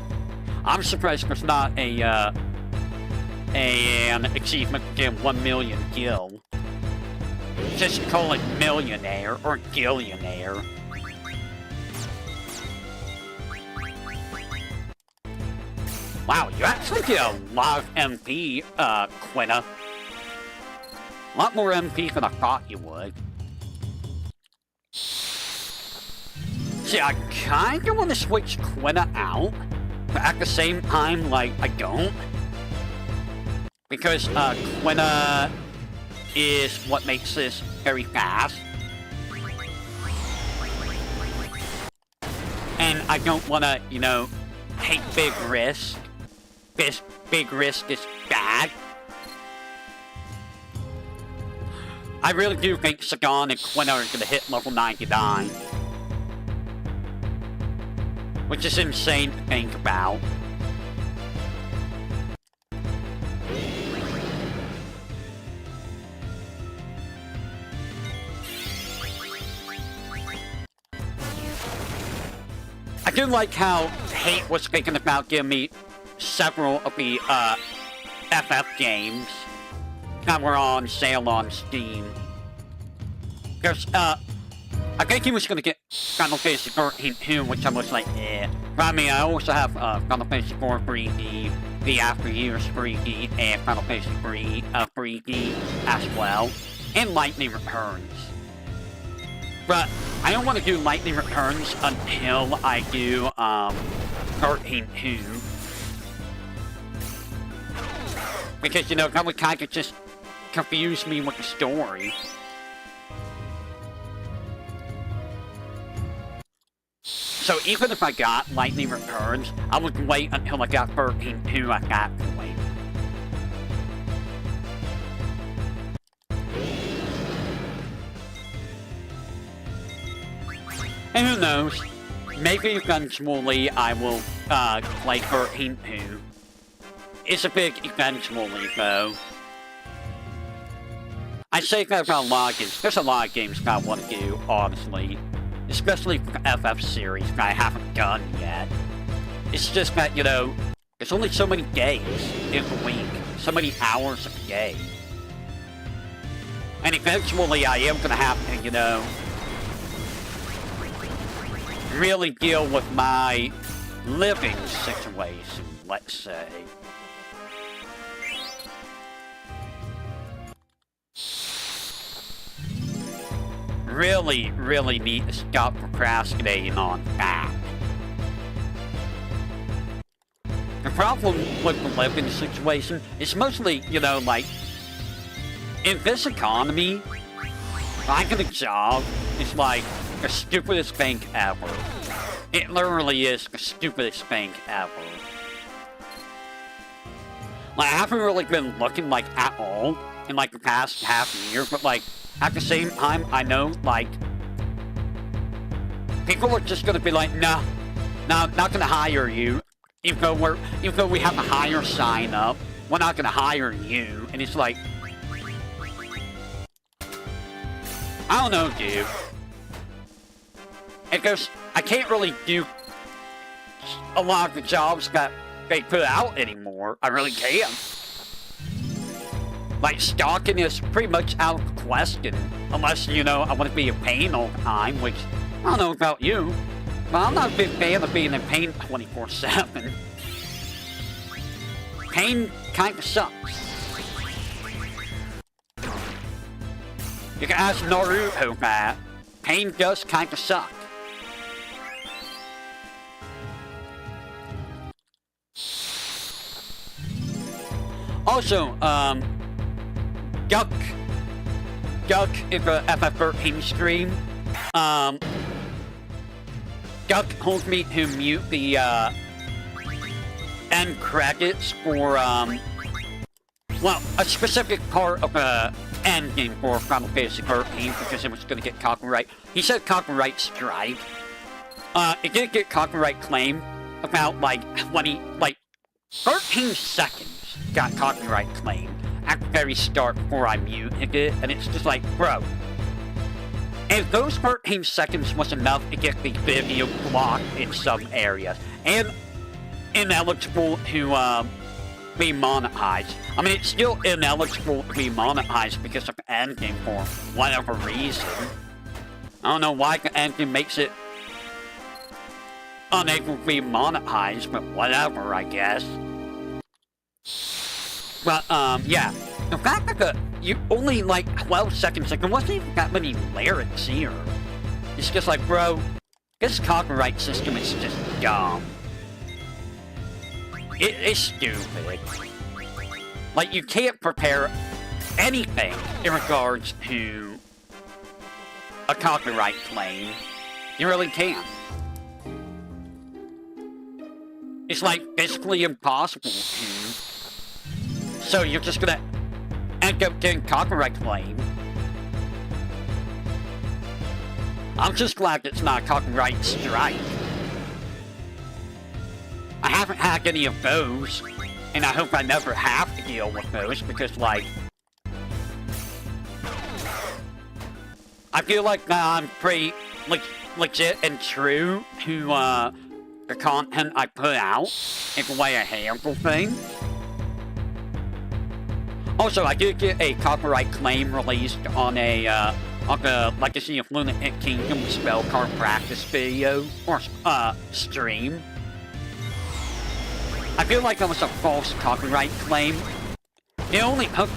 I'm surprised there's not an achievement to get 1 million gil. Just call it millionaire or gillionaire. Wow, you actually get a lot of MP, Quina. A lot more MP than I thought you would. See, I kinda wanna switch Quina out, but at the same time, like, I don't. Because, Quina is what makes this very fast. And I don't wanna, you know, take big risks. This big risk is bad. I really do think Sagan and Quina are gonna hit level 99. Which is insane to think about. I do like how Hate was thinking about giving me several of the FF games that were on sale on Steam. There's, I think he was gonna get Final Fantasy 13 too, which I was like, eh. But I mean, I also have Final Fantasy 4 3D, the After Years 3D, and Final Fantasy 3 3D as well, and Lightning Returns. But I don't want to do Lightning Returns until I do 13-2. Because, you know, that would kind of just confuse me with the story. So even if I got Lightning Returns, I would wait until I got 13-2 at that point. And who knows, maybe eventually I will play 13-2. It's a big eventually, though. I say that about a lot of games. There's a lot of games that I want to do, honestly. Especially for the FF series that I haven't done yet. It's just that, you know, there's only so many days in the week. So many hours a day. And eventually I am gonna have to, you know, really deal with my living situation, let's say. Really need to stop procrastinating on that. The problem with the living situation is mostly, you know, like, in this economy, finding a job is like the stupidest thing ever. It literally is the stupidest thing ever. Like, I haven't really been looking, like, at all in, like, the past half year, but, like, at the same time, I know, like, people are just gonna be like, no, not gonna hire you. even though we have a higher sign up, we're not gonna hire you. And it's like, I don't know, dude. It goes, I can't really do a lot of the jobs that they put out anymore. I really can't. Like, stalking is pretty much out of the question. Unless, you know, I want to be in pain all the time, which, I don't know about you. But I'm not a big fan of being in pain 24/7. Pain kinda sucks. You can ask Naruto that. Pain does kinda suck. Also, Duck in the FFIX stream, Duck told me to mute the, end credits for, well, a specific part of the end game for Final Fantasy 13 because it was gonna get copyright. He said copyright strike. It did get copyright claim about, like, 13 seconds got copyright claim at the very start before I muted it, and it's just like, bro, if those 13 seconds was enough to get the video blocked in some areas, and ineligible to, be monetized. I mean, it's still ineligible to be monetized because of the endgame for whatever reason. I don't know why the endgame makes it unable to be monetized, but whatever, I guess. But, yeah. The fact that you only, like, 12 seconds, like, there wasn't even that many lyrics here. It's just like, bro, this copyright system is just dumb. It's stupid. Like, you can't prepare anything in regards to a copyright claim. You really can't. It's, like, basically impossible to. So you're just gonna end up getting copyright claim. I'm just glad it's not a copyright strike. I haven't had any of those, and I hope I never have to deal with those, because, like, I feel like I'm pretty legit and true to, the content I put out, and the way I handle things. Also, I did get a copyright claim released on the Legacy of Lunatic Kingdom spell card practice video, or, stream. I feel like that was a false copyright claim. It only took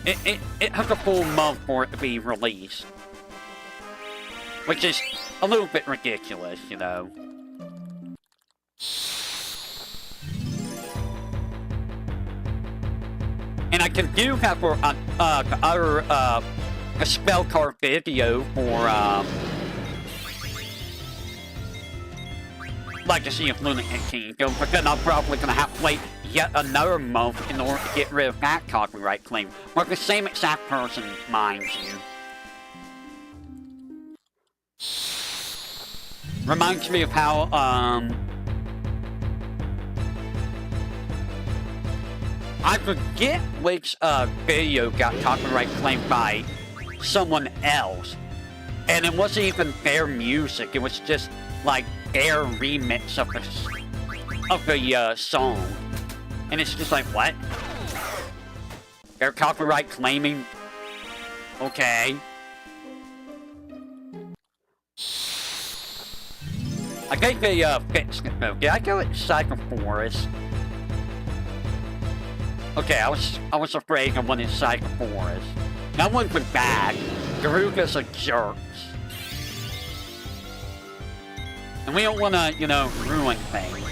it took a full month for it to be released. Which is a little bit ridiculous, you know. And I can do that for a spell card video for Legacy of Lunatic Kingdom, but then I'm probably gonna have to wait yet another month in order to get rid of that copyright claim. Or the same exact person, mind you. Reminds me of how, I forget which, video got copyright claimed by someone else. And it wasn't even their music, it was just, like, their remix of the song. And it's just like, what? They're copyright claiming? Okay. I think they, fixed it though. Did I go inside the forest? Okay, I was afraid I went inside the forest. That one went back. Garuga's a jerk. And we don't wanna, you know, ruin things.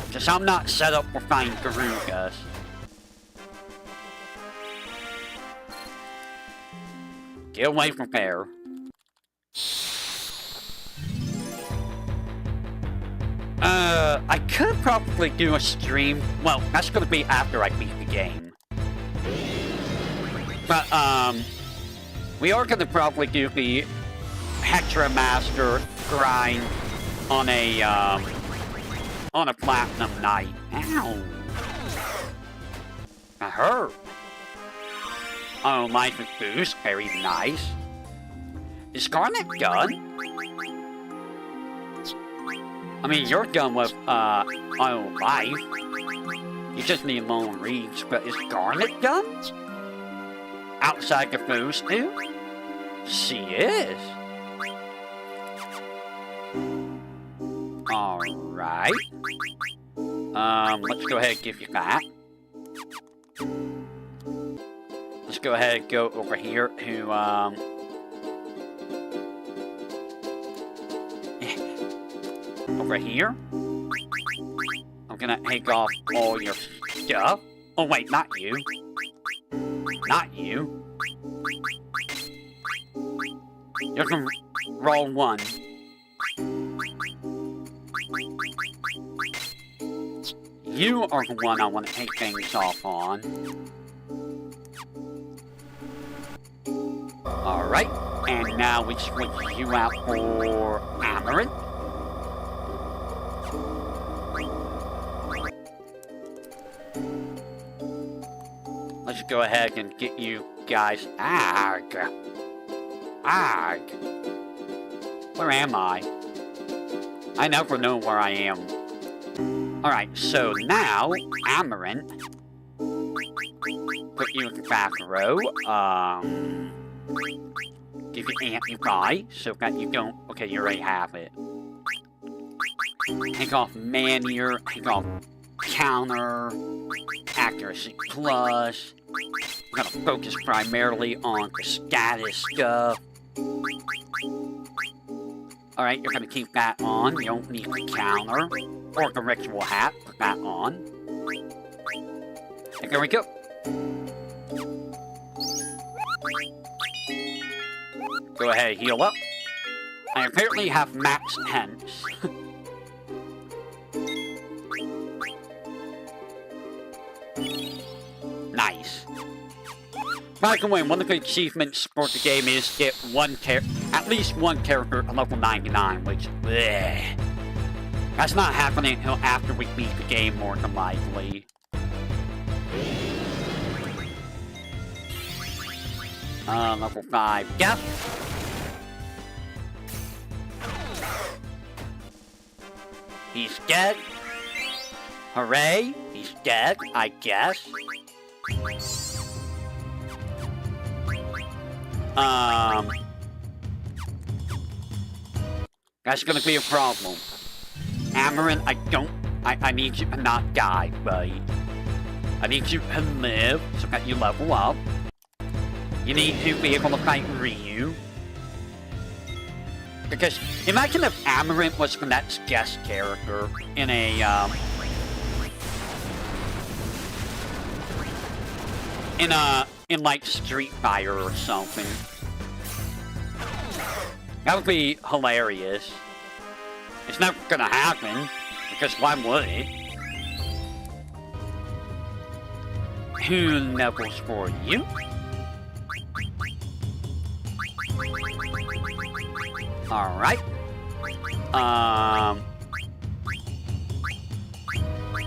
Because I'm not set up for finding Garugas. Get away from there. I could probably do a stream. Well, that's gonna be after I beat the game. But, we are gonna probably do the Hectra Master grind on a, on a platinum night. Ow. That hurt. Oh, life with boost. Very nice. Is Garnet gun? I mean, your gun was, oh, life. You just need long reach, but is Garnet gun? Outside the boost too? She is. Alright. Let's go ahead and give you that. Let's go ahead and go over here to, over here. I'm gonna take off all your stuff. Oh wait, not you. Not you. You can roll one. You are the one I want to take things off on. Alright, and now we switch you out for Amaranth. Let's go ahead and get you guys. Ag. Where am I? I never know where I am. Alright, so now, Amaranth. Put you in the back row. Give you Amplify, so that you don't. Okay, you already have it. Take off Manier, take off Counter, Accuracy Plus. I'm gonna focus primarily on the status stuff. Alright, you're gonna keep that on. You don't need the counter or the ritual hat. Put that on. And there we go. Go ahead, heal up. I apparently have max hens. Nice. By the way, one of the achievements for the game is get at least one character at level 99, which, bleh. That's not happening until after we beat the game, more than likely. Level 5, yep. He's dead. Hooray, he's dead, I guess. That's gonna be a problem. Amaranth, I need you to not die, buddy. I need you to live so that you level up. You need to be able to fight Ryu. Because, imagine if Amaranth was the next guest character in a, in like Street Fighter or something. That would be hilarious. It's never gonna happen, because why would it? Who levels for you? Alright.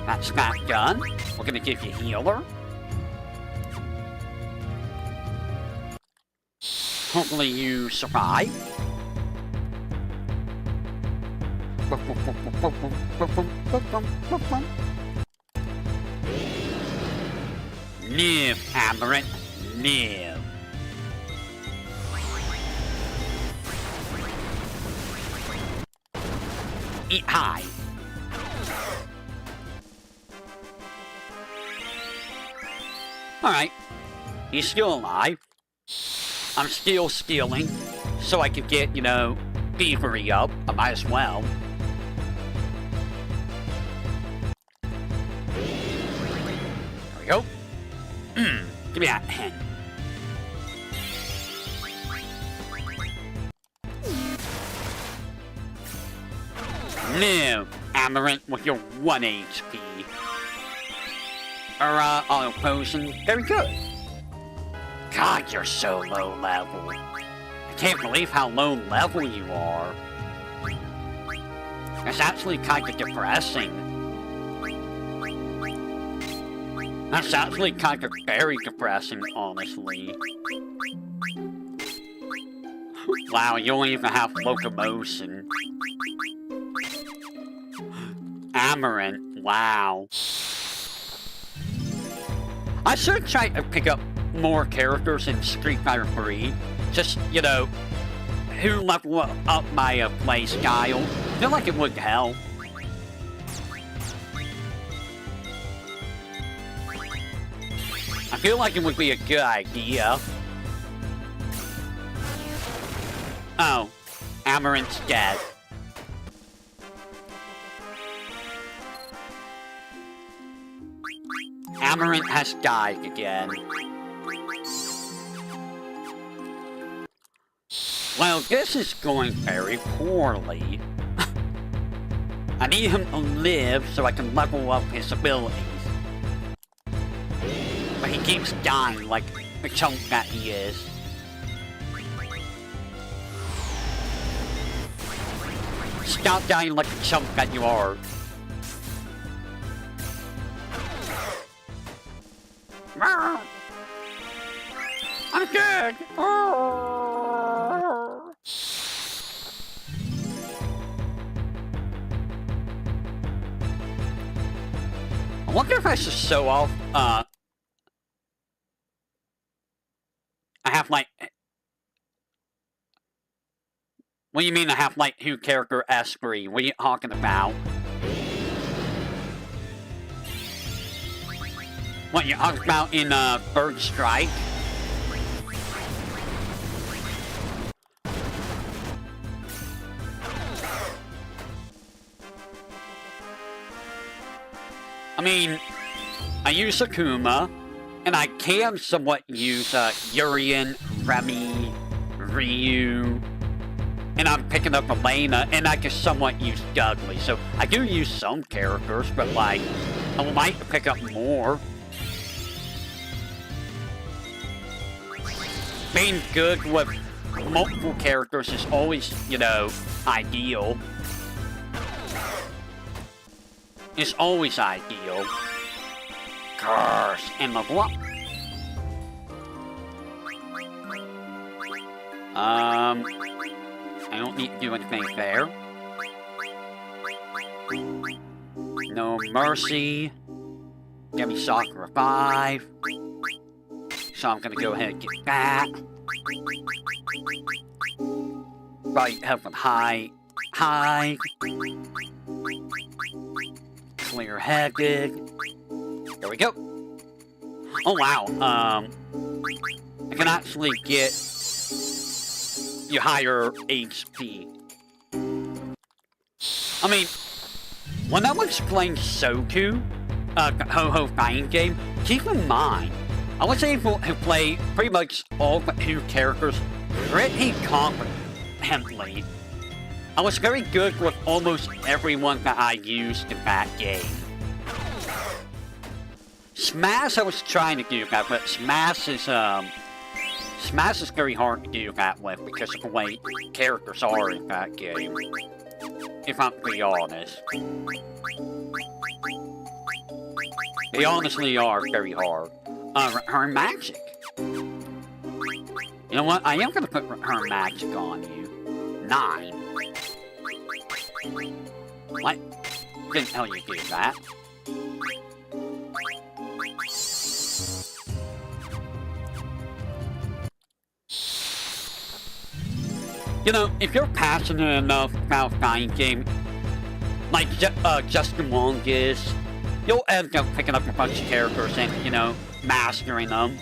That's not done. We're gonna give you healer. Hopefully you survive. Live, Amaranth, live. Eat high. Alright. He's still alive. I'm still stealing, so I could get, you know, thievery up. I might as well. There we go. Give me that hen. Live, Amaranth, with your 1 HP. Auto potion. Very good. God, you're so low level. I can't believe how low level you are. That's actually kind of depressing. That's actually kind of very depressing, honestly. Wow, you don't even have locomotion. Amaranth, wow. I should try to pick up more characters in Street Fighter 3. Just, you know, who level up my play style. I feel like it would help. I feel like it would be a good idea. Oh, Amaranth's dead. Amaranth has died again. Well, this is going very poorly. I need him to live so I can level up his abilities. But he keeps dying like the chunk that he is. Stop dying like the chump that you are. I'm dead. I wonder if I should show off, I have like... What do you mean I have like 2 character S3? What are you talking about? What you talking about in Bird Strike? I mean, I use Akuma, and I can somewhat use Urien, Remy, Ryu, and I'm picking up Elena, and I can somewhat use Dudley. So I do use some characters, but like, I would like to pick up more. Being good with multiple characters is always, you know, ideal. It's always ideal. Curse and level up. I don't need to do anything there. No mercy. Give me Sakura 5. So I'm gonna go ahead and get that. Right, heaven high. High. Clear-headed. There we go. Oh wow, I can actually get you higher HP. I mean, when I was playing Soku, Ho-Ho fighting game, keep in mind, I was able to play pretty much all but 2 characters pretty competently. I was very good with almost everyone that I used in that game. Smash, I was trying to do that, but Smash is very hard to do that with because of the way characters are in that game. If I'm to be honest. They honestly are very hard. Her magic. You know what? I am gonna put her magic on you. 9. What? Didn't tell you to do that. You know, if you're passionate enough about a fighting game, like Justin Wong is, you'll end up picking up a bunch of characters and, you know, mastering them.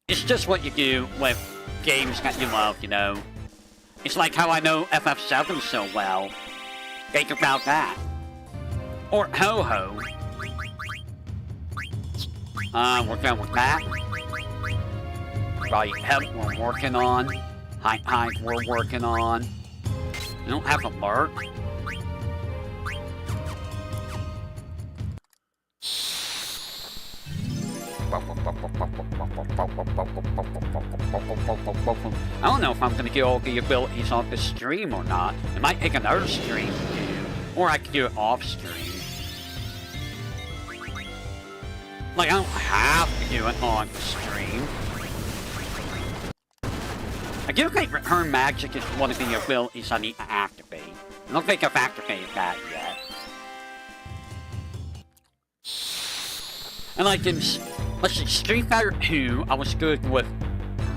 It's just what you do with games that you love, you know. It's like how I know FF7 so well. Think about that. Or Ho-Ho. We're done with that. Right, Hemp we're working on. High we're working on. I don't have a mark. I don't know if I'm gonna get all the abilities off the stream or not. It might take another stream to do, or I could do it off stream. Like, I don't have to do it on stream. I do think Return Magic is one of the abilities I need to activate. I don't think I've activated that yet. And like in, let's see, Street Fighter 2, I was good with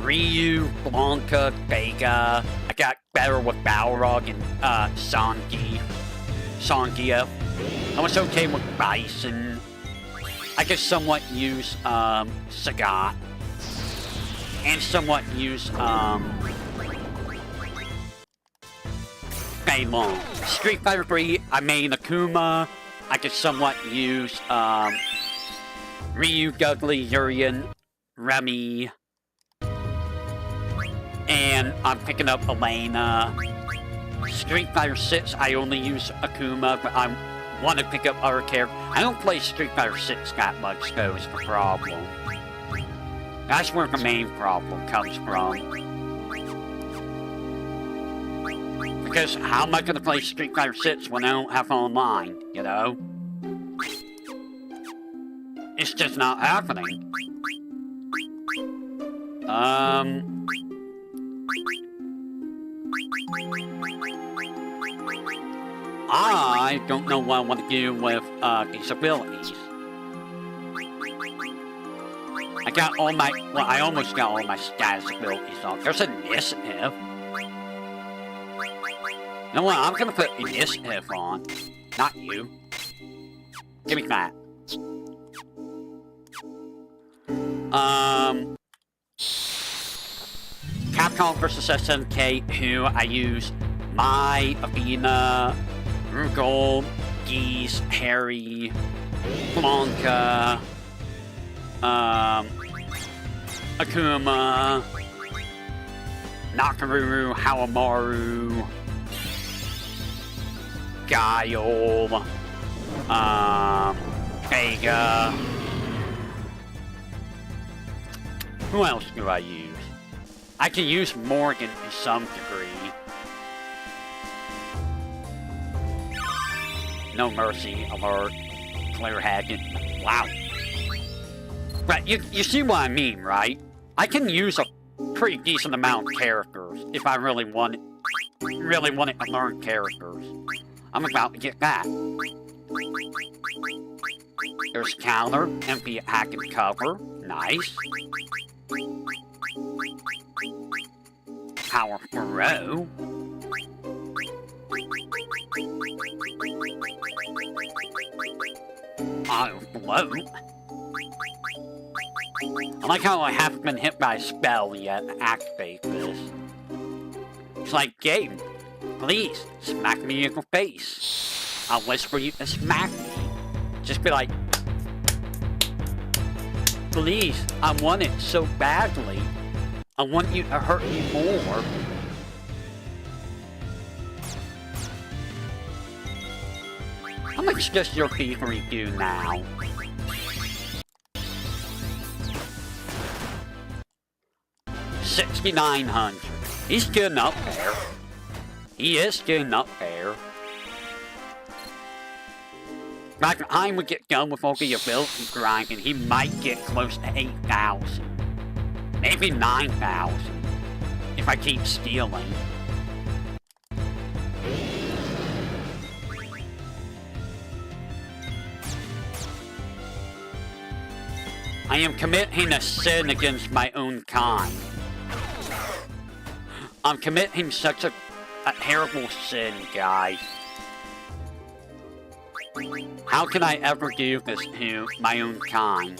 Ryu, Blanca, Vega. I got better with Balrog and Sangia. I was okay with Bison. I could somewhat use Sagat. And somewhat use Fei Long. Street Fighter 3, I made Akuma. I could somewhat use Ryu, Dudley, Urien, Remy. And I'm picking up Elena. Street Fighter 6, I only use Akuma, but I want to pick up other characters. I don't play Street Fighter 6 that much, though, is the problem. That's where the main problem comes from. Because how am I going to play Street Fighter 6 when I don't have online, you know? It's just not happening. I don't know what I want to do with these abilities. I got all my, well, I almost got all my status abilities on. There's initiative. You know what, I'm gonna put initiative on. Not you. Give me that. Capcom vs. SNK, who I use Mai, Athena, Rugal, Geese, Harry, Blanca, Akuma, Nakamura, Hawamaru, Guile, Vega. Who else do I use? I can use Morgan to some degree. No Mercy, Alert, Claire Hagen. Wow. But you see what I mean, right? I can use a pretty decent amount of characters if I really wanted to learn characters. I'm about to get that. There's Counter, MP Hack and Cover. Nice. Power Pro. Auto Float. I like how I haven't been hit by a spell yet to activate this. It's like, game, please, smack me in the face. I'll whisper you to smack me. Just be like, please, I want it so badly. I want you to hurt me more. How much does your thievery do now? $6,900. He's getting up there. He is getting up there. By the time we get done with all the ability grinding, he might get close to 8,000. Maybe 9,000. If I keep stealing. I am committing a sin against my own kind. I'm committing such a terrible sin, guys. How can I ever do this to my own kind?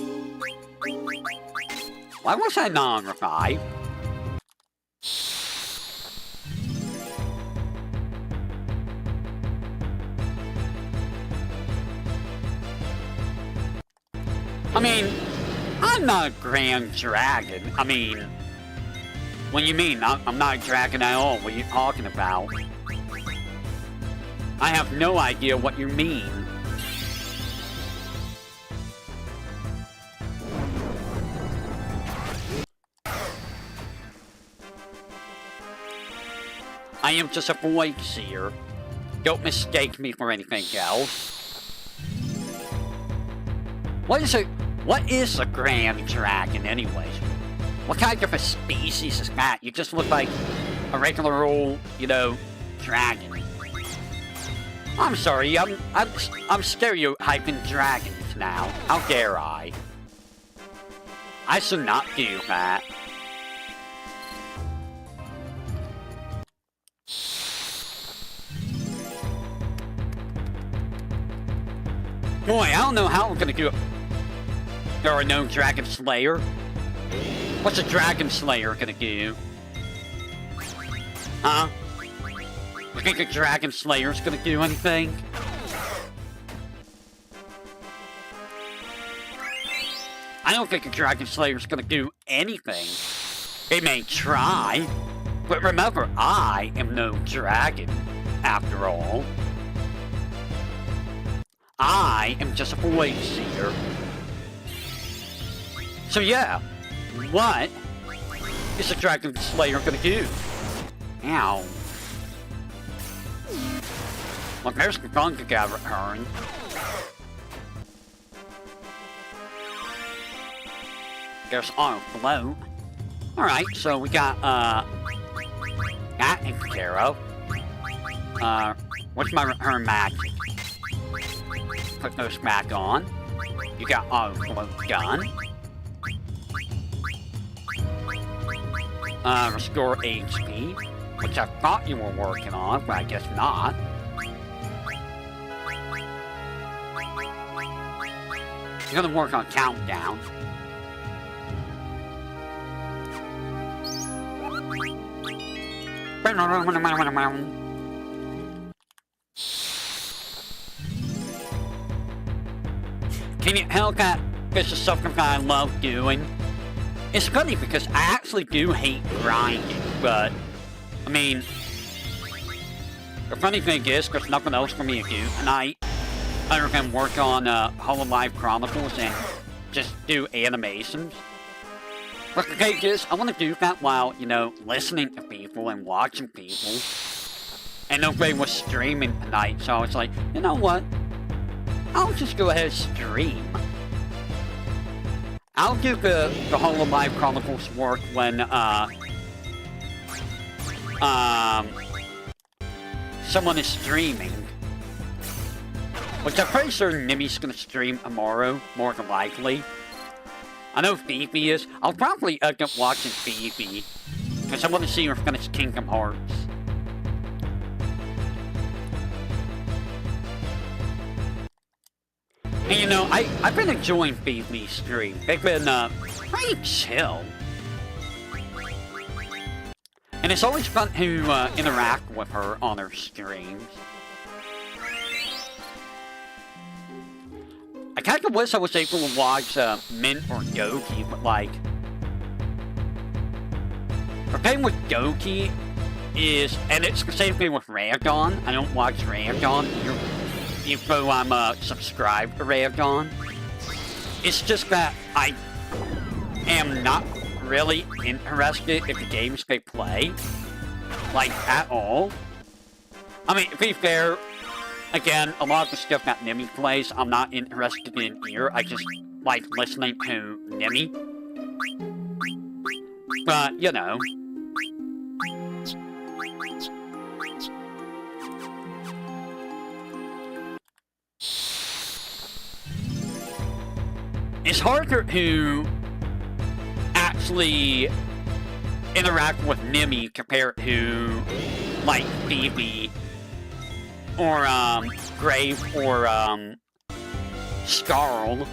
Why was I not on revive? I mean, I'm not a grand dragon. I mean, what do you mean? I'm not a dragon at all. What are you talking about? I have no idea what you mean. I am just a void seer. Don't mistake me for anything else. What is it? What is a grand dragon, anyways? What kind of a species is that? You just look like a regular old, you know, dragon. I'm sorry, I'm stereotyping dragons now. How dare I? I should not do that. Boy, I don't know how we're gonna do it. There are no Dragon Slayer. What's a Dragon Slayer gonna do? Huh? You think a Dragon Slayer's gonna do anything? I don't think a Dragon Slayer's gonna do anything. It may try, but remember, I am no dragon, after all. I am just a void seer. So yeah, what is a Dragon Slayer gonna do? Ow. Look, there's the Gunga return. There's our float. Alright, so we got, that taken care of. What's my return magic? Put those back on. You got our float gun. Restore HP, which I thought you were working on, but I guess not. You're gonna work on countdown. Can you tell that this is something that I love doing? It's funny because I actually do hate grinding, but, I mean, the funny thing is, there's nothing else for me to do tonight other than work on Hololive Chronicles and just do animations. But the thing is, I want to do that while, you know, listening to people and watching people. And nobody was streaming tonight, so I was like, you know what? I'll just go ahead and stream. I'll do the Hololive Chronicles work when, someone is streaming. Which I'm pretty sure Nimi's gonna stream tomorrow, more than likely. I know Phoebe is. I'll probably end up watching Phoebe, because I want to see her finish Kingdom Hearts. And you know, I've been enjoying Phoebe's stream. They've been, pretty chill. And it's always fun to, interact with her on her streams. I kinda wish I was able to watch, Mint or Goki, but like... The thing with Goki is, and it's the same thing with Raygon, I don't watch Raygon, even though I'm, subscribed to Raygon. It's just that I am not really interested in the games they play. Like, at all. I mean, to be fair, again, a lot of the stuff that Nimi plays, I'm not interested in here. I just like listening to Nimi. But, you know. It's harder to actually interact with Nimi compared to, like, Phoebe or, Grave, or, Scarl,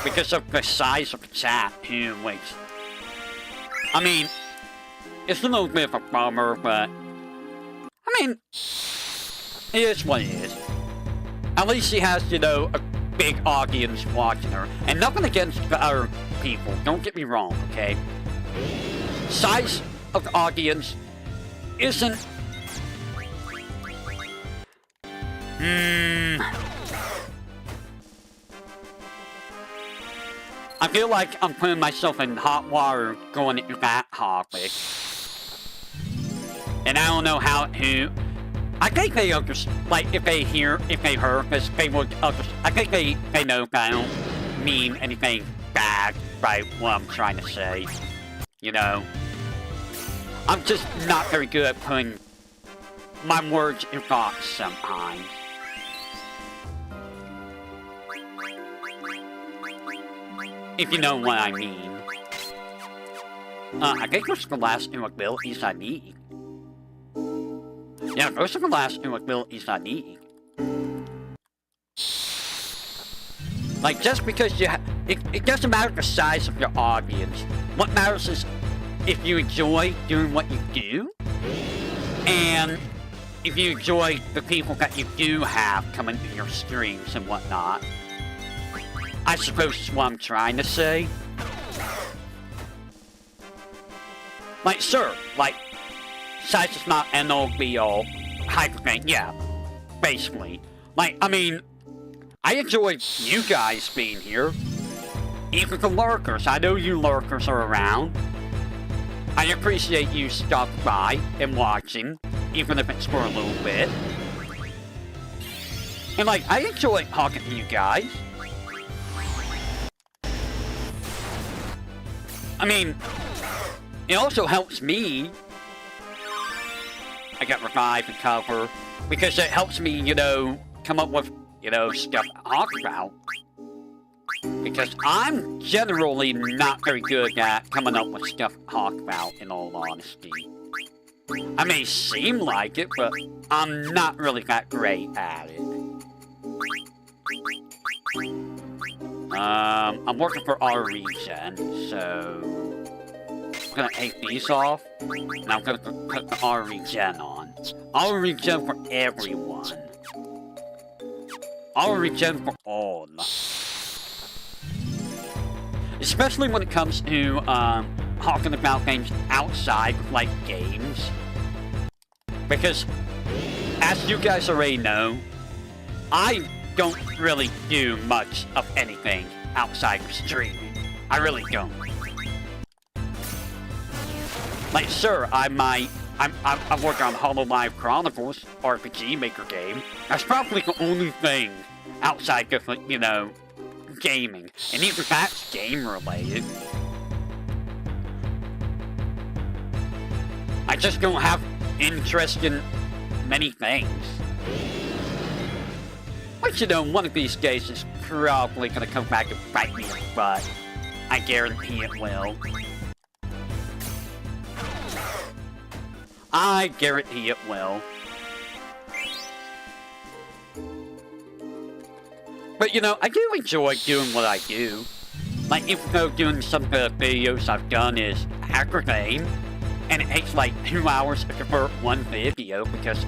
because of the size of the chat, too, which, I mean, it's a little bit of a bummer, but, I mean, it is what it is. At least she has, you know, a big audience watching her, and nothing against the other people, don't get me wrong, okay? Size of the audience isn't... I feel like I'm putting myself in hot water going into that topic. And I don't know how to... I think they understand, like, if they heard this, they would understand. I think they know that I don't mean anything bad by what I'm trying to say. You know? I'm just not very good at putting my words in thoughts sometimes. If you know what I mean. I think those are the last new abilities I need. Yeah, those are the last new abilities I need. Like, just because you it doesn't matter the size of your audience. What matters is if you enjoy doing what you do, and if you enjoy the people that you do have coming to your streams and whatnot. I suppose is what I'm trying to say. Like, sure, like, size is not end-all be-all type of thing, yeah, basically. Like, I mean, I enjoy you guys being here. Even the lurkers, I know you lurkers are around. I appreciate you stopping by and watching, even if it's for a little bit. And like, I enjoy talking to you guys. I mean, it also helps me. I got revive and cover, because it helps me, you know, come up with, you know, stuff to talk about. Because I'm generally not very good at coming up with stuff to talk about, in all honesty. I may seem like it, but I'm not really that great at it. I'm working for our regen, so I'm gonna take these off, and I'm gonna put the R regen on. R regen for everyone. R regen for all. Especially when it comes to talking about things outside, like games. Because, as you guys already know, I don't really do much of anything outside of streaming. I really don't. Like, sure, I'm working on HoloLive Chronicles RPG Maker game. That's probably the only thing outside of, you know, gaming. And even that's game related. I just don't have interest in many things. But you know, one of these days is probably gonna come back and bite me in the butt. I guarantee it will. I guarantee it will. But you know, I do enjoy doing what I do. Like, even though doing some of the videos I've done is aggravating, and it takes like 2 hours to convert one video because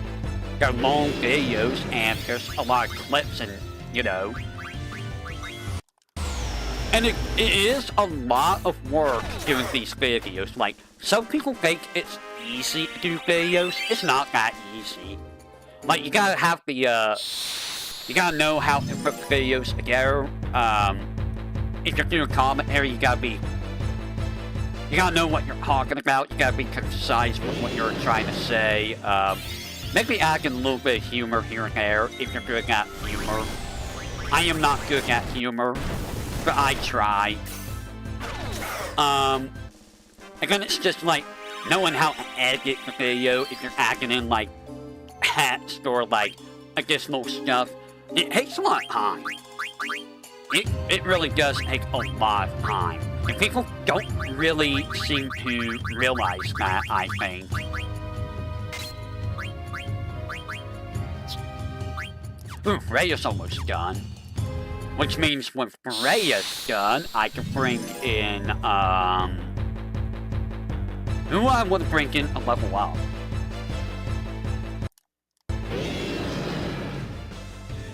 they're long videos and there's a lot of clips and, you know. And it is a lot of work doing these videos. Like, some people think it's easy to do videos. It's not that easy. Like, you gotta have the, you gotta know how to put videos together. If you're doing commentary, you gotta know what you're talking about. You gotta be concise with what you're trying to say. Maybe add in a little bit of humor here and there, if you're good at humor. I am not good at humor, but I try. Again, it's just like knowing how to edit the video, if you're adding in like hats or like additional stuff. It takes a lot of time. It really does take a lot of time. And people don't really seem to realize that, I think. Ooh, Freya's almost done. Which means when Freya's done, I can bring in, who I want to bring in a level up.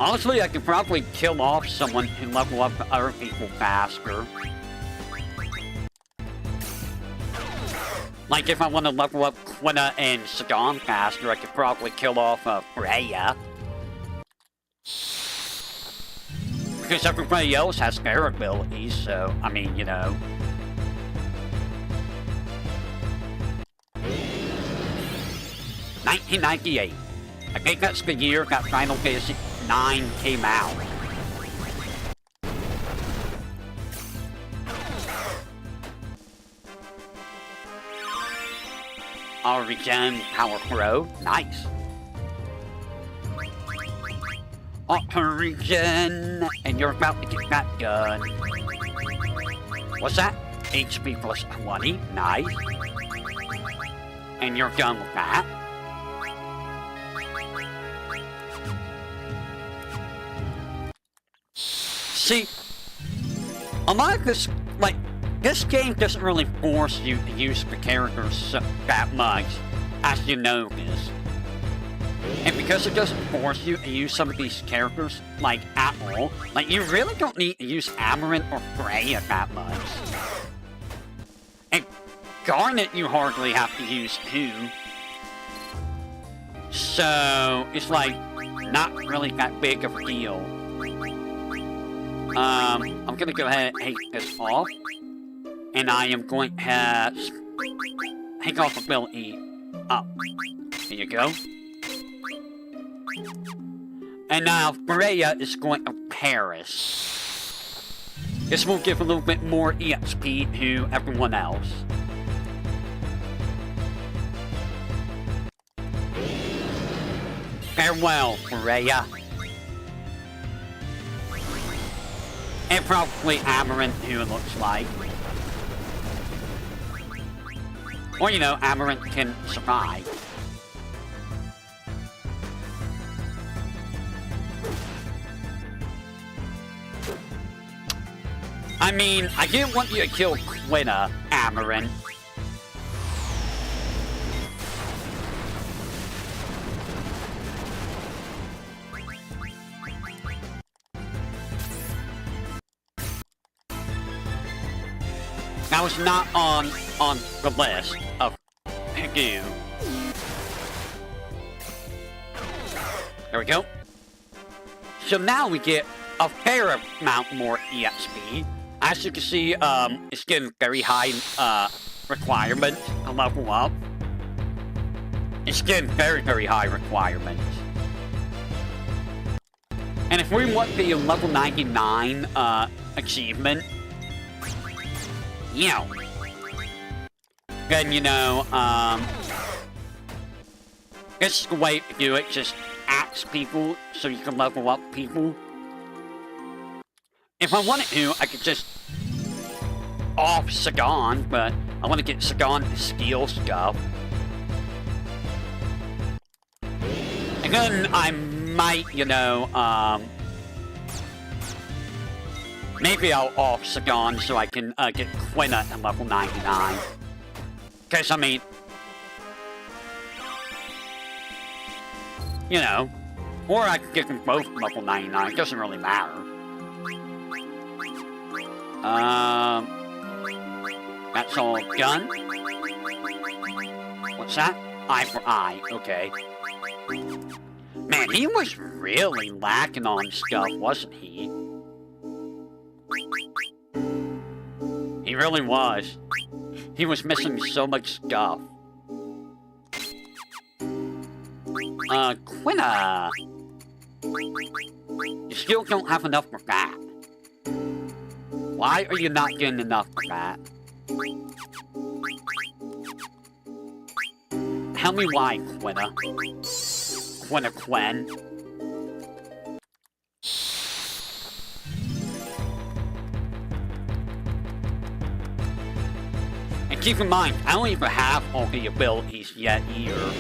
Honestly, I could probably kill off someone and level up the other people faster. Like, if I want to level up Quina and Sagan faster, I could probably kill off Freya. Because everybody else has their abilities, so, I mean, you know. $1998. I think that's the year that Final Fantasy 9 came out. Our regen power pro. Nice. Auto regen. And you're about to get that gun. What's that? HP plus 20. Nice. And you're done with that. See, a lot of this, like, this game doesn't really force you to use the characters that much, as you notice. And because it doesn't force you to use some of these characters, like, at all, like, you really don't need to use Amaranth or Freya that much. And Garnet you hardly have to use too. So, it's like, not really that big of a deal. I'm gonna go ahead and take this off. And I am going to take off ability up. There you go. And now Freya is going to Paris. This will give a little bit more EXP to everyone else. Farewell, Freya. And probably Amaranth, who it looks like. Or, you know, Amaranth can survive. I mean, I didn't want you to kill Quina, Amaranth. That was not on the list of do. There we go. So now we get a fair amount more EXP. As you can see, it's getting very high requirements to level up. It's getting very, very high requirements. And if we want the level 99 achievement, yeah, then, you know, this is the way to do it. Just ask people so you can level up people. If I wanted to, I could just off Sagan, but I want to get Sagan to steal stuff. And then I might, you know, maybe I'll off Sagan so I can get Quina at level 99. Because, I mean, you know, or I could get them both level 99. It doesn't really matter. That's all done. What's that? Eye for eye. Okay. Man, he was really lacking on stuff, wasn't he? He really was. He was missing so much stuff. Quina! You still don't have enough for that. Why are you not getting enough for that? Tell me why, Quina. Quinn. And keep in mind, I don't even have all the abilities yet either.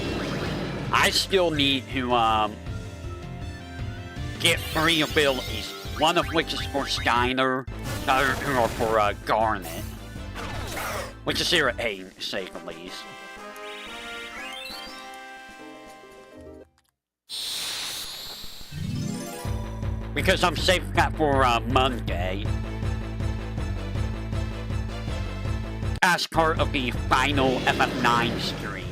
I still need to, get 3 abilities. One of which is for Skyner, the other 2 are for, Garnet. Which is irritating, to say the least. Because I'm saving that for, Monday. As part of the final FF9 stream.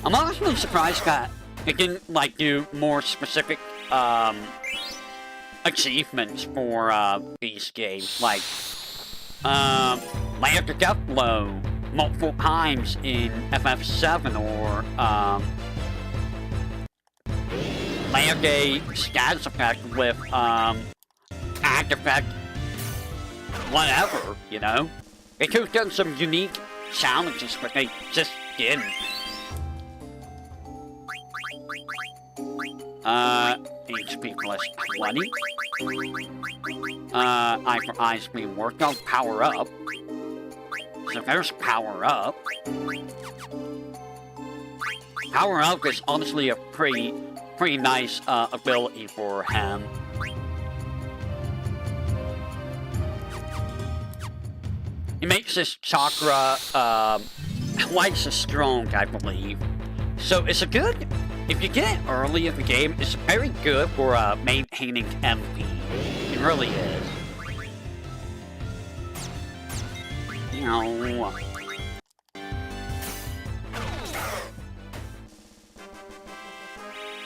I'm honestly surprised that it didn't, like, do more specific, achievements for, these games. Like, land or death blow multiple times in FF7, or, land a status effect with, act effect whatever, you know? They could have done some unique challenges, but they just didn't. HP plus 20. Eye for eyes being worked on. Power up. So there's power up. Power up is honestly a pretty nice ability for him. He makes his chakra twice as strong, I believe. So it's a good. If you get it early in the game, it's very good for maintaining MP. It really is. You know.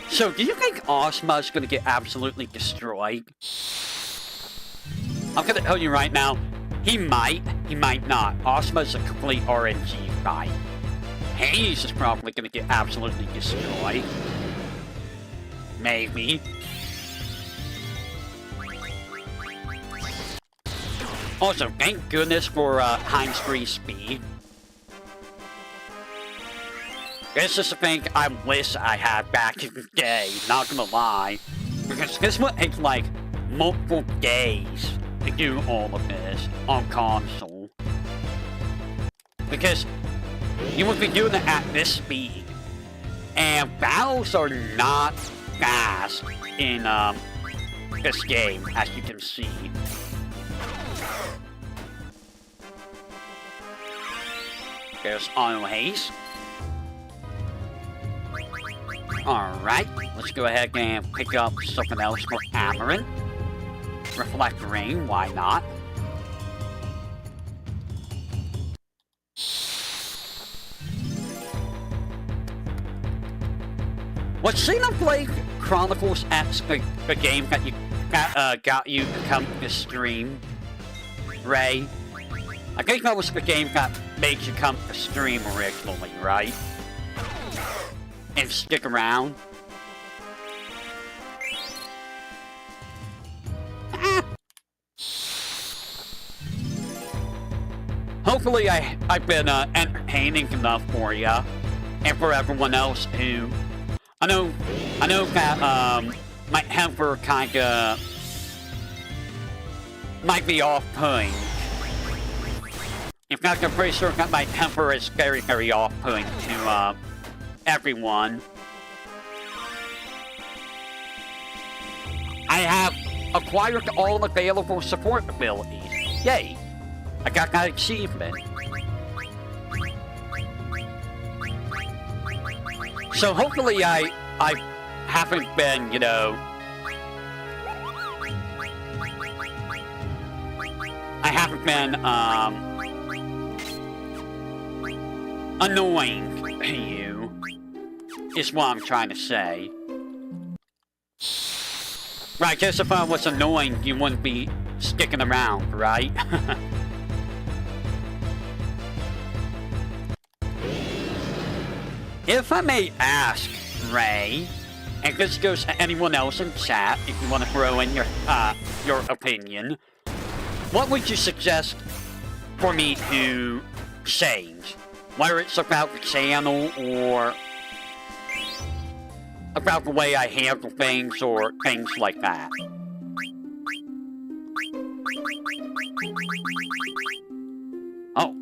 So, do you think Ozma's gonna get absolutely destroyed? I'm gonna tell you right now, he might not. Ozma's a complete RNG fight. Hayes is probably gonna get absolutely destroyed. Maybe. Also, thank goodness for Heinz free speed. This is the thing I wish I had back in the day, not gonna lie. Because this would take like multiple days to do all of this on console. Because you would be doing it at this speed. And battles are not fast in this game, as you can see. There's Auto Haste. Alright, let's go ahead and pick up something else for Amarin. Reflect Rain, why not? Was Xenoblade Chronicles X the game that you got you to come to stream, Ray? I think that was the game that made you come to stream originally, right? And stick around. Hopefully I've been entertaining enough for ya, and for everyone else who I know that my temper kinda might be off-putting. In fact, I'm pretty sure that my temper is very, very off-putting to everyone. I have acquired all available support abilities. Yay! I got that achievement. So hopefully I haven't been, you know, I haven't been annoying to you, is what I'm trying to say. Right, guess if I was annoying, you wouldn't be sticking around, right? If I may ask, Ray, and this goes to anyone else in chat, if you want to throw in your opinion, what would you suggest for me to change? Whether it's about the channel, or about the way I handle things, or things like that. Oh.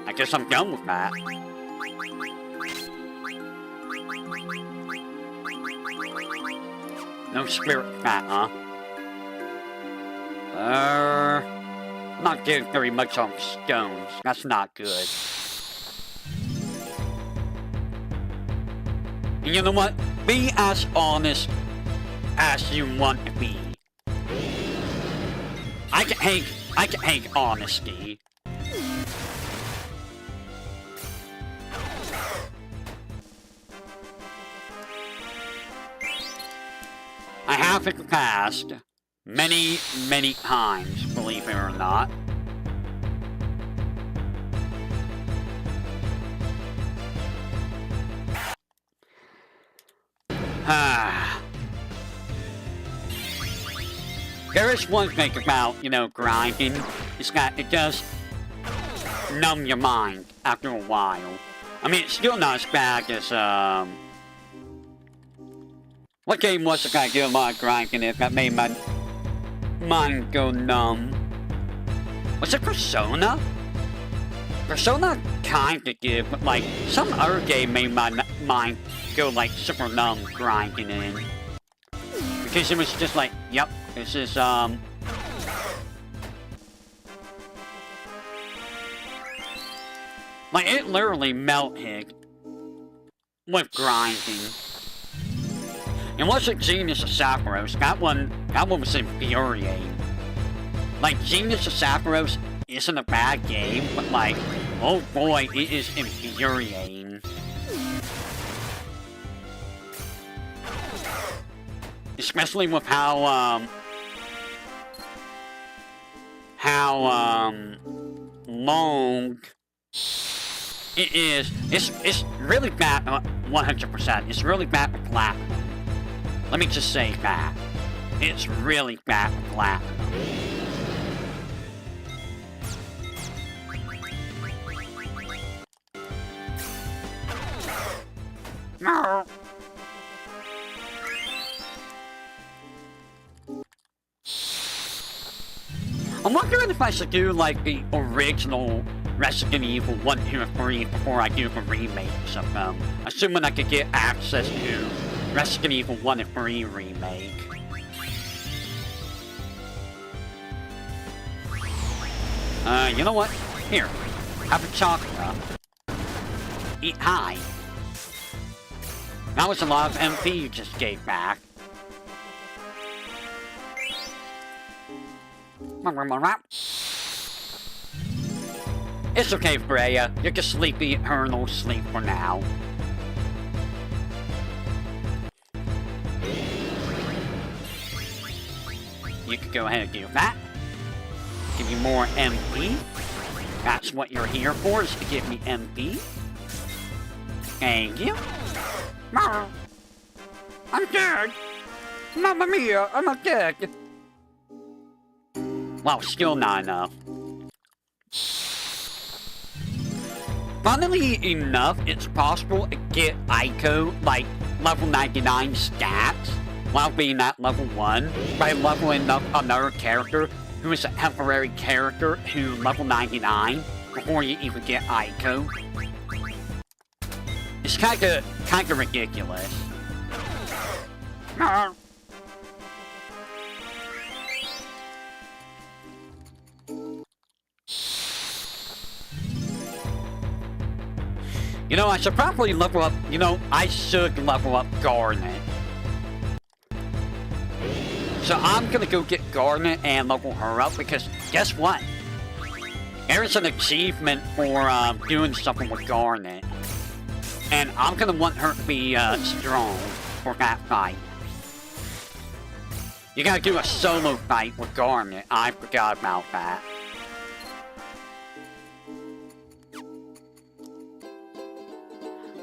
I guess I'm done with that. No spirit fat, huh? Not getting very much on stones. That's not good. And you know what? Be as honest as you want to be. I can hate honesty. I have in the past, many, many times, believe it or not. There is one thing about, you know, grinding, is that it does numb your mind after a while. I mean, it's still not as bad as, what game was it that I did a lot of grinding in that made my mind go numb? Was it Persona? Persona kinda did, but like, some other game made my mind go like super numb grinding in. Because it was just like, yep, this is, like, it literally melted with grinding. And what's it, Genius of Sapphiros? That one was infuriating. Like, Genius of Sapphiros isn't a bad game, but like, oh boy, it is infuriating. Especially with how long it is. It's really bad, 100%. It's really bad for Platinum. Let me just say that. It's really bad for Platinum. No. I'm wondering if I should do like the original Resident Evil 1, 2, and 3 before I do the remakes of them. Assuming I could get access to Resident Evil 1 and 3 remake. You know what? Here, have a chocolate. Eat high. That was a lot of MP you just gave back. It's okay, Freya. You can sleep the eternal sleep for now. You could go ahead and do that. Give you more MP. That's what you're here for, is to give me MP. Thank you. Mom! I'm dead! Mamma mia, I'm dead! Wow, still not enough. Funnily enough, it's possible to get Aiko, like, level 99 stats, while being at level 1, by leveling up another character who is a temporary character who level 99, before you even get Aiko. It's kinda ridiculous. You know, I should probably level up, I should level up Garnet. So I'm gonna go get Garnet and level her up, because guess what? There's an achievement for doing something with Garnet. And I'm gonna want her to be strong for that fight. You gotta do a solo fight with Garnet. I forgot about that.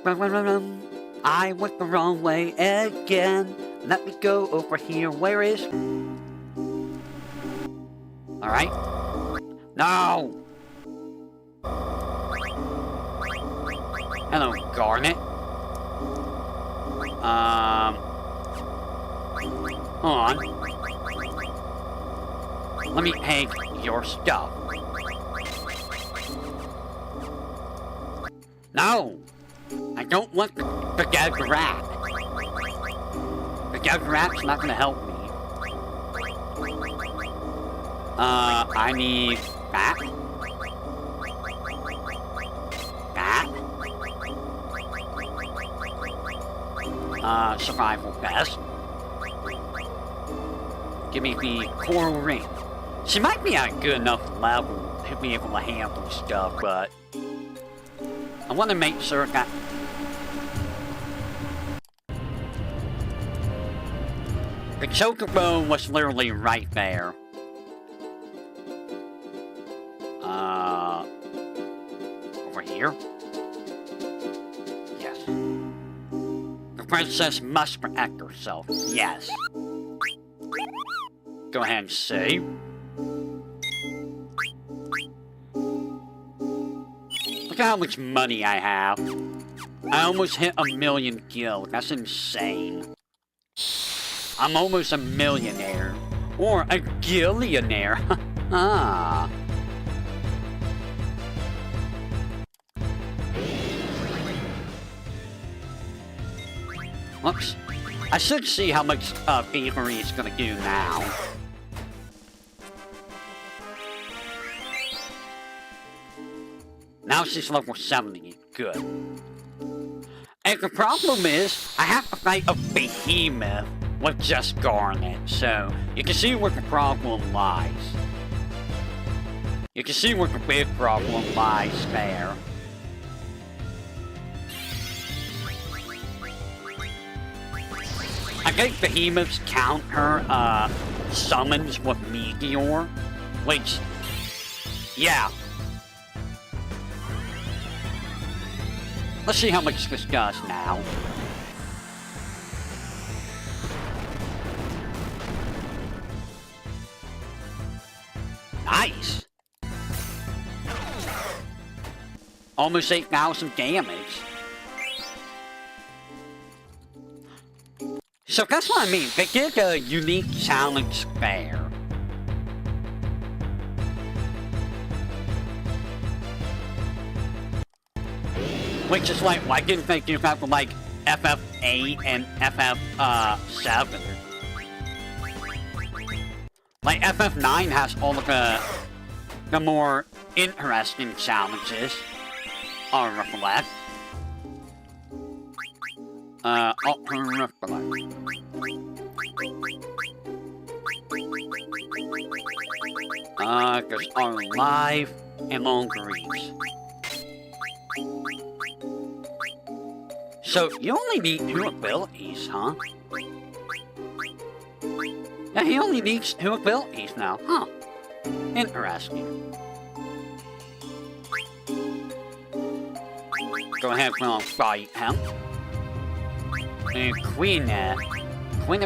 I went the wrong way again. Let me go over here. Where is... Alright. No! Hello, Garnet. Hold on. Let me take your stuff. No! I don't want the dead rat. The dead rat's not gonna help me. I need that. That. Survival best. Give me the coral ring. She might be at a good enough level to be able to handle stuff, but I want to make sure that the chocobo was literally right there. Over here? Yes. The princess must protect herself. Yes. Go ahead and save. Look at how much money I have. I almost hit 1,000,000 guild. That's insane. I'm almost a millionaire. Or a gillionaire. Ah. Whoops. I should see how much Thievery is gonna do now. Now she's level 70. Good. And the problem is, I have to fight a behemoth with just Garnet, so you can see where the problem lies. You can see where the big problem lies there. I think behemoths counter summons with Meteor, which, yeah. Let's see how much this does now. Nice. Almost 8,000 damage. So that's what I mean. They did a unique challenge fair. Which is like, why didn't they do that for like FF8 and FF7? Like FF9 has all of the more interesting challenges on Reflect. There's our live and longer reach. So you only need 2 abilities, huh? Yeah, he only needs 2 abilities now, huh? Interesting. Go ahead and fight him. And Quina. What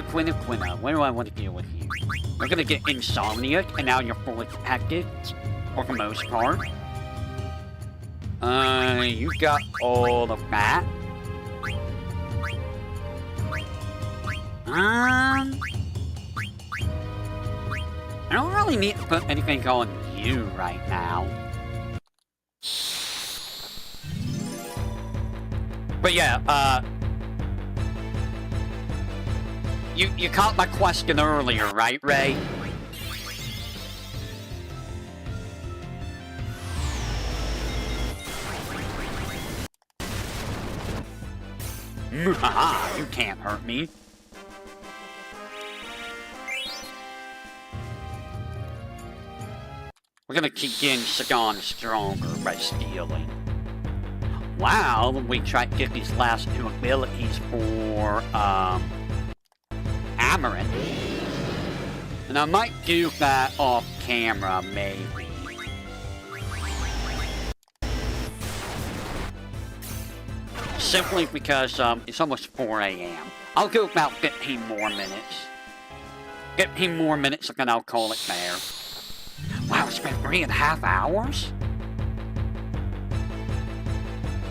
do I want to deal with you? We're gonna get Insomniac, and now you're fully protected, for the most part. You got all of that. I don't really need to put anything on you right now. But yeah, You caught my question earlier, right, Ray? Haha, you can't hurt me. We're gonna keep getting Sagan stronger by stealing. Wow, we tried to get these last 2 abilities for, Amaranth. And I might do that off camera, maybe. Simply because, it's almost 4 AM. I'll go about 15 more minutes. 15 more minutes and then I'll call it there. Wow, it's been 3.5 hours?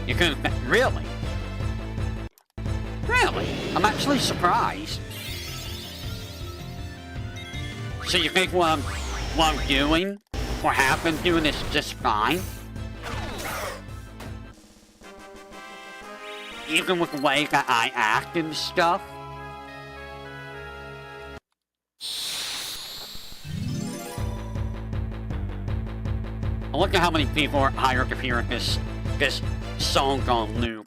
You couldn't, really? Really? I'm actually surprised. So you think what I'm doing, or have been doing, is just fine? Even with the way that I act and stuff? Look at how many people are hired to hear this song on loop.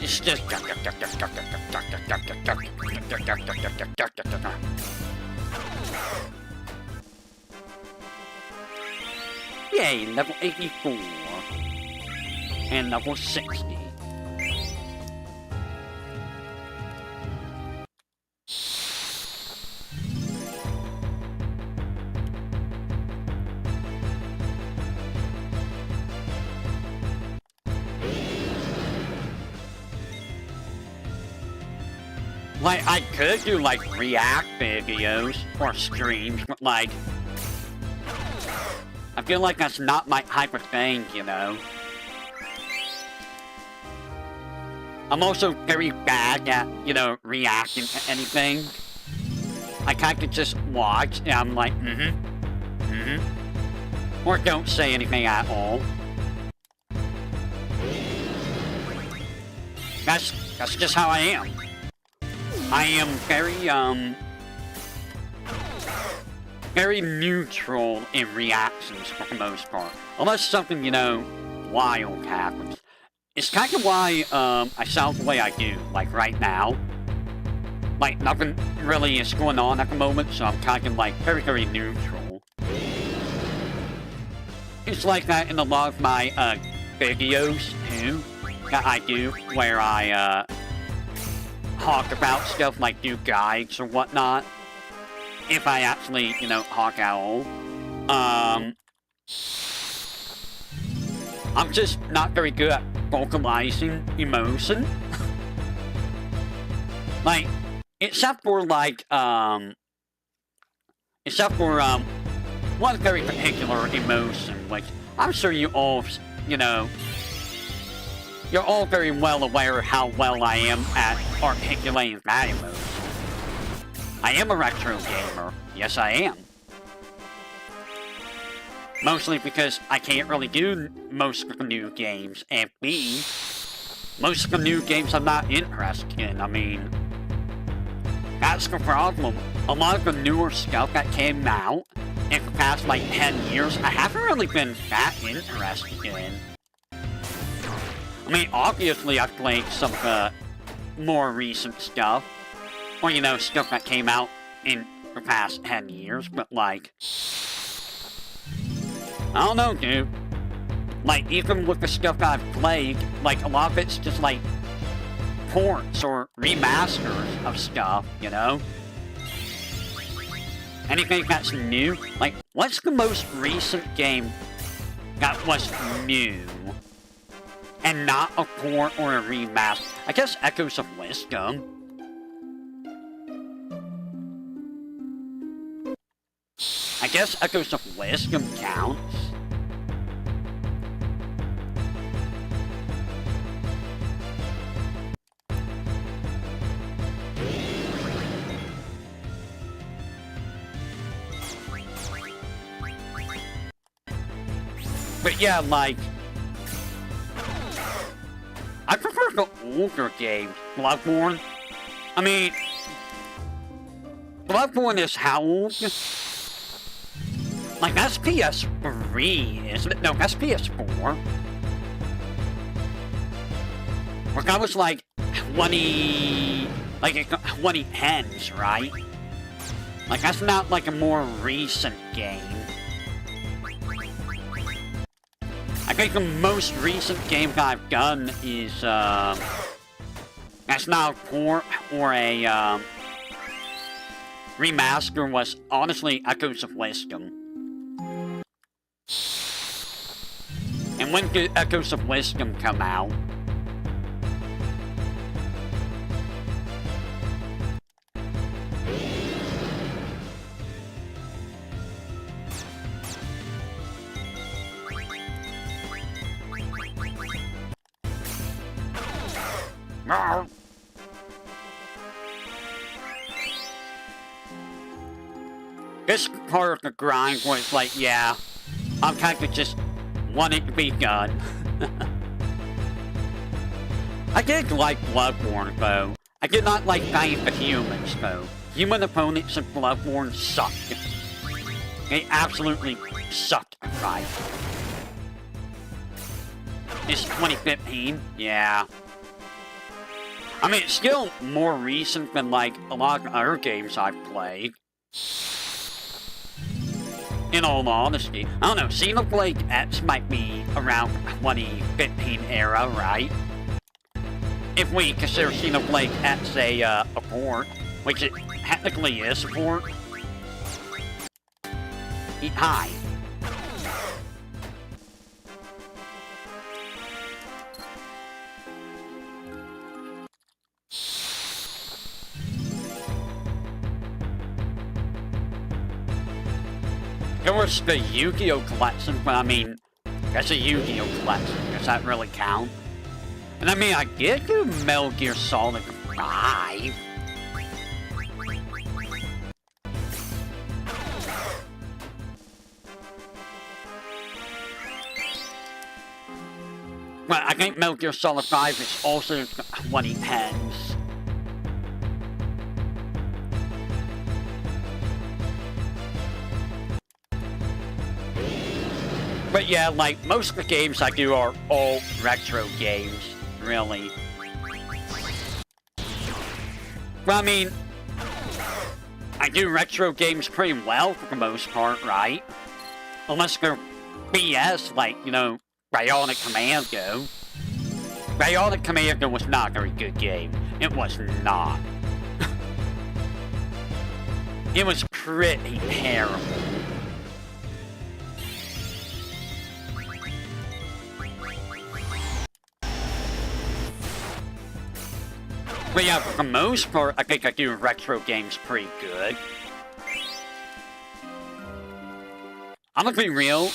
It's just... Yay, level 84. And level 60. Like, I could do, like, react videos or streams, but, like, I feel like that's not my type of thing, you know? I'm also very bad at, you know, reacting to anything. I kinda just watch, and I'm like, or don't say anything at all. That's just how I am. I am very neutral in reactions for the most part. Unless something, you know, wild happens. It's kind of why, I sound the way I do, like right now. Like, nothing really is going on at the moment, so I'm kind of, like, very, very neutral. It's like that in a lot of my, videos, too, that I do, where I, talk about stuff, like do guides or whatnot. If I actually, you know, talk at all. I'm just not very good at vocalizing emotion. Like, except for, one very particular emotion, which I'm sure you all, you know, you're all very well aware how well I am at articulating that emotion. I am a retro gamer. Yes, I am. Mostly because I can't really do most of the new games, and B, most of the new games I'm not interested in. I mean, that's the problem. A lot of the newer stuff that came out in the past, like, 10 years, I haven't really been that interested in. I mean, obviously I've played some of the more recent stuff, or, you know, stuff that came out in the past 10 years, but, like, I don't know, dude. Like, even with the stuff that I've played, like, a lot of it's just, like, ports or remasters of stuff, you know? Anything that's new? Like, what's the most recent game that was new? And not a port or a remaster? I guess Echoes of Wisdom. I guess Echoes of Wisdom counts. But yeah, like, I prefer the older games. Bloodborne. I mean, Bloodborne is how old? Like, that's PS3, isn't it? No, that's PS4. Like, that was like 2010s, right? Like, that's not like a more recent game. I think the most recent game that I've done is, that's not a port or a, remaster, was honestly Echoes of Wisdom. And when did Echoes of Wisdom come out? This part of the grind was like, yeah, I'm kind of just want it to be done. I did like Bloodborne, though. I did not like Night of the Humans, though. Human opponents in Bloodborne sucked. They absolutely sucked, right? It's 2015? Yeah. I mean, it's still more recent than, like, a lot of other games I've played. In all honesty. I don't know, Xenoblade X might be around 2015 era, right? If we consider Xenoblade X a port, which it technically is a port. Eat high. There was the Yu-Gi-Oh collection, but I mean, that's a Yu-Gi-Oh collection. Does that really count? And I mean, I did do Metal Gear Solid 5. Well, I think Metal Gear Solid 5 is also what he has. But yeah, like, most of the games I do are all retro games, really. Well, I mean, I do retro games pretty well for the most part, right? Unless they're BS, like, you know, Bionic Commando. Bionic Commando was not a very good game. It was not. It was pretty terrible. But yeah, for the most part, I think I do retro games pretty good. I'm gonna be real.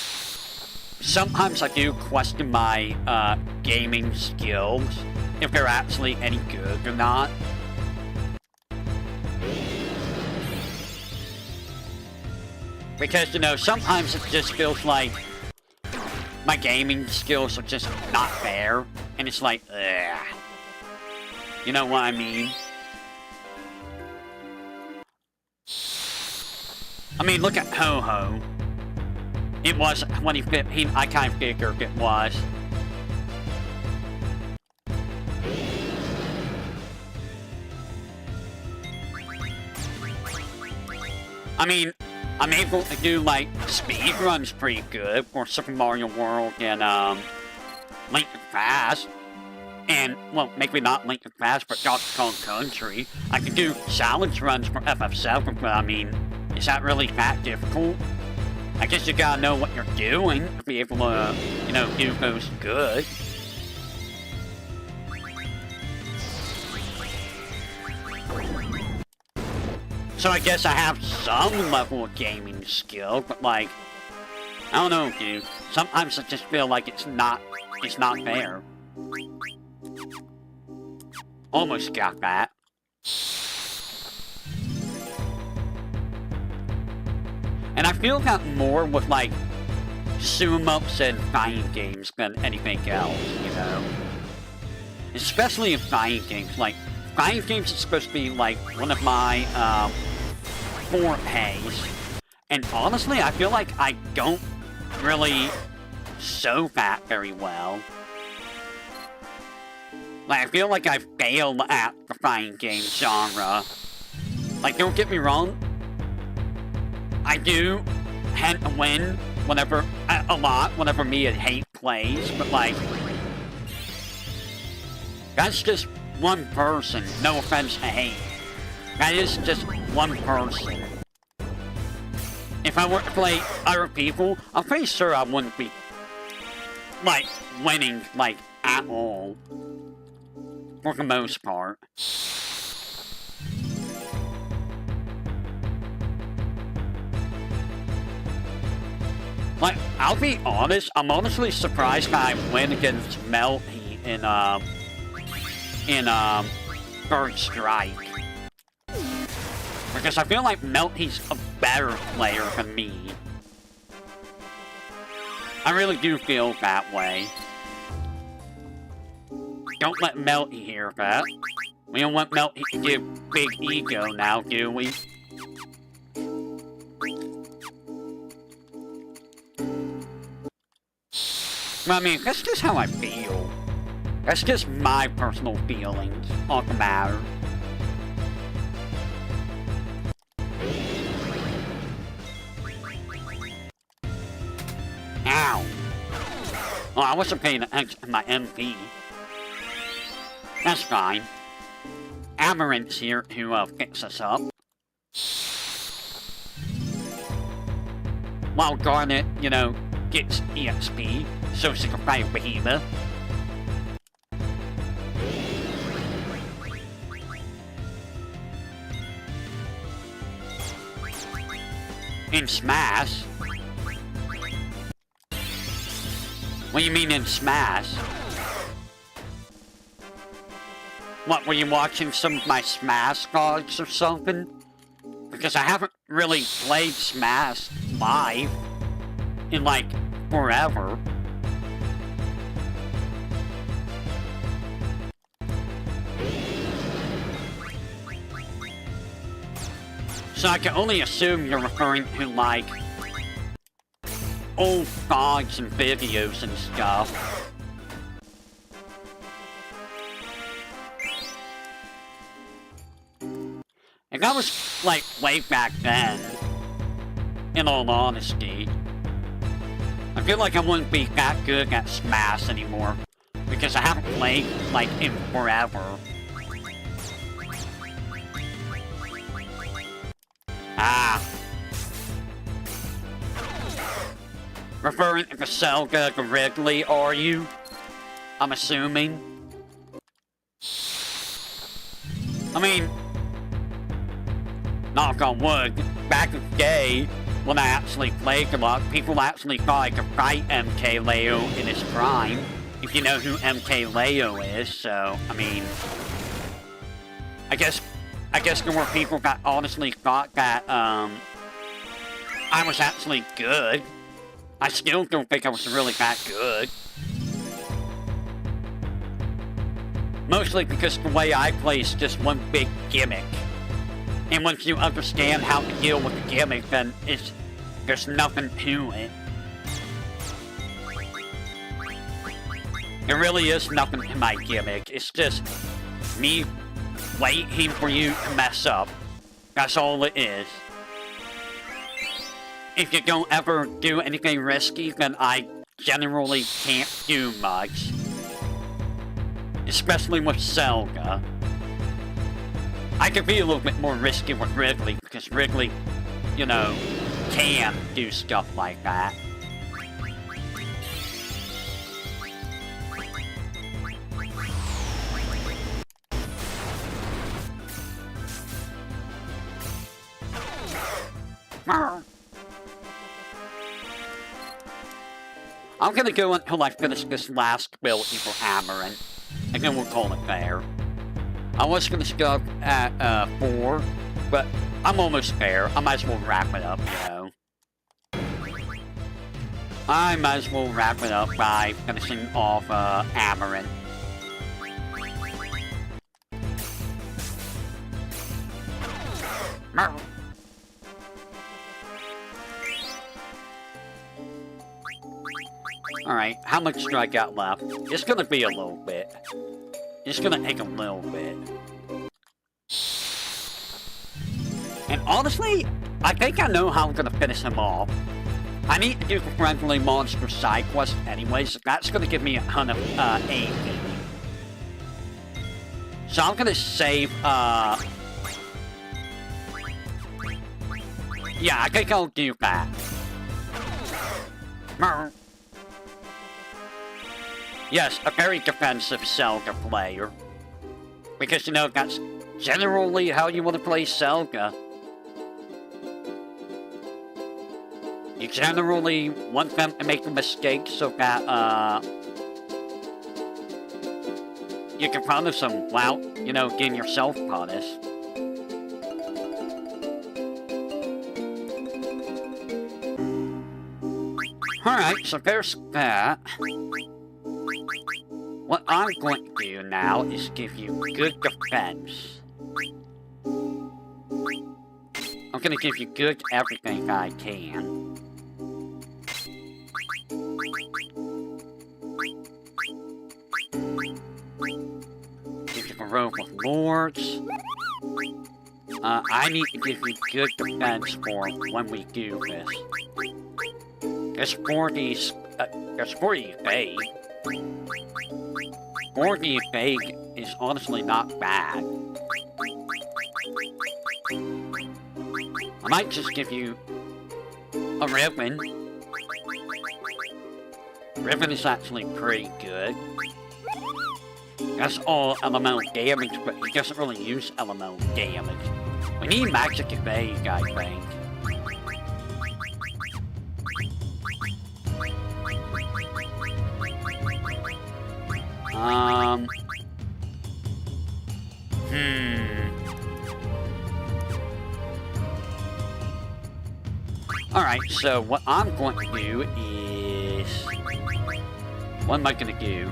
Sometimes I do question my gaming skills, if they're actually any good or not. Because, you know, sometimes it just feels like my gaming skills are just not there, and it's like, ugh. You know what I mean? I mean, look at Ho-Ho. It was 2015, I kind of figured it was. I mean, I'm able to do, like, speedruns pretty good for Super Mario World and, Link to the Past. And, well, maybe not Link to the Past, but Donkey Kong Country. I could do challenge runs for FF7, but I mean, is that really that difficult? I guess you gotta know what you're doing to be able to, you know, do those good. So I guess I have some level of gaming skill, but like, I don't know, dude. Sometimes I just feel like it's not there. Almost got that. And I feel that more with, like, zoom-ups and fighting games than anything else, you know? Especially in fighting games. Like, fighting games is supposed to be, like, one of my, fortes. And honestly, I feel like I don't really show that very well. Like, I feel like I failed at the fighting game genre. Like, don't get me wrong. I do tend to win whenever, a lot, whenever me and Hate plays, but like, that's just one person. No offense to Hate. That is just one person. If I were to play other people, I'm pretty sure I wouldn't be, like, winning, like, at all. For the most part. Like, I'll be honest, I'm honestly surprised that I win against Melty in Third Strike. Because I feel like Melty's a better player than me. I really do feel that way. Don't let Melty hear that. We don't want Melty to give big ego now, do we? I mean, that's just how I feel. That's just my personal feelings on the matter. Ow! Oh, I wasn't paying attention to my MP. That's fine. Amaranth's here to fix us up. While Garnet, you know, gets EXP, so she can fight Behemoth. In Smash, What do you mean in Smash? What, were you watching some of my Smash vlogs or something? Because I haven't really played Smash live in, like, forever. So I can only assume you're referring to, like, old vlogs and videos and stuff. And that was, like, way back then, in all honesty. I feel like I wouldn't be that good at Smash anymore, because I haven't played, like, in forever. Ah. Referring to the Zelda the Wrigley, are you? I'm assuming. I mean, knock on wood, back in the day, when I actually played a lot, people actually thought I could fight MK Leo in his prime, if you know who MK Leo is, so, I mean, I guess there were people that honestly thought that, I was actually good. I still don't think I was really that good. Mostly because the way I play is just one big gimmick. And once you understand how to deal with the gimmick, then there's nothing to it. There really is nothing to my gimmick. It's just me waiting for you to mess up. That's all it is. If you don't ever do anything risky, then I generally can't do much. Especially with Zelda. I could be a little bit more risky with Wrigley, because Wrigley, you know, can do stuff like that. I'm gonna go until I finish this last ability for Amaranth, and then we'll call it there. I was gonna stop at 4, but I'm almost there. I might as well wrap it up, you know. I might as well wrap it up by finishing off Amaranth. Alright, how much do I got left? It's gonna be a little bit. It's gonna take a little bit. And honestly, I think I know how I'm gonna finish him off. I need to do the friendly monster side quest anyways. That's gonna give me a ton of AP. So I'm gonna save, yeah, I think I'll do that. Yes, a very defensive Zelda player. Because, you know, that's generally how you want to play Zelda. You generally want them to make a mistake so that, you can punish them without, you know, getting yourself punished. Alright, so there's that. What I'm going to do now is give you good defense. I'm going to give you good everything I can. Give you a robe of lords. I need to give you good defense for when we do this. There's 40 vague. 40 vague is honestly not bad. I might just give you a ribbon. Ribbon is actually pretty good. That's all elemental damage, but he doesn't really use elemental damage. We need magic vague, I think. Alright, so what I'm going to do is... What am I going to do?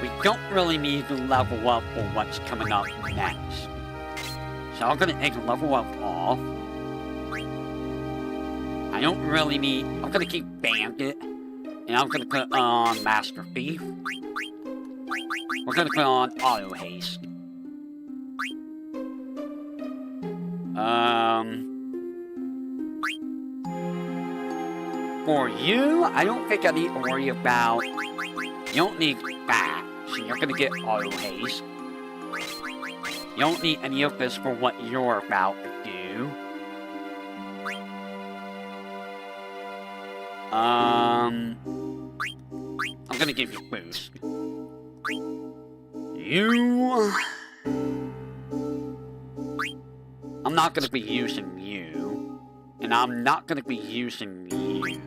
We don't really need to level up for what's coming up next. So I'm going to take a level up off. I don't really need... I'm going to keep Bandit. And I'm going to put on Master Thief. We're going to put on Auto Haste. For you, I don't think I need to worry about... You don't need that, so you're gonna get Auto Haste. You don't need any of this for what you're about to do. I'm gonna give you boost. You... I'm not gonna be using you. And I'm not gonna be using you.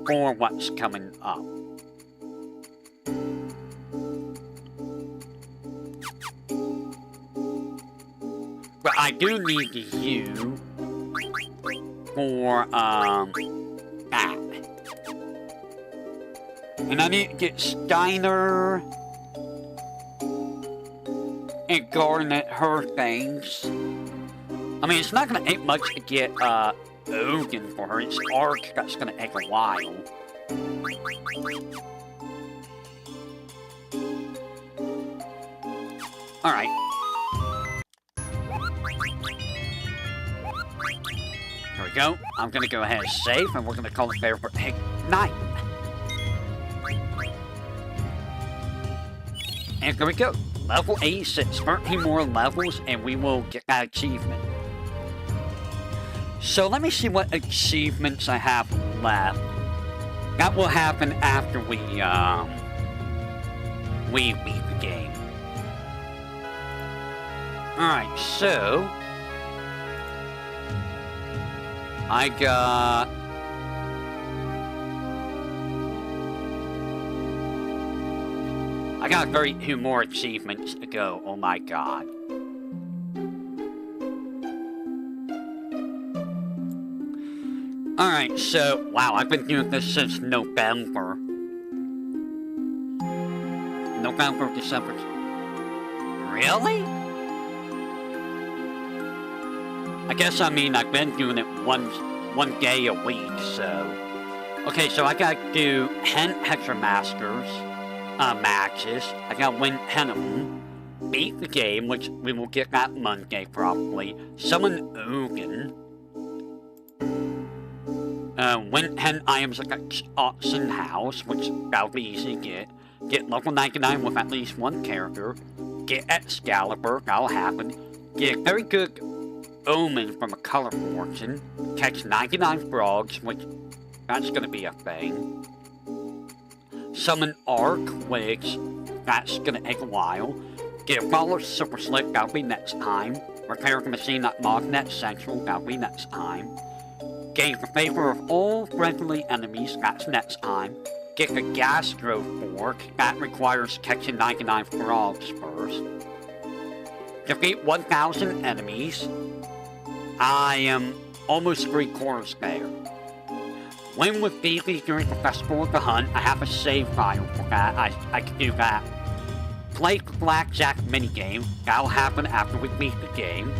For what's coming up. But I do need you for, that. And I need to get Steiner and Garnet her things. I mean, it's not gonna take much to get, Ogun for her. It's Arc that's gonna take a while. Alright. Here we go. I'm gonna go ahead and save, and we're gonna call it there for Ignite. And there we go. Level 86. 13 more levels, and we will get that achievement. So let me see what achievements I have left. That will happen after we beat the game. Alright, so... I got... I got 32 more achievements to go, oh my god. Alright, so, wow, I've been doing this since November. November, December. Really? I guess, I mean, I've been doing it one day a week, so... Okay, so I gotta do 10 Hexamasters, matches. I gotta win 10 of them. Beat the game, which we will get that Monday, probably. Summon Ogun. Win 10 items like Auction House, which that'll be easy to get. Get level 99 with at least one character. Get Excalibur, that'll happen. Get a very good Omen from a Color Fortune. Catch 99 frogs, which that's gonna be a thing. Summon Arc, which that's gonna take a while. Get a Follow Super Slick, that'll be next time. Repair the machine at Magnet Central, that'll be next time. Gain the favor of all friendly enemies, that's next time. Get the Gastro Fork, that requires catching 99 frogs first. Defeat 1,000 enemies. I am almost 3/4 there. Win with Phoebe during the Festival of the Hunt. I have a save file for that, I can do that. Play the Blackjack minigame, that'll happen after we beat the game.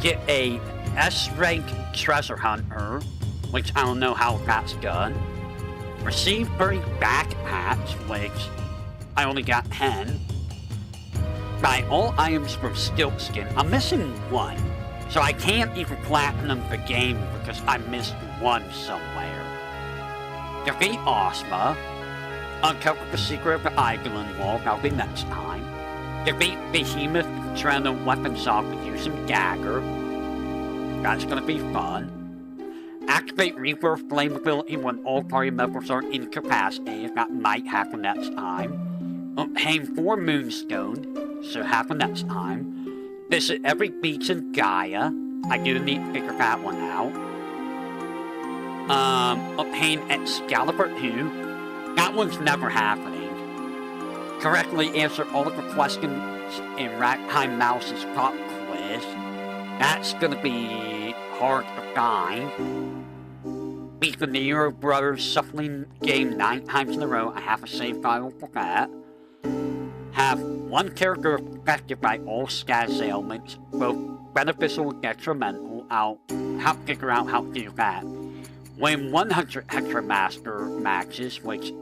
Get a S-rank treasure hunter, which I don't know how that's done. Receive 30 backpacks, which I only got 10. Buy all items from Stiltskin. I'm missing one, so I can't even platinum the game because I missed one somewhere. Defeat Ozma. Uncover the secret of the Island Wall, that'll be next time. Defeat Behemoth and turn the weapons off with using Dagger. That's gonna be fun. Activate Rebirth Flame ability when all party members are incapacitated. That might happen next time. Obtain 4 Moonstone, so happen next time. Visit every beach in Gaia. I do need to figure that one out. Obtain Excalibur 2. That one's never happening. Correctly answer all of the questions in Ragtime Mouse's pop quiz. That's gonna be hard to find. Beat the Nero Brothers shuffling game 9 times in a row. I have a save file for that. Have one character affected by all status ailments, both beneficial and detrimental. I'll have to figure out how to do that. Win 100 Hector Master matches, which,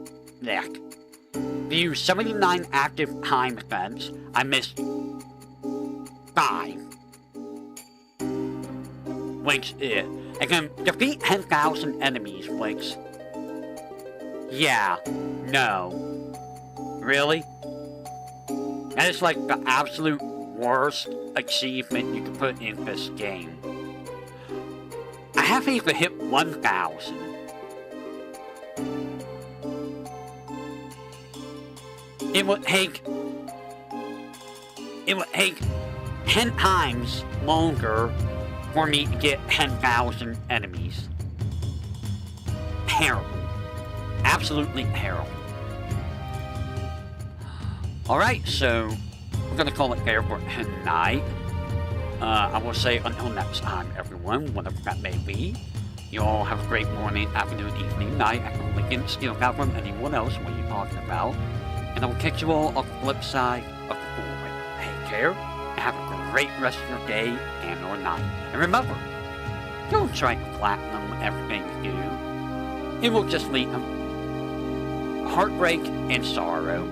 neck. View 79 active time events. I missed 5. Which, I can defeat 10,000 enemies, which... Yeah, no. Really? That is like the absolute worst achievement you can put in this game. I haven't even hit 1,000. It would take 10 times longer for me to get 10,000 enemies. Terrible. Absolutely terrible. Alright, so we're gonna call it there for tonight. I will say until next time, everyone, whatever that may be. You all have a great morning, afternoon, evening, night. I can link in, steal that from anyone else. What are you talking about? And I will catch you all on the flip side of the hallway. Take care, and have a great rest of your day and or night. And remember, don't try to platinum everything you do. It will just lead to heartbreak and sorrow.